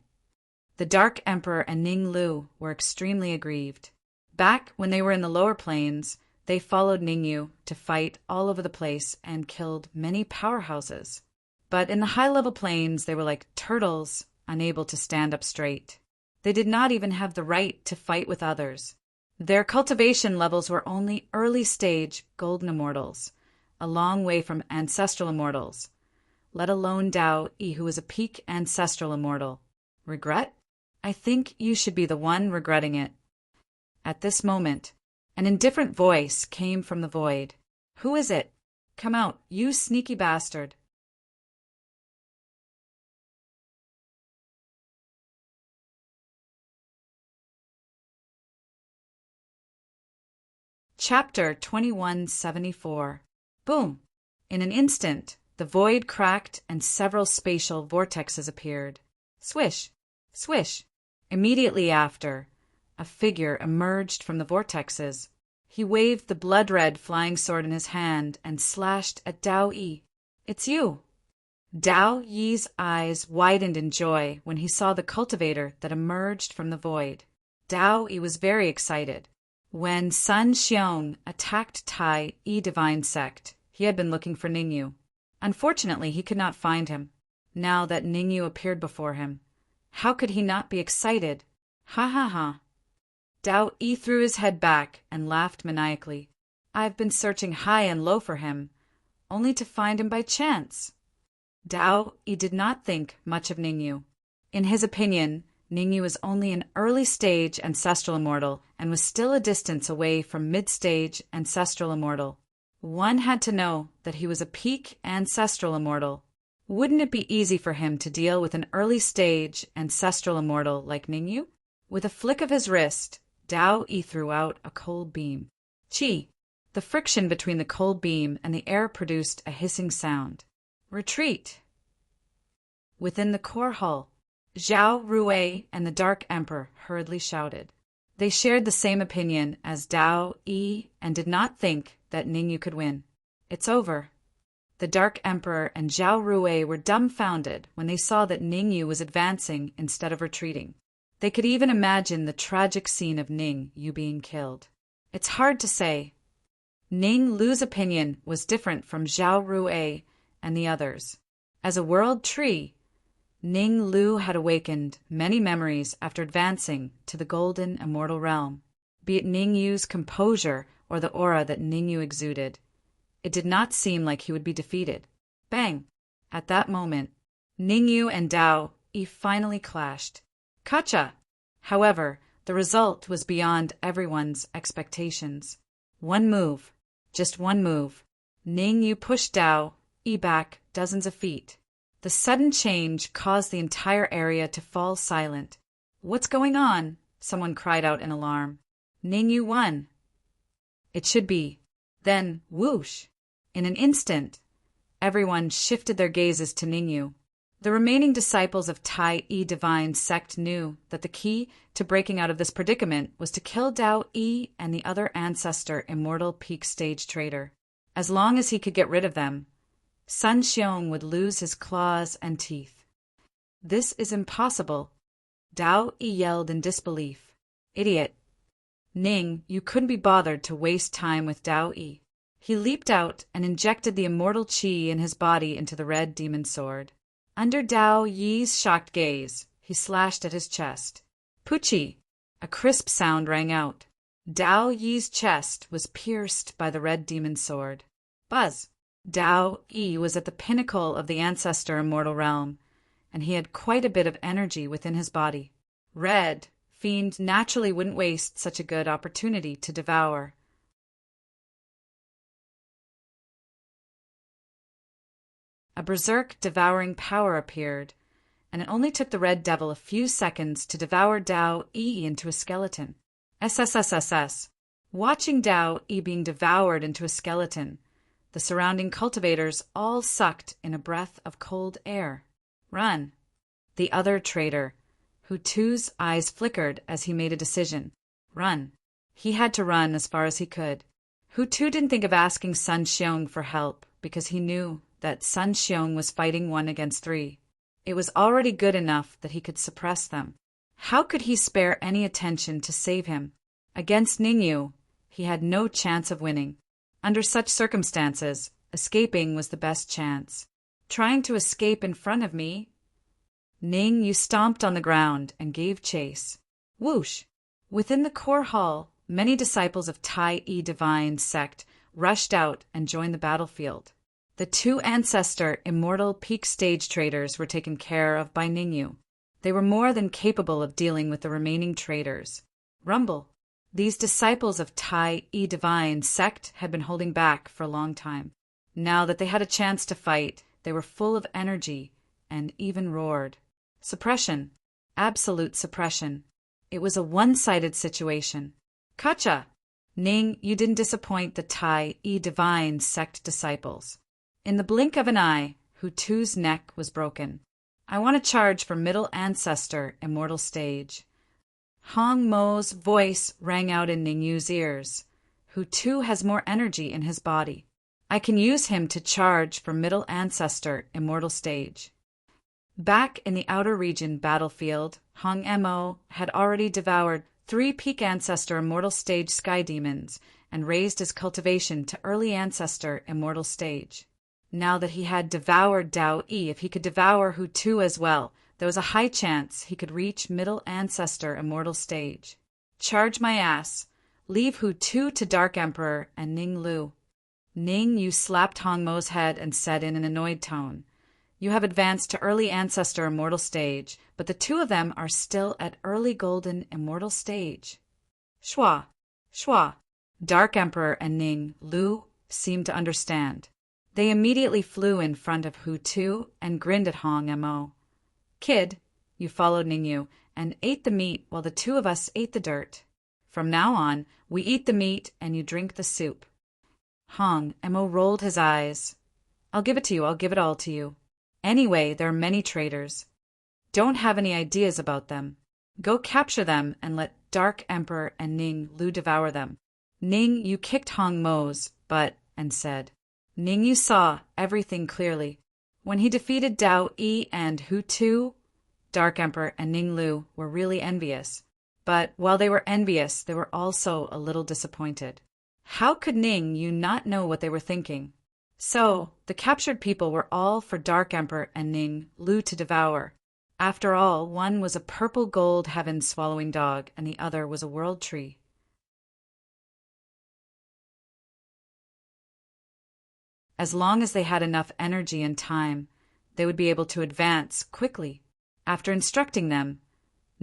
The Dark Emperor and Ning Lu were extremely aggrieved. Back when they were in the lower planes, they followed Ningyu to fight all over the place and killed many powerhouses. But in the high-level planes, they were like turtles, unable to stand up straight. They did not even have the right to fight with others. Their cultivation levels were only early-stage golden immortals, a long way from ancestral immortals, let alone Dao Yi, who was a peak ancestral immortal. Regret? I think you should be the one regretting it. At this moment, an indifferent voice came from the void. Who is it? Come out, you sneaky bastard. Chapter 2174. Boom! In an instant, the void cracked and several spatial vortexes appeared. Swish! Swish! Immediately after, a figure emerged from the vortexes. He waved the blood-red flying sword in his hand and slashed at Dao Yi. It's you! Dao Yi's eyes widened in joy when he saw the cultivator that emerged from the void. Dao Yi was very excited. When Sun Xiong attacked Tai Yi Divine Sect, he had been looking for Ningyu. Unfortunately, he could not find him. Now that Ningyu appeared before him, how could he not be excited? Ha ha ha! Dao Yi threw his head back and laughed maniacally. I've been searching high and low for him, only to find him by chance. Dao Yi did not think much of Ningyu. In his opinion, Ningyu was only an early-stage ancestral immortal and was still a distance away from mid-stage ancestral immortal. One had to know that he was a peak ancestral immortal. Wouldn't it be easy for him to deal with an early-stage ancestral immortal like Ningyu? With a flick of his wrist, Dao Yi threw out a cold beam. Chi! The friction between the cold beam and the air produced a hissing sound. Retreat! Within the core hull, Zhao Rui and the Dark Emperor hurriedly shouted. They shared the same opinion as Dao Yi and did not think that Ningyu could win. It's over. The Dark Emperor and Zhao Rui were dumbfounded when they saw that Ningyu was advancing instead of retreating. They could even imagine the tragic scene of Ningyu being killed. It's hard to say. Ning Lu's opinion was different from Zhao Rui and the others. As a world tree, Ning Lu had awakened many memories after advancing to the golden immortal realm. Be it Ningyu's composure or the aura that Ningyu exuded, it did not seem like he would be defeated. Bang! At that moment, Ningyu and Dao Yi finally clashed. Kacha! However, the result was beyond everyone's expectations. One move, just one move, Ningyu pushed Dao Yi back dozens of feet. The sudden change caused the entire area to fall silent. What's going on? Someone cried out in alarm. Ningyu won. It should be. Then, whoosh! In an instant, everyone shifted their gazes to Ningyu. The remaining disciples of Tai Yi Divine Sect knew that the key to breaking out of this predicament was to kill Dao Yi and the other ancestor immortal peak stage traitor. As long as he could get rid of them, Sun Xiong would lose his claws and teeth. This is impossible, Dao Yi yelled in disbelief. Idiot! Ning, you couldn't be bothered to waste time with Dao Yi. He leaped out and injected the immortal qi in his body into the red demon sword. Under Dao Yi's shocked gaze, he slashed at his chest. Puchi! A crisp sound rang out. Dao Yi's chest was pierced by the red demon sword. Buzz! Dao Yi was at the pinnacle of the ancestor immortal realm, and he had quite a bit of energy within his body. Red Fiend naturally wouldn't waste such a good opportunity to devour. A berserk devouring power appeared, and it only took the Red Devil a few seconds to devour Dao Yi into a skeleton. SSSSS. Watching Dao Yi being devoured into a skeleton, the surrounding cultivators all sucked in a breath of cold air. Run! The other traitor, Hu Tu's eyes flickered as he made a decision. Run! He had to run as far as he could. Hu Tu didn't think of asking Sun Xiong for help because he knew that Sun Xiong was fighting 1 against 3. It was already good enough that he could suppress them. How could he spare any attention to save him? Against Ningyu, he had no chance of winning. Under such circumstances, escaping was the best chance. Trying to escape in front of me? Ningyu stomped on the ground and gave chase. Whoosh! Within the core hall, many disciples of Tai Yi Divine Sect rushed out and joined the battlefield. The 2 ancestor immortal peak stage traitors were taken care of by Ningyu. They were more than capable of dealing with the remaining traitors. Rumble! These disciples of Tai Yi Divine Sect had been holding back for a long time. Now that they had a chance to fight, they were full of energy and even roared. Suppression. Absolute suppression. It was a one-sided situation. Kacha! Ning, you didn't disappoint the Tai Yi Divine Sect disciples. In the blink of an eye, Hu Tu's neck was broken. I want to charge for middle ancestor immortal stage. Hong Mo's voice rang out in Ningyu's ears. Hu Tu has more energy in his body. I can use him to charge for middle ancestor immortal stage. Back in the outer region battlefield, Hong Mo had already devoured 3 peak ancestor immortal stage sky demons and raised his cultivation to early ancestor immortal stage. Now that he had devoured Dao Yi, if he could devour Hu Tu as well, there was a high chance he could reach middle ancestor immortal stage. Charge my ass. Leave Hu Tu to Dark Emperor and Ning Lu. Ning Yu slapped Hong Mo's head and said in an annoyed tone, "You have advanced to early ancestor immortal stage, but the two of them are still at early golden immortal stage." Shua, Shua. Dark Emperor and Ning Lu seemed to understand. They immediately flew in front of Hu Tu and grinned at Hong Mo. "Kid, you followed Ning Yu and ate the meat while the two of us ate the dirt. From now on, we eat the meat and you drink the soup." Hong Mo rolled his eyes. "I'll give it to you, I'll give it all to you. Anyway, there are many traitors. Don't have any ideas about them. Go capture them and let Dark Emperor and Ning Lu devour them." Ning Yu kicked Hong Mo's butt and said, Ning Yu saw everything clearly. When he defeated Dao Yi and Hu Tu, Dark Emperor and Ning Lu were really envious. But while they were envious, they were also a little disappointed. How could Ning Yu not know what they were thinking? So, the captured people were all for Dark Emperor and Ning Lu to devour. After all, one was a purple gold heaven-swallowing dog, and the other was a world tree. As long as they had enough energy and time, they would be able to advance quickly. After instructing them,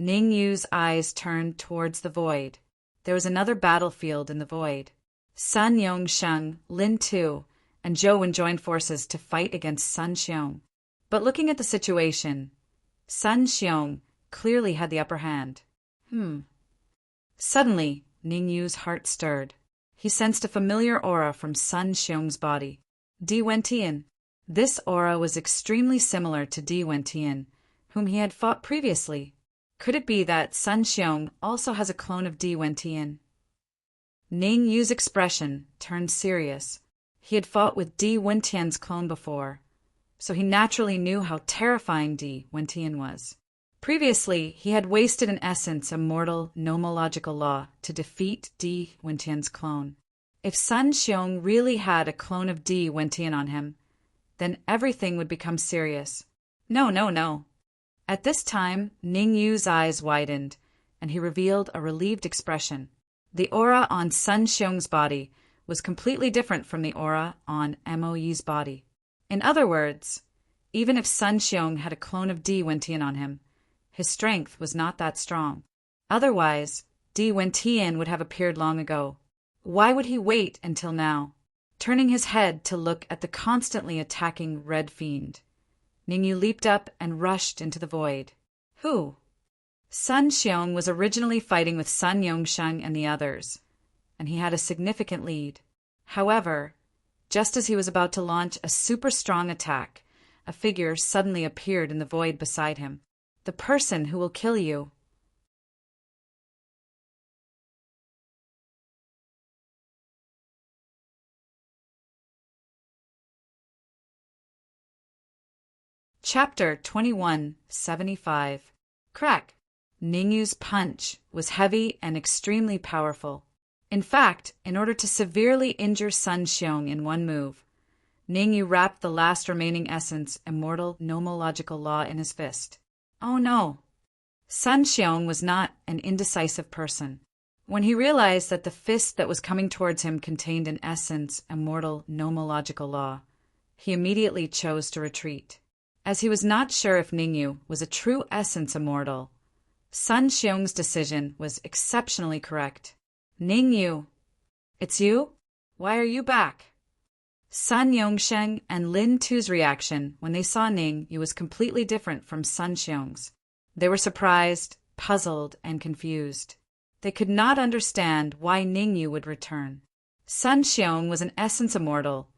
Ning Yu's eyes turned towards the void. There was another battlefield in the void. Sun Yongsheng, Lin Tu, and Zhou Wen joined forces to fight against Sun Xiong. But looking at the situation, Sun Xiong clearly had the upper hand. Suddenly, Ning Yu's heart stirred. He sensed a familiar aura from Sun Xiong's body. Di Wentian. This aura was extremely similar to Di Wentian, whom he had fought previously. Could it be that Sun Xiong also has a clone of Di Wentian? Ning Yu's expression turned serious. He had fought with Di Wentian's clone before, so he naturally knew how terrifying Di Wentian was. Previously, he had wasted in essence immortal nomological law to defeat Di Wentian's clone. If Sun Xiong really had a clone of Di Wentian on him, then everything would become serious. No. At this time, Ning Yu's eyes widened, and he revealed a relieved expression. The aura on Sun Xiong's body was completely different from the aura on Mo Yi's body. In other words, even if Sun Xiong had a clone of Di Wentian on him, his strength was not that strong. Otherwise, Di Wentian would have appeared long ago. Why would he wait until now? Turning his head to look at the constantly attacking Red Fiend, Ning Yu leaped up and rushed into the void. Who? Sun Xiong was originally fighting with Sun Yongsheng and the others, and he had a significant lead. However, just as he was about to launch a super strong attack, a figure suddenly appeared in the void beside him. The person who will kill you. Chapter 2175. Crack. Ning Yu's punch was heavy and extremely powerful. In fact, in order to severely injure Sun Xiong in one move, Ning Yu wrapped the last remaining essence, immortal nomological law, in his fist. Oh no! Sun Xiong was not an indecisive person. When he realized that the fist that was coming towards him contained an essence, immortal nomological law, he immediately chose to retreat. As he was not sure if Ning Yu was a true essence immortal, Sun Xiong's decision was exceptionally correct. Ning Yu. It's you? Why are you back? Sun Yongsheng and Lin Tu's reaction when they saw Ning Yu was completely different from Sun Xiong's. They were surprised, puzzled, and confused. They could not understand why Ning Yu would return. Sun Xiong was an essence immortal,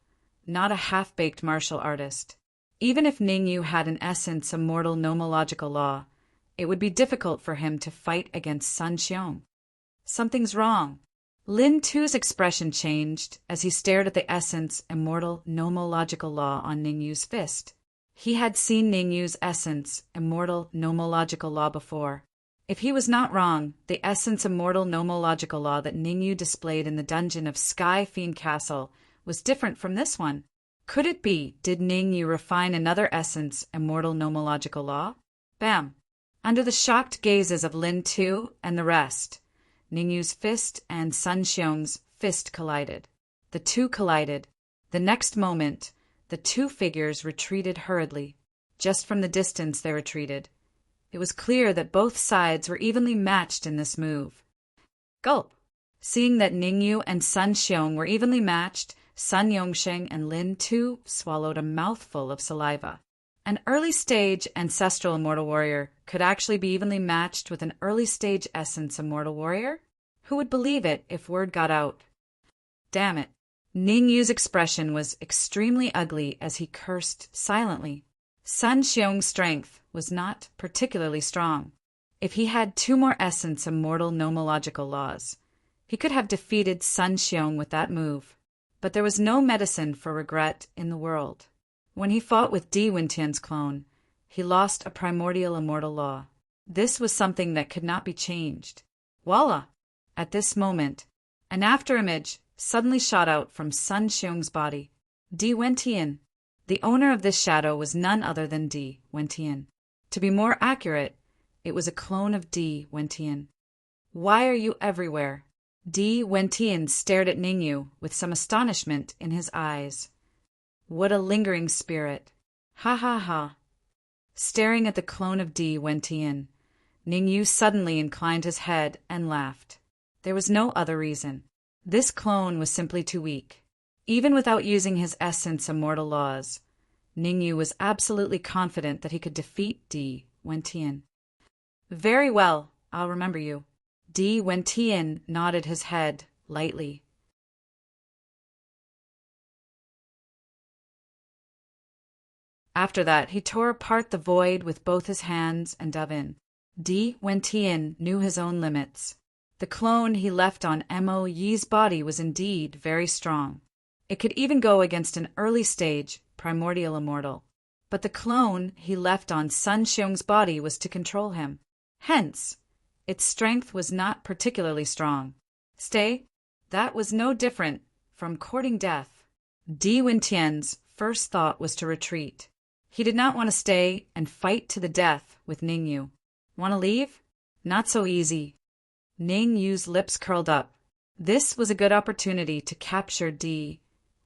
not a half-baked martial artist. Even if Ning Yu had an essence immortal nomological law, it would be difficult for him to fight against Sun Xiong. Something's wrong. Lin Tu's expression changed as he stared at the essence immortal nomological law on Ning Yu's fist. He had seen Ning Yu's essence immortal nomological law before. If he was not wrong, the essence immortal nomological law that Ning Yu displayed in the dungeon of Sky Fiend Castle was different from this one. Could it be, did Ning Yu refine another essence immortal nomological law? Bam! Under the shocked gazes of Lin Tu and the rest, Ningyu's fist and Sun Xiong's fist collided. The two collided. The next moment, the two figures retreated hurriedly. Just from the distance they retreated. It was clear that both sides were evenly matched in this move. Gulp! Seeing that Ningyu and Sun Xiong were evenly matched, Sun Yongsheng and Lin too swallowed a mouthful of saliva. An early-stage ancestral immortal warrior could actually be evenly matched with an early-stage essence immortal warrior? Who would believe it if word got out? Damn it. Ningyu's expression was extremely ugly as he cursed silently. Sun Xiong's strength was not particularly strong. If he had 2 more essence immortal nomological laws, he could have defeated Sun Xiong with that move. But there was no medicine for regret in the world. When he fought with Di Wentian's clone, he lost a primordial immortal law. This was something that could not be changed. Voila! At this moment, an afterimage suddenly shot out from Sun Xiong's body. Di Wentian. The owner of this shadow was none other than Di Wentian. To be more accurate, it was a clone of Di Wentian. Why are you everywhere? Di Wentian stared at Ningyu with some astonishment in his eyes. What a lingering spirit. Ha ha ha. Staring at the clone of Di Wentian, Ningyu suddenly inclined his head and laughed. There was no other reason. This clone was simply too weak. Even without using his essence immortal laws, Ningyu was absolutely confident that he could defeat Di Wentian. Very well, I'll remember you. Di Wentian nodded his head lightly. After that, he tore apart the void with both his hands and dove in. Di Wentian knew his own limits. The clone he left on Mo Yi's body was indeed very strong. It could even go against an early-stage, primordial immortal. But the clone he left on Sun Xiong's body was to control him. Hence, its strength was not particularly strong. Stay, that was no different from courting death. Di Wentian's first thought was to retreat. He did not want to stay and fight to the death with Ningyu. Want to leave? Not so easy. Ningyu's lips curled up. This was a good opportunity to capture Di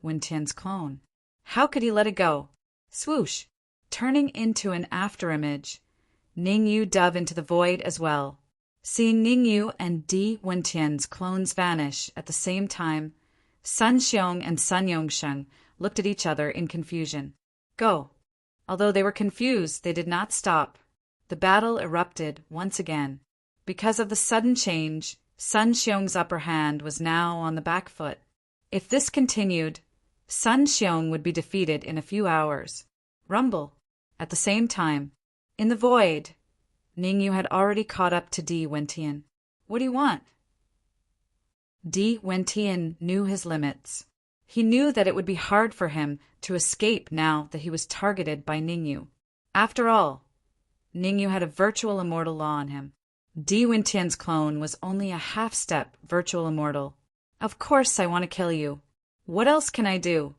Wentian's clone. How could he let it go? Swoosh! Turning into an afterimage, Ningyu dove into the void as well. Seeing Ningyu and Di Wentian's clones vanish at the same time, Sun Xiong and Sun Yongsheng looked at each other in confusion. Go! Although they were confused, they did not stop. The battle erupted once again. Because of the sudden change, Sun Xiong's upper hand was now on the back foot. If this continued, Sun Xiong would be defeated in a few hours. Rumble. At the same time, in the void, Ningyu had already caught up to Di Wentian. What do you want? Di Wentian knew his limits. He knew that it would be hard for him to escape now that he was targeted by Ningyu. After all, Ningyu had a virtual immortal law on him. Di Wentian's clone was only a half-step virtual immortal. Of course I want to kill you. What else can I do?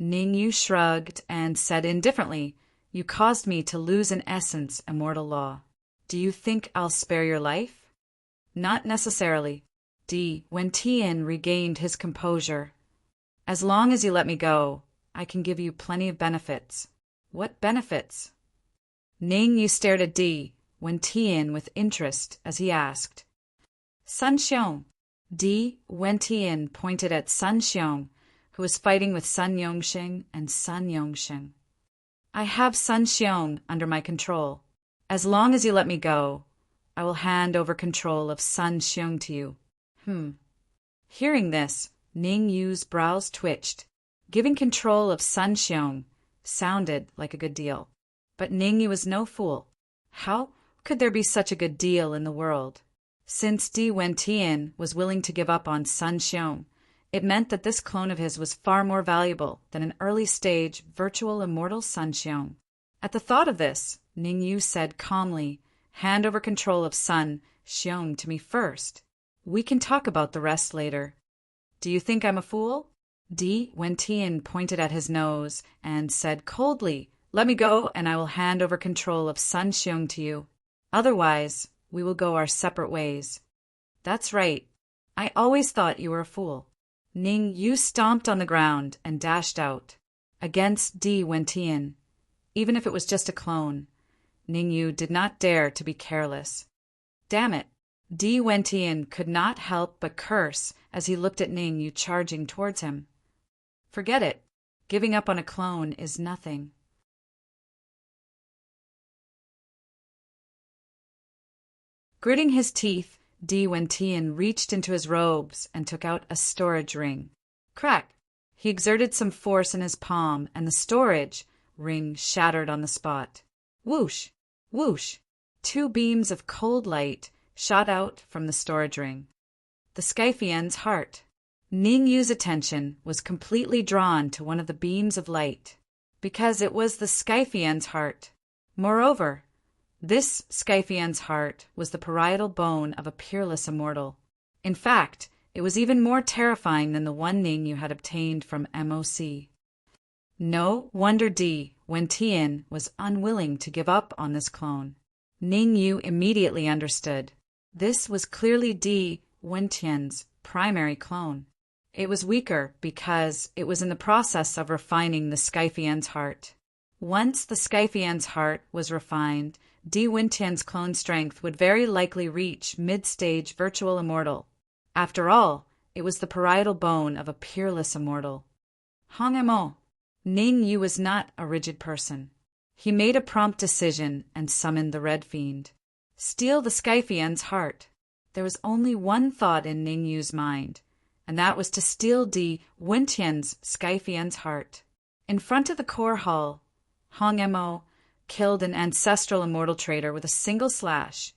Ningyu shrugged and said indifferently, You caused me to lose an essence immortal law. Do you think I'll spare your life? Not necessarily. Di Wentian regained his composure. As long as you let me go, I can give you plenty of benefits. What benefits? Ningyu stared at Di Wentian with interest as he asked. Sun Xiong. Di Wentian pointed at Sun Xiong, who was fighting with Sun Yongsheng and Sun Yongsheng. I have Sun Xiong under my control. As long as you let me go, I will hand over control of Sun Xiong to you. Hearing this, Ningyu's brows twitched. Giving control of Sun Xiong sounded like a good deal. But Ningyu was no fool. How could there be such a good deal in the world? Since Di Wentian was willing to give up on Sun Xiong, it meant that this clone of his was far more valuable than an early-stage virtual immortal Sun Xiong. At the thought of this, Ningyu said calmly, Hand over control of Sun Xiong to me first. We can talk about the rest later. Do you think I'm a fool? Di Wentian pointed at his nose and said coldly, Let me go and I will hand over control of Sun Xiong to you. Otherwise, we will go our separate ways. That's right. I always thought you were a fool. Ning Yu stomped on the ground and dashed out. Against Di Wentian. Even if it was just a clone, Ning Yu did not dare to be careless. Damn it! Di Wentian could not help but curse as he looked at Ning Yu charging towards him. Forget it. Giving up on a clone is nothing. Gritting his teeth, Di Wentian reached into his robes and took out a storage ring. Crack! He exerted some force in his palm, and the storage ring shattered on the spot. Whoosh! Whoosh! 2 beams of cold light shot out from the storage ring. The Scythian's heart. Ning Yu's attention was completely drawn to one of the beams of light, because it was the Scythian's heart. Moreover, this Scythian's heart was the parietal bone of a peerless immortal. In fact, it was even more terrifying than the one Ning Yu had obtained from MOC. No wonder Di Wentian was unwilling to give up on this clone. Ning Yu immediately understood. This was clearly Di Wentian's primary clone. It was weaker because it was in the process of refining the Scythian's heart. Once the Scythian's heart was refined, Di Wentian's clone strength would very likely reach mid-stage virtual immortal. After all, it was the parietal bone of a peerless immortal. Hongemo. Ning Yu was not a rigid person. He made a prompt decision and summoned the Red Fiend. Steal the Scythian's heart. There was only one thought in Ning Yu's mind, and that was to steal Di Wentian's Scythian's heart. In front of the core hall, Hongemo killed an ancestral immortal traitor with a single slash,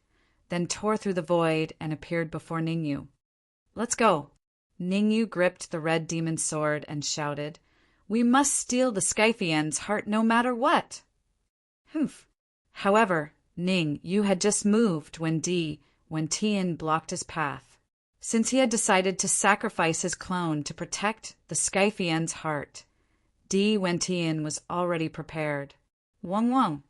then tore through the void and appeared before Ning Yu. Let's go. Ning Yu gripped the red demon's sword and shouted, We must steal the Scythian's heart no matter what. Humph. However, Ning Yu had just moved when Di Wentian blocked his path. Since he had decided to sacrifice his clone to protect the Scythian's heart, Di Wentian was already prepared. Wong Wong.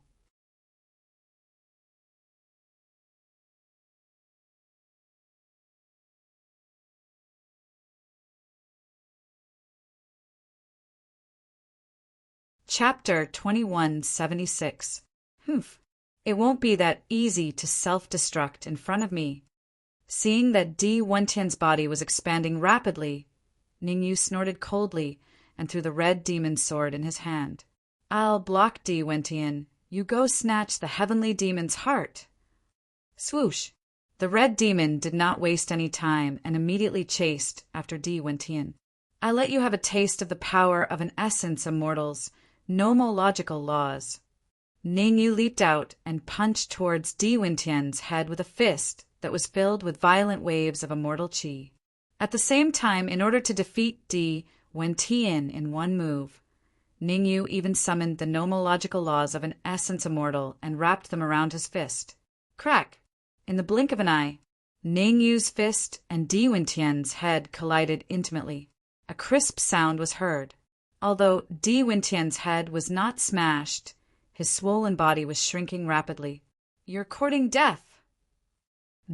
Chapter 2176. Humph. It won't be that easy to self-destruct in front of me. Seeing that Di Wentian's body was expanding rapidly, Ning Yu snorted coldly and threw the red demon's sword in his hand. I'll block Di Wentian. You go snatch the heavenly demon's heart. Swoosh! The red demon did not waste any time and immediately chased after Di Wentian. I let you have a taste of the power of an essence immortal's nomological laws. Ning Yu leaped out and punched towards Di Wentian's head with a fist that was filled with violent waves of immortal qi. At the same time, in order to defeat Di Wentian in one move, Ning Yu even summoned the nomological laws of an essence immortal and wrapped them around his fist. Crack! In the blink of an eye, Ning Yu's fist and Di Wentian's head collided intimately. A crisp sound was heard. Although Di Wentian's head was not smashed, his swollen body was shrinking rapidly. You're courting death.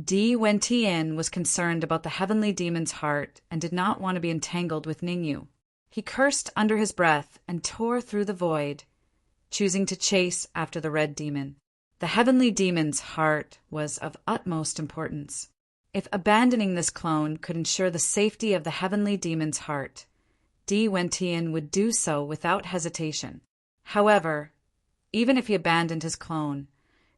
Di Wentian was concerned about the heavenly demon's heart and did not want to be entangled with Ning Yu. He cursed under his breath and tore through the void, choosing to chase after the red demon. The heavenly demon's heart was of utmost importance. If abandoning this clone could ensure the safety of the heavenly demon's heart, Di Wentian would do so without hesitation. However, even if he abandoned his clone,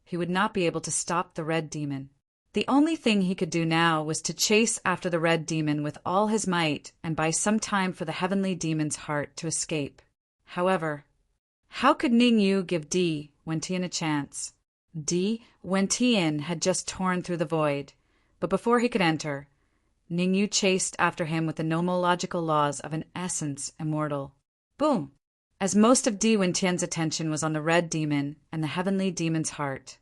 he would not be able to stop the red demon. The only thing he could do now was to chase after the red demon with all his might and buy some time for the heavenly demon's heart to escape. However, how could Ning Yu give Di Wentian a chance? Di Wentian had just torn through the void, but before he could enter, Ning Yu chased after him with the nomological laws of an essence immortal. Boom! As most of Di Wentian's attention was on the red demon and the heavenly demon's heart,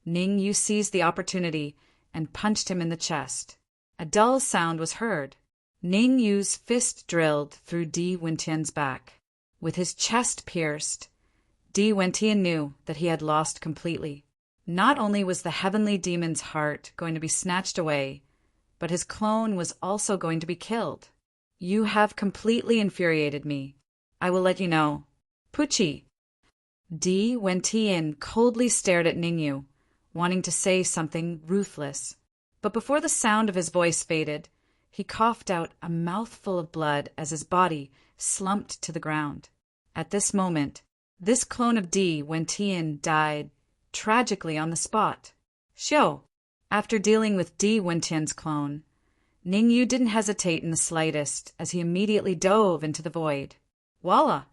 Ning Yu seized the opportunity and punched him in the chest. A dull sound was heard. Ning Yu's fist drilled through Di Wentian's back. With his chest pierced, Di Wentian knew that he had lost completely. Not only was the heavenly demon's heart going to be snatched away, but his clone was also going to be killed. You have completely infuriated me. I will let you know. Pucci. Di Wentian coldly stared at Ningyu, wanting to say something ruthless. But before the sound of his voice faded, he coughed out a mouthful of blood as his body slumped to the ground. At this moment, this clone of Di Wentian died tragically on the spot. Xiao. After dealing with Di Wentian's clone, Ningyu didn't hesitate in the slightest as he immediately dove into the void. Voila!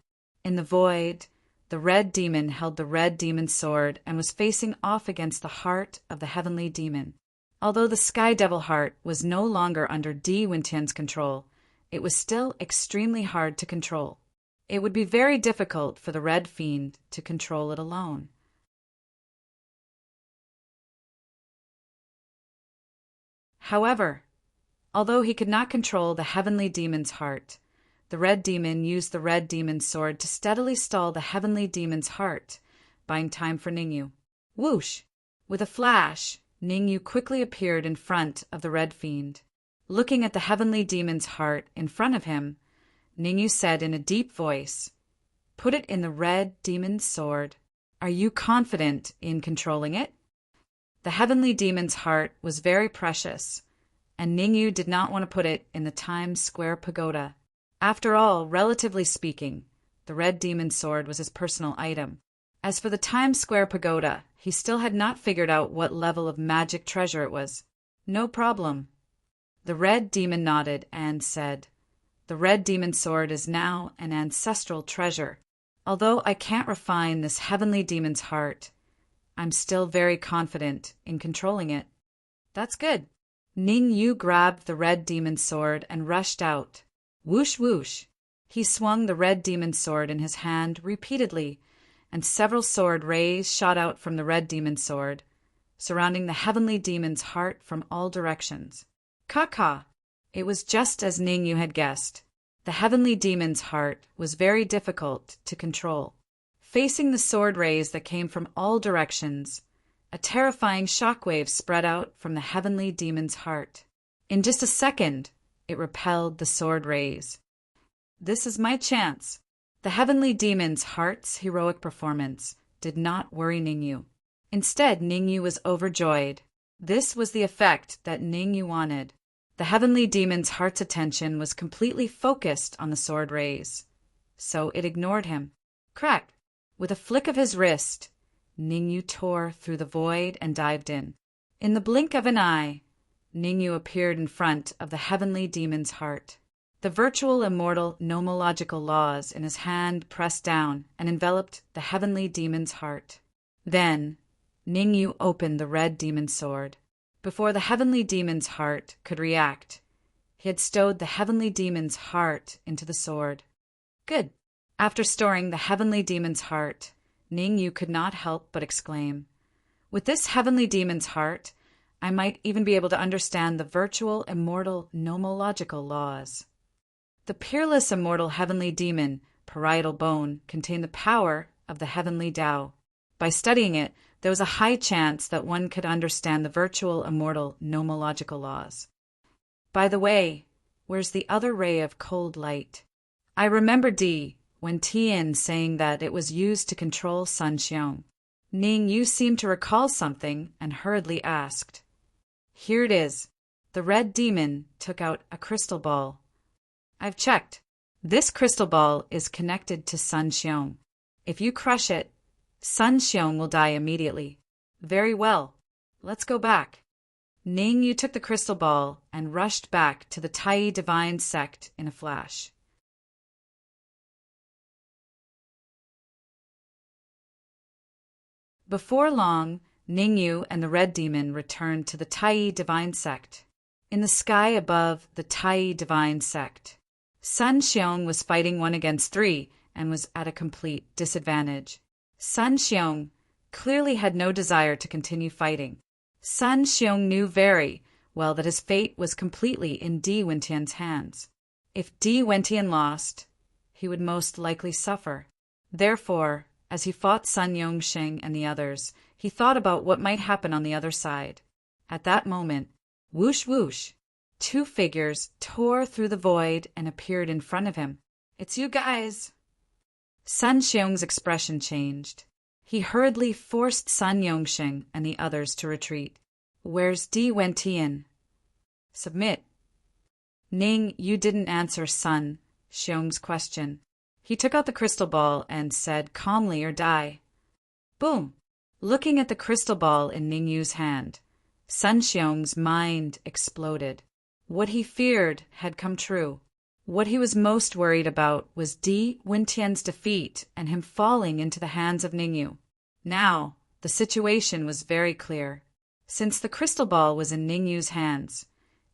In the void, the red demon held the red demon's sword and was facing off against the heart of the heavenly demon. Although the Sky Devil heart was no longer under Di Wentian's control, it was still extremely hard to control. It would be very difficult for the Red Fiend to control it alone. However, although he could not control the heavenly demon's heart, the Red Demon used the Red Demon's sword to steadily stall the heavenly demon's heart, buying time for Ningyu. Whoosh! With a flash, Ningyu quickly appeared in front of the Red Fiend. Looking at the heavenly demon's heart in front of him, Ningyu said in a deep voice, "Put it in the Red Demon's sword. Are you confident in controlling it?" The heavenly demon's heart was very precious, and Ningyu did not want to put it in the Times Square pagoda. After all, relatively speaking, the Red Demon's sword was his personal item. As for the Times Square pagoda, he still had not figured out what level of magic treasure it was. No problem. The Red Demon nodded and said, "The Red Demon's sword is now an ancestral treasure. Although I can't refine this heavenly demon's heart, I'm still very confident in controlling it." That's good. Ningyu grabbed the Red Demon's sword and rushed out. Whoosh whoosh. He swung the Red Demon's sword in his hand repeatedly, and several sword rays shot out from the Red Demon's sword, surrounding the heavenly demon's heart from all directions. Ka-ka! It was just as Ningyu had guessed. The heavenly demon's heart was very difficult to control. Facing the sword rays that came from all directions, a terrifying shockwave spread out from the heavenly demon's heart. In just a second, it repelled the sword rays. This is my chance. The heavenly demon's heart's heroic performance did not worry Ningyu. Instead, Ningyu was overjoyed. This was the effect that Ningyu wanted. The heavenly demon's heart's attention was completely focused on the sword rays, so it ignored him. Crack! With a flick of his wrist, Ningyu tore through the void and dived in. In the blink of an eye, Ningyu appeared in front of the heavenly demon's heart. The virtual immortal nomological laws in his hand pressed down and enveloped the heavenly demon's heart. Then, Ningyu opened the Red Demon's sword. Before the heavenly demon's heart could react, he had stowed the heavenly demon's heart into the sword. Good. After storing the heavenly demon's heart, Ningyu could not help but exclaim, "With this heavenly demon's heart, I might even be able to understand the virtual immortal nomological laws." The peerless immortal heavenly demon, parietal bone, contained the power of the heavenly Tao. By studying it, there was a high chance that one could understand the virtual immortal nomological laws. By the way, where's the other ray of cold light? I remember Di Wentian saying that it was used to control Sun Xiong. Ningyu seemed to recall something and hurriedly asked. Here it is. The Red Demon took out a crystal ball. I've checked. This crystal ball is connected to Sun Xiong. If you crush it, Sun Xiong will die immediately. Very well. Let's go back. Ningyu took the crystal ball and rushed back to the Tai Divine Sect in a flash. Before long, Ningyu and the Red Demon returned to the Tai Divine Sect. In the sky above the Tai Divine Sect, Sun Xiong was fighting 1 against 3 and was at a complete disadvantage. Sun Xiong clearly had no desire to continue fighting. Sun Xiong knew very well that his fate was completely in Di Wentian's hands. If Di Wentian lost, he would most likely suffer. Therefore, as he fought Sun Yongsheng and the others, he thought about what might happen on the other side. At that moment, whoosh whoosh, Two figures tore through the void and appeared in front of him. "It's you guys." Sun Xiong's expression changed. He hurriedly forced Sun Yongsheng and the others to retreat. "Where's Di Wentian?" "Submit." Ning, you didn't answer Sun Xiong's question. He took out the crystal ball and said calmly, "Or die." Boom! Looking at the crystal ball in Ning Yu's hand, Sun Xiong's mind exploded. What he feared had come true. What he was most worried about was Di Wentian's defeat and him falling into the hands of Ningyu. Now, the situation was very clear. Since the crystal ball was in Ningyu's hands,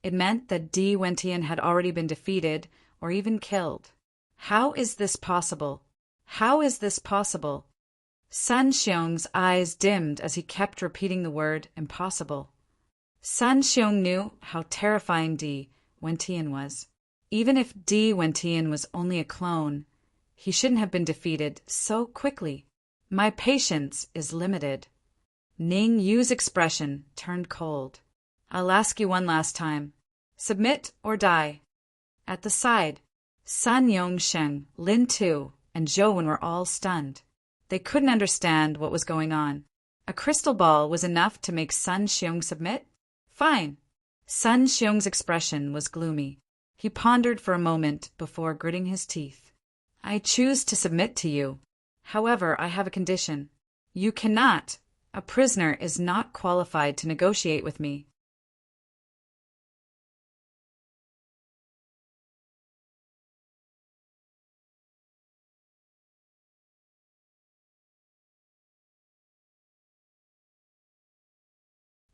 it meant that Di Wentian had already been defeated or even killed. How is this possible? How is this possible? Sun Xiong's eyes dimmed as he kept repeating the word impossible. Sun Xiong knew how terrifying Di Wentian was. Even if Di Wentian was only a clone, he shouldn't have been defeated so quickly. My patience is limited. Ning Yu's expression turned cold. "I'll ask you one last time. Submit or die." At the side, Sun Yongsheng, Lin Tu, and Zhou were all stunned. They couldn't understand what was going on. A crystal ball was enough to make Sun Xiong submit? Fine. Sun Xiong's expression was gloomy. He pondered for a moment before gritting his teeth. "I choose to submit to you. However, I have a condition. You cannot. A prisoner is not qualified to negotiate with me."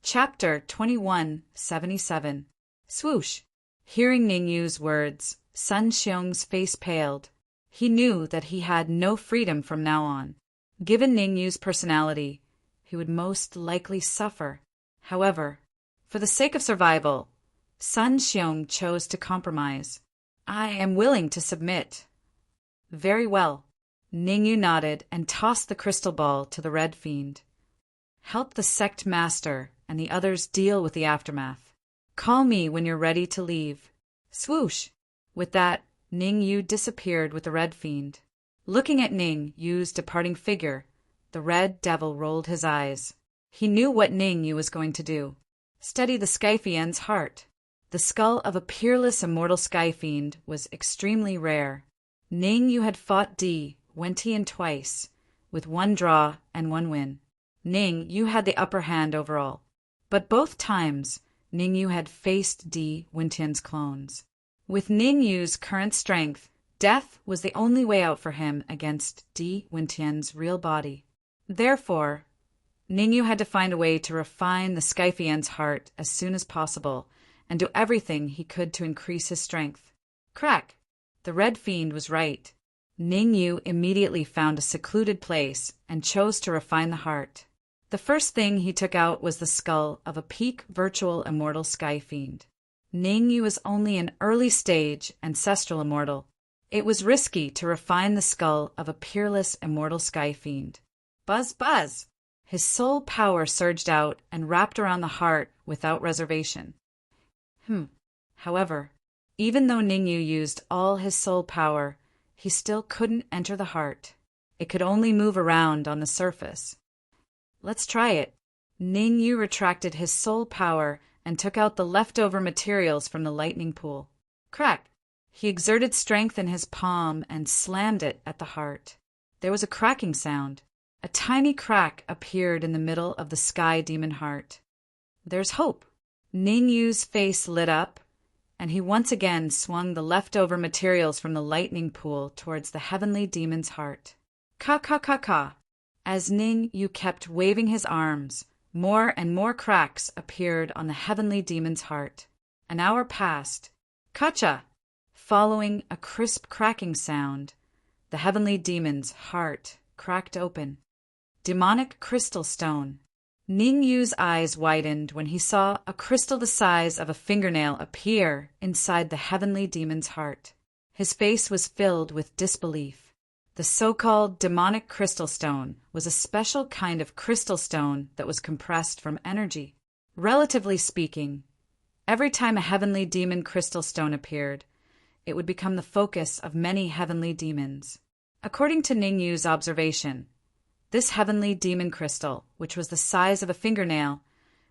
Chapter 2177. Swoosh. Hearing Ningyu's words, Sun Xiong's face paled. He knew that he had no freedom from now on. Given Ningyu's personality, he would most likely suffer. However, for the sake of survival, Sun Xiong chose to compromise. "I am willing to submit." "Very well." Ningyu nodded and tossed the crystal ball to the Red Fiend. "Help the sect master and the others deal with the aftermath. Call me when you're ready to leave." Swoosh! With that, Ning Yu disappeared with the Red Fiend. Looking at Ning Yu's departing figure, the Red Devil rolled his eyes. He knew what Ning Yu was going to do. Study the Skyfiend's heart. The skull of a peerless immortal Skyfiend was extremely rare. Ning Yu had fought Di Wentian twice, with one draw and one win. Ning Yu had the upper hand overall. But both times, Ning Yu had faced Di Wentian's clones. With Ning Yu's current strength, death was the only way out for him against Di Wentian's real body. Therefore, Ning Yu had to find a way to refine the Skyfiend's heart as soon as possible and do everything he could to increase his strength. Crack! The Red Fiend was right. Ning Yu immediately found a secluded place and chose to refine the heart. The first thing he took out was the skull of a peak virtual immortal Skyfiend. Ning Yu was only an early-stage ancestral immortal. It was risky to refine the skull of a peerless immortal Skyfiend. Buzz, buzz! His soul power surged out and wrapped around the heart without reservation. However, even though Ning Yu used all his soul power, he still couldn't enter the heart. It could only move around on the surface. Let's try it. Ning Yu retracted his soul power and took out the leftover materials from the lightning pool. Crack! He exerted strength in his palm and slammed it at the heart. There was a cracking sound. A tiny crack appeared in the middle of the sky demon heart. There's hope. Ning Yu's face lit up, and he once again swung the leftover materials from the lightning pool towards the heavenly demon's heart. Ka. As Ning Yu kept waving his arms, more and more cracks appeared on the heavenly demon's heart. An hour passed. Kacha! Following a crisp cracking sound, the heavenly demon's heart cracked open. Demonic crystal stone. Ning Yu's eyes widened when he saw a crystal the size of a fingernail appear inside the heavenly demon's heart. His face was filled with disbelief. The so-called demonic crystal stone was a special kind of crystal stone that was compressed from energy. Relatively speaking, Every time a heavenly demon crystal stone appeared, it would become the focus of many heavenly demons. According to Ningyu's observation, this heavenly demon crystal, which was the size of a fingernail,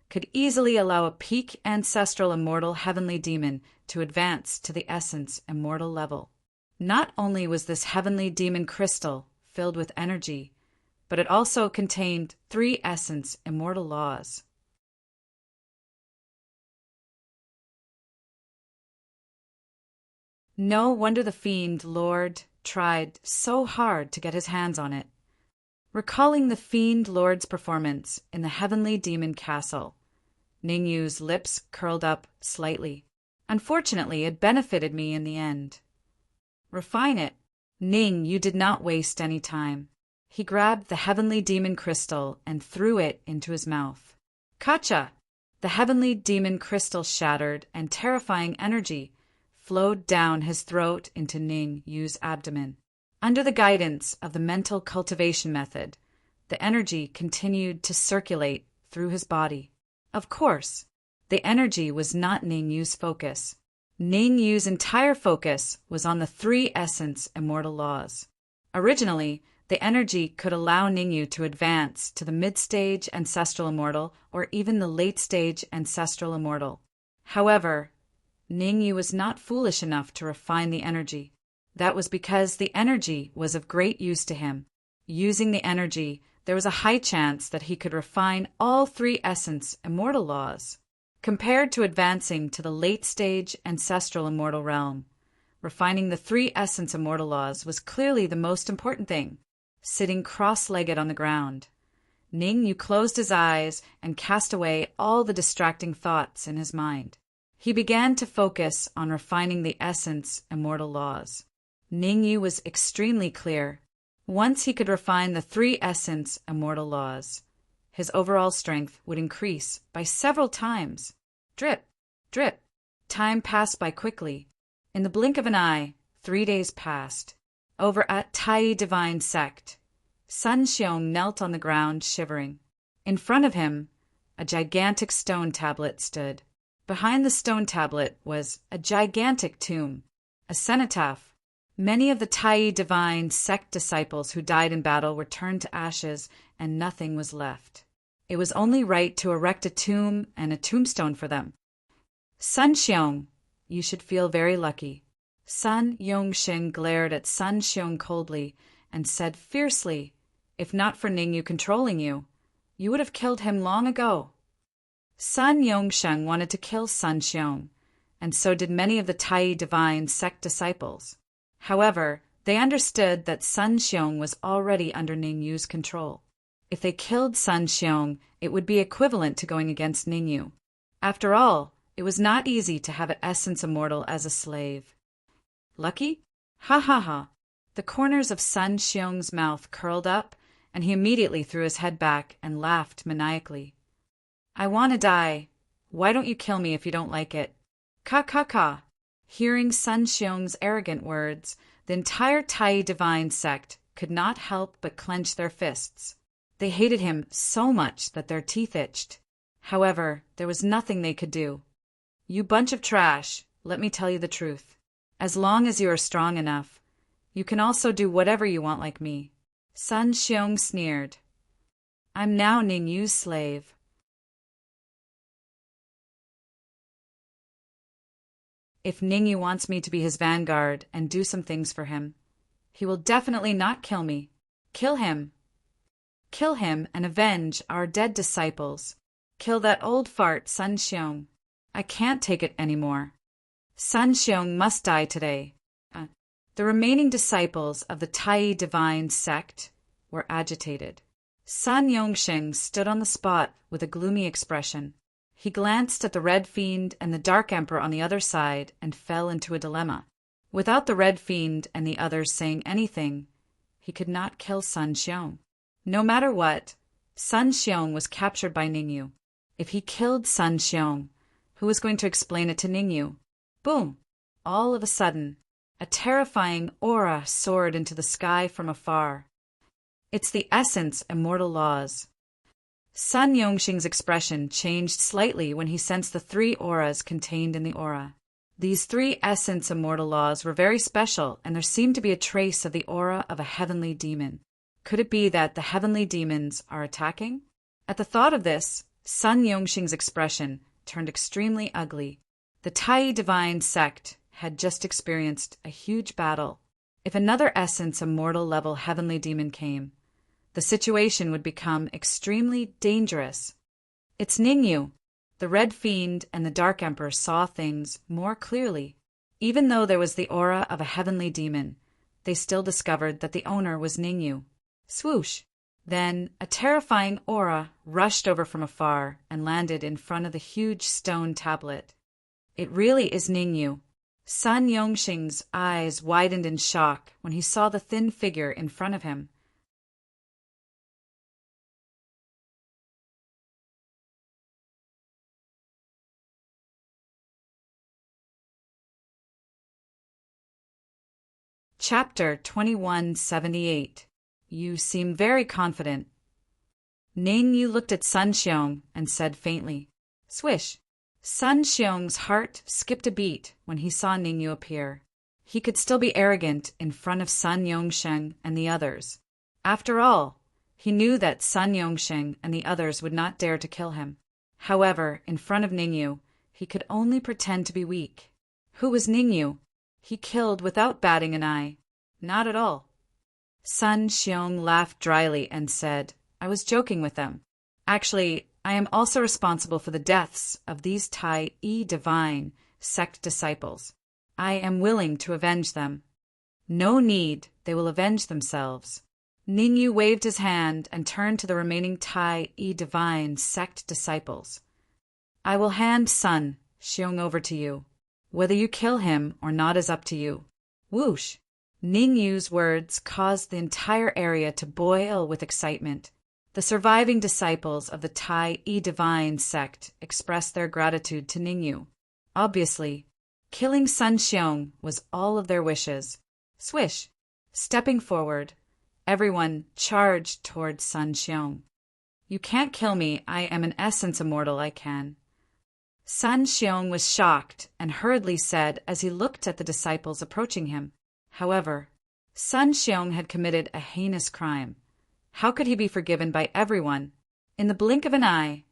could easily allow a peak ancestral immortal heavenly demon to advance to the essence immortal level. Not only was this heavenly demon crystal filled with energy, but it also contained 3 essence immortal laws. No wonder the fiend Lord tried so hard to get his hands on it. Recalling the fiend Lord's performance in the heavenly demon castle, Ningyu's lips curled up slightly. Unfortunately, it benefited me in the end. Refine it. Ningyu did not waste any time. He grabbed the heavenly demon crystal and threw it into his mouth. Kacha! The heavenly demon crystal shattered, and terrifying energy flowed down his throat into Ningyu's abdomen. Under the guidance of the mental cultivation method, the energy continued to circulate through his body. Of course, the energy was not Ningyu's focus. Ningyu's entire focus was on the 3 essence immortal laws. Originally, the energy could allow Ningyu to advance to the mid-stage ancestral immortal or even the late-stage ancestral immortal. However, Ningyu was not foolish enough to refine the energy. That was because the energy was of great use to him. Using the energy, there was a high chance that he could refine all 3 essence immortal laws. Compared to advancing to the late-stage ancestral immortal realm, refining the 3 essence immortal laws was clearly the most important thing. Sitting cross-legged on the ground, Ningyu closed his eyes and cast away all the distracting thoughts in his mind. He began to focus on refining the essence immortal laws. Ningyu was extremely clear. Once he could refine the 3 essence immortal laws, his overall strength would increase by several times. Drip, drip. Time passed by quickly. In the blink of an eye, 3 days passed. Over at Tai Divine Sect, Sun Xiong knelt on the ground, shivering. In front of him, a gigantic stone tablet stood. Behind the stone tablet was a gigantic tomb, a cenotaph. Many of the Tai Divine Sect disciples who died in battle were turned to ashes, and nothing was left. It was only right to erect a tomb and a tombstone for them. Sun Xiong, you should feel very lucky. Sun Yongsheng glared at Sun Xiong coldly and said fiercely, if not for Ningyu controlling you, you would have killed him long ago. Sun Yongsheng wanted to kill Sun Xiong, and so did many of the Tai Divine Sect disciples. However, they understood that Sun Xiong was already under Ningyu's control. If they killed Sun Xiong, it would be equivalent to going against Ningyu. After all, it was not easy to have an essence immortal as a slave. Lucky? Ha ha ha. The corners of Sun Xiong's mouth curled up, and he immediately threw his head back and laughed maniacally. I want to die. Why don't you kill me if you don't like it? Ka ka ka. Hearing Sun Xiong's arrogant words, the entire Tai Divine Sect could not help but clench their fists. They hated him so much that their teeth itched. However, there was nothing they could do. You bunch of trash, let me tell you the truth. As long as you are strong enough, you can also do whatever you want like me. Sun Xiong sneered. I'm now Ningyu's slave. If Ningyu wants me to be his vanguard and do some things for him, he will definitely not kill me. Kill him. Kill him and avenge our dead disciples. Kill that old fart Sun Xiong. I can't take it anymore. Sun Xiong must die today. The remaining disciples of the Tai Divine Sect were agitated. Sun Yongsheng stood on the spot with a gloomy expression. He glanced at the Red Fiend and the Dark Emperor on the other side and fell into a dilemma. Without the Red Fiend and the others saying anything, he could not kill Sun Xiong. No matter what, Sun Xiong was captured by Ningyu. If he killed Sun Xiong, who was going to explain it to Ningyu? Boom! All of a sudden, a terrifying aura soared into the sky from afar. It's the essence immortal laws. Sun Yongxing's expression changed slightly when he sensed the 3 auras contained in the aura. These 3 essence immortal laws were very special, and there seemed to be a trace of the aura of a heavenly demon. Could it be that the heavenly demons are attacking? At the thought of this, Sun Yongxing's expression turned extremely ugly. The Tai Divine sect had just experienced a huge battle. If another essence immortal level heavenly demon came, the situation would become extremely dangerous. It's Ningyu. The Red Fiend and the Dark Emperor saw things more clearly. Even though there was the aura of a heavenly demon, they still discovered that the owner was Ningyu. Swoosh! Then a terrifying aura rushed over from afar and landed in front of the huge stone tablet. It really is Ningyu. Sun Yongxing's eyes widened in shock when he saw the thin figure in front of him. Chapter 2178. You seem very confident. Ningyu looked at Sun Xiong and said faintly, "Swish." Sun Xiong's heart skipped a beat when he saw Ningyu appear. He could still be arrogant in front of Sun Yongxing and the others. After all, he knew that Sun Yongxing and the others would not dare to kill him. However, in front of Ningyu, he could only pretend to be weak. Who was Ningyu? He killed without batting an eye. Not at all. Sun Xiong laughed dryly and said, "I was joking with them. Actually, I am also responsible for the deaths of these Tai Divine sect disciples. I am willing to avenge them." "No need, they will avenge themselves." Ningyu waved his hand and turned to the remaining Tai Divine sect disciples. "I will hand Sun Xiong over to you. Whether you kill him or not is up to you." Whoosh! Ningyu's words caused the entire area to boil with excitement. The surviving disciples of the Tai Divine sect expressed their gratitude to Ningyu. Obviously, killing Sun Xiong was all of their wishes. Swish! Stepping forward, everyone charged towards Sun Xiong. "You can't kill me, I am an essence immortal, I can." Sun Xiong was shocked and hurriedly said as he looked at the disciples approaching him. However, Sun Xiong had committed a heinous crime. How could he be forgiven by everyone? In the blink of an eye,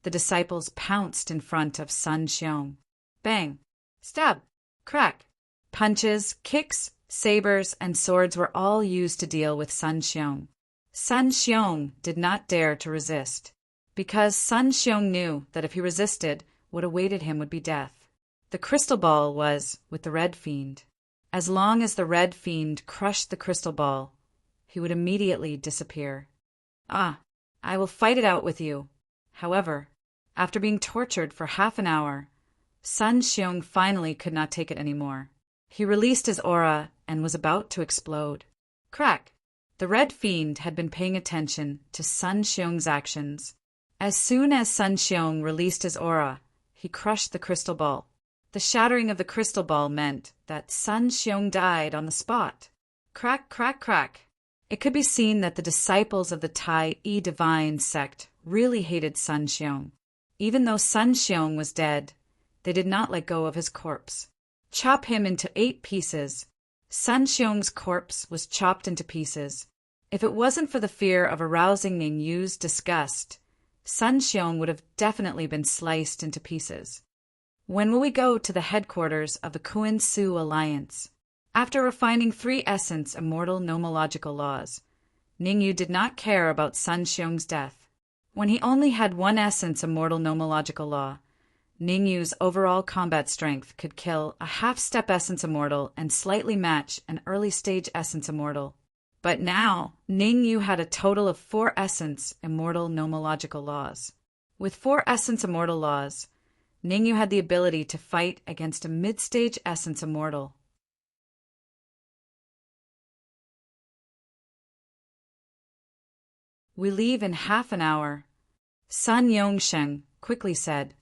the disciples pounced in front of Sun Xiong. Bang! Stab! Crack! Punches, kicks, sabers, and swords were all used to deal with Sun Xiong. Sun Xiong did not dare to resist, because Sun Xiong knew that if he resisted, what awaited him would be death. The crystal ball was with the Red Fiend. As long as the Red Fiend crushed the crystal ball, he would immediately disappear. "Ah, I will fight it out with you." However, after being tortured for half an hour, Sun Xiong finally could not take it anymore. He released his aura and was about to explode. Crack! The Red Fiend had been paying attention to Sun Xiong's actions. As soon as Sun Xiong released his aura, he crushed the crystal ball. The shattering of the crystal ball meant that Sun Xiong died on the spot. Crack, crack, crack. It could be seen that the disciples of the Tai Divine sect really hated Sun Xiong. Even though Sun Xiong was dead, they did not let go of his corpse. Chop him into 8 pieces. Sun Xiong's corpse was chopped into pieces. If it wasn't for the fear of arousing Ningyu's disgust, Sun Xiong would have definitely been sliced into pieces. When will we go to the headquarters of the Kuan Su Alliance? After refining 3 essence immortal nomological laws, Ningyu did not care about Sun Xiong's death. When he only had 1 essence immortal nomological law, Ningyu's overall combat strength could kill a half-step essence immortal and slightly match an early-stage essence immortal. But now, Ningyu had a total of 4 essence immortal nomological laws. With 4 essence immortal laws, Ningyu had the ability to fight against a mid-stage essence immortal. "We leave in half an hour," Sun Yongxing quickly said.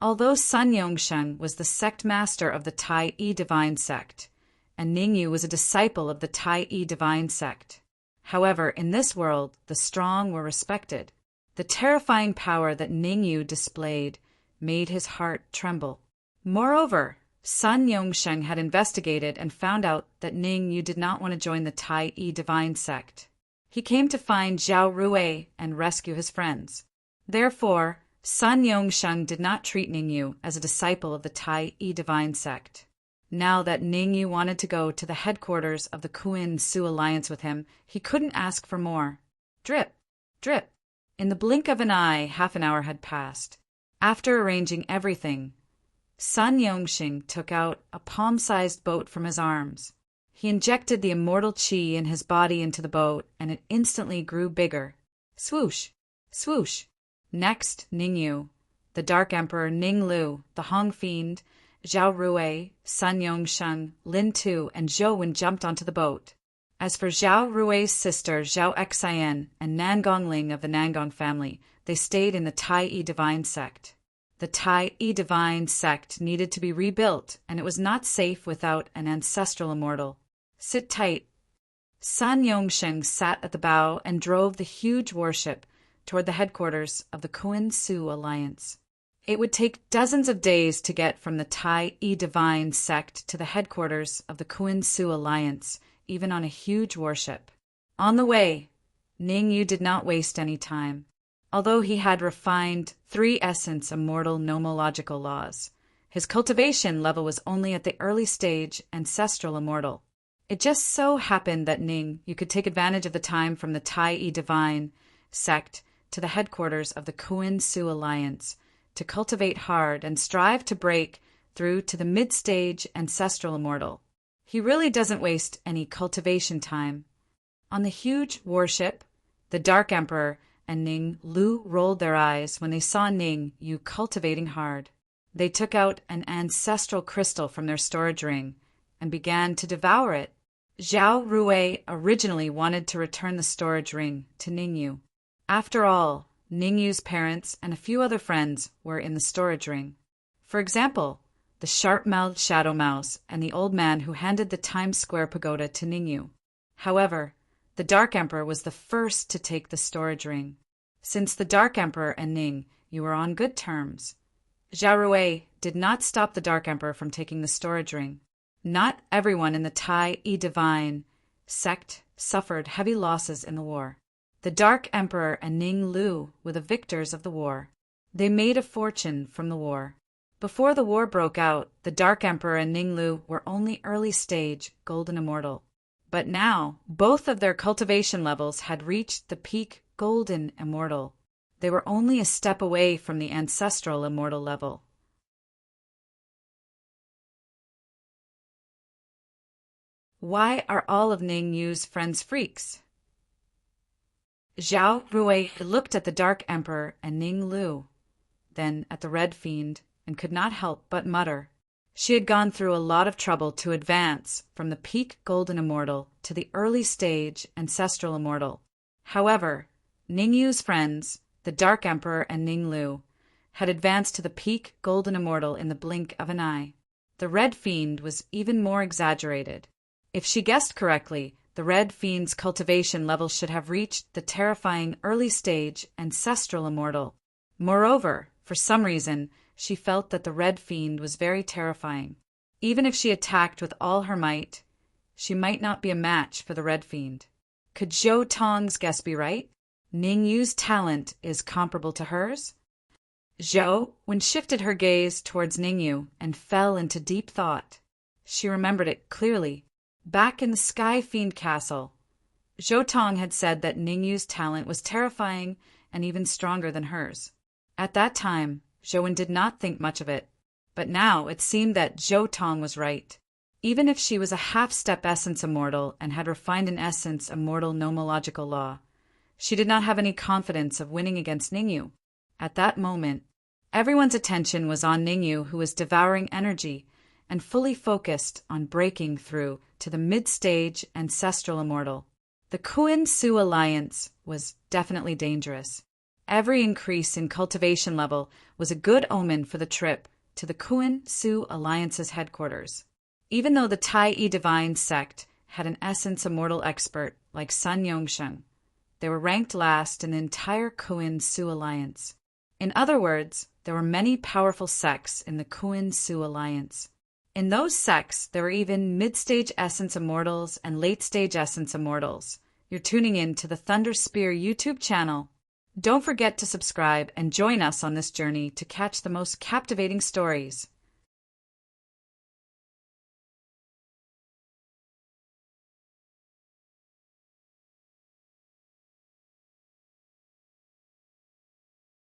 Although Sun Yongxing was the sect master of the Tai Divine sect, and Ningyu was a disciple of the Tai Divine sect. However, in this world, the strong were respected. The terrifying power that Ningyu displayed made his heart tremble. Moreover, Sun Yongsheng had investigated and found out that Ningyu did not want to join the Tai Divine sect. He came to find Zhao Rui and rescue his friends. Therefore, Sun Yongsheng did not treat Ningyu as a disciple of the Tai Divine sect. Now that Ningyu wanted to go to the headquarters of the Kuin Su Alliance with him, he couldn't ask for more. Drip, drip. In the blink of an eye, half an hour had passed. After arranging everything, Sun Yongsheng took out a palm-sized boat from his arms. He injected the immortal qi in his body into the boat, and it instantly grew bigger. Swoosh, swoosh. Next, Ningyu, the Dark Emperor Ninglu, the Hong Fiend, Zhao Rui, Sun Yongsheng, Lin Tu, and Zhou Wen jumped onto the boat. As for Zhao Rui's sister Zhao Xian and Nangong Ling of the Nangong family, they stayed in the Tai Divine sect. The Tai Divine sect needed to be rebuilt, and it was not safe without an ancestral immortal. Sit tight. Sun Yongsheng sat at the bow and drove the huge warship toward the headquarters of the Kuin Su Alliance. It would take dozens of days to get from the Tai Divine sect to the headquarters of the Kuin Su Alliance, even on a huge warship. On the way, Ningyu did not waste any time. Although he had refined 3 essence immortal nomological laws, his cultivation level was only at the early stage ancestral immortal. It just so happened that Ningyu could take advantage of the time from the Tai Divine sect to the headquarters of the Kuin Su Alliance to cultivate hard and strive to break through to the mid-stage ancestral immortal. He really doesn't waste any cultivation time. On the huge warship, the Dark Emperor and Ning Lu rolled their eyes when they saw Ningyu cultivating hard. They took out an ancestral crystal from their storage ring and began to devour it. Zhao Rui originally wanted to return the storage ring to Ningyu. After all, Ningyu's parents and a few other friends were in the storage ring. For example, the sharp-mouthed Shadow Mouse and the old man who handed the Times Square pagoda to Ningyu. However, the Dark Emperor was the first to take the storage ring. Since the Dark Emperor and Ningyu were on good terms, Zhao Rui did not stop the Dark Emperor from taking the storage ring. Not everyone in the Tai Divine sect suffered heavy losses in the war. The Dark Emperor and Ning Lu were the victors of the war. They made a fortune from the war. Before the war broke out, the Dark Emperor and Ning Lu were only early stage Golden Immortal. But now, both of their cultivation levels had reached the peak Golden Immortal. They were only a step away from the Ancestral Immortal level. Why are all of Ningyu's friends freaks? Zhao Rui looked at the Dark Emperor and Ning Lu, then at the Red Fiend, and could not help but mutter. She had gone through a lot of trouble to advance from the peak Golden Immortal to the early stage Ancestral Immortal. However, Ningyu's friends, the Dark Emperor and Ning Lu, had advanced to the peak Golden Immortal in the blink of an eye. The Red Fiend was even more exaggerated. If she guessed correctly, the Red Fiend's cultivation level should have reached the terrifying early stage Ancestral Immortal. Moreover, for some reason, she felt that the Red Fiend was very terrifying. Even if she attacked with all her might, she might not be a match for the Red Fiend. Could Zhou Tong's guess be right? Ningyu's talent is comparable to hers? Zhou Wen shifted her gaze towards Ningyu and fell into deep thought. She remembered it clearly. Back in the Sky Fiend Castle, Zhou Tong had said that Ningyu's talent was terrifying and even stronger than hers. At that time, Zhou Wen did not think much of it, but now it seemed that Zhou Tong was right. Even if she was a half-step essence immortal and had refined an essence immortal nomological law, she did not have any confidence of winning against Ningyu. At that moment, everyone's attention was on Ningyu, who was devouring energy and fully focused on breaking through to the mid-stage Ancestral Immortal. The Kuin Su Alliance was definitely dangerous. Every increase in cultivation level was a good omen for the trip to the Kuin Su Alliance's headquarters. Even though the Tai Divine sect had an essence immortal expert like Sun Yongsheng, they were ranked last in the entire Kuin-Sioux alliance. In other words, there were many powerful sects in the Kuin-Sioux alliance. In those sects, there were even mid-stage essence immortals and late-stage essence immortals. You're tuning in to the Thunder Spear YouTube channel. Don't forget to subscribe and join us on this journey to catch the most captivating stories.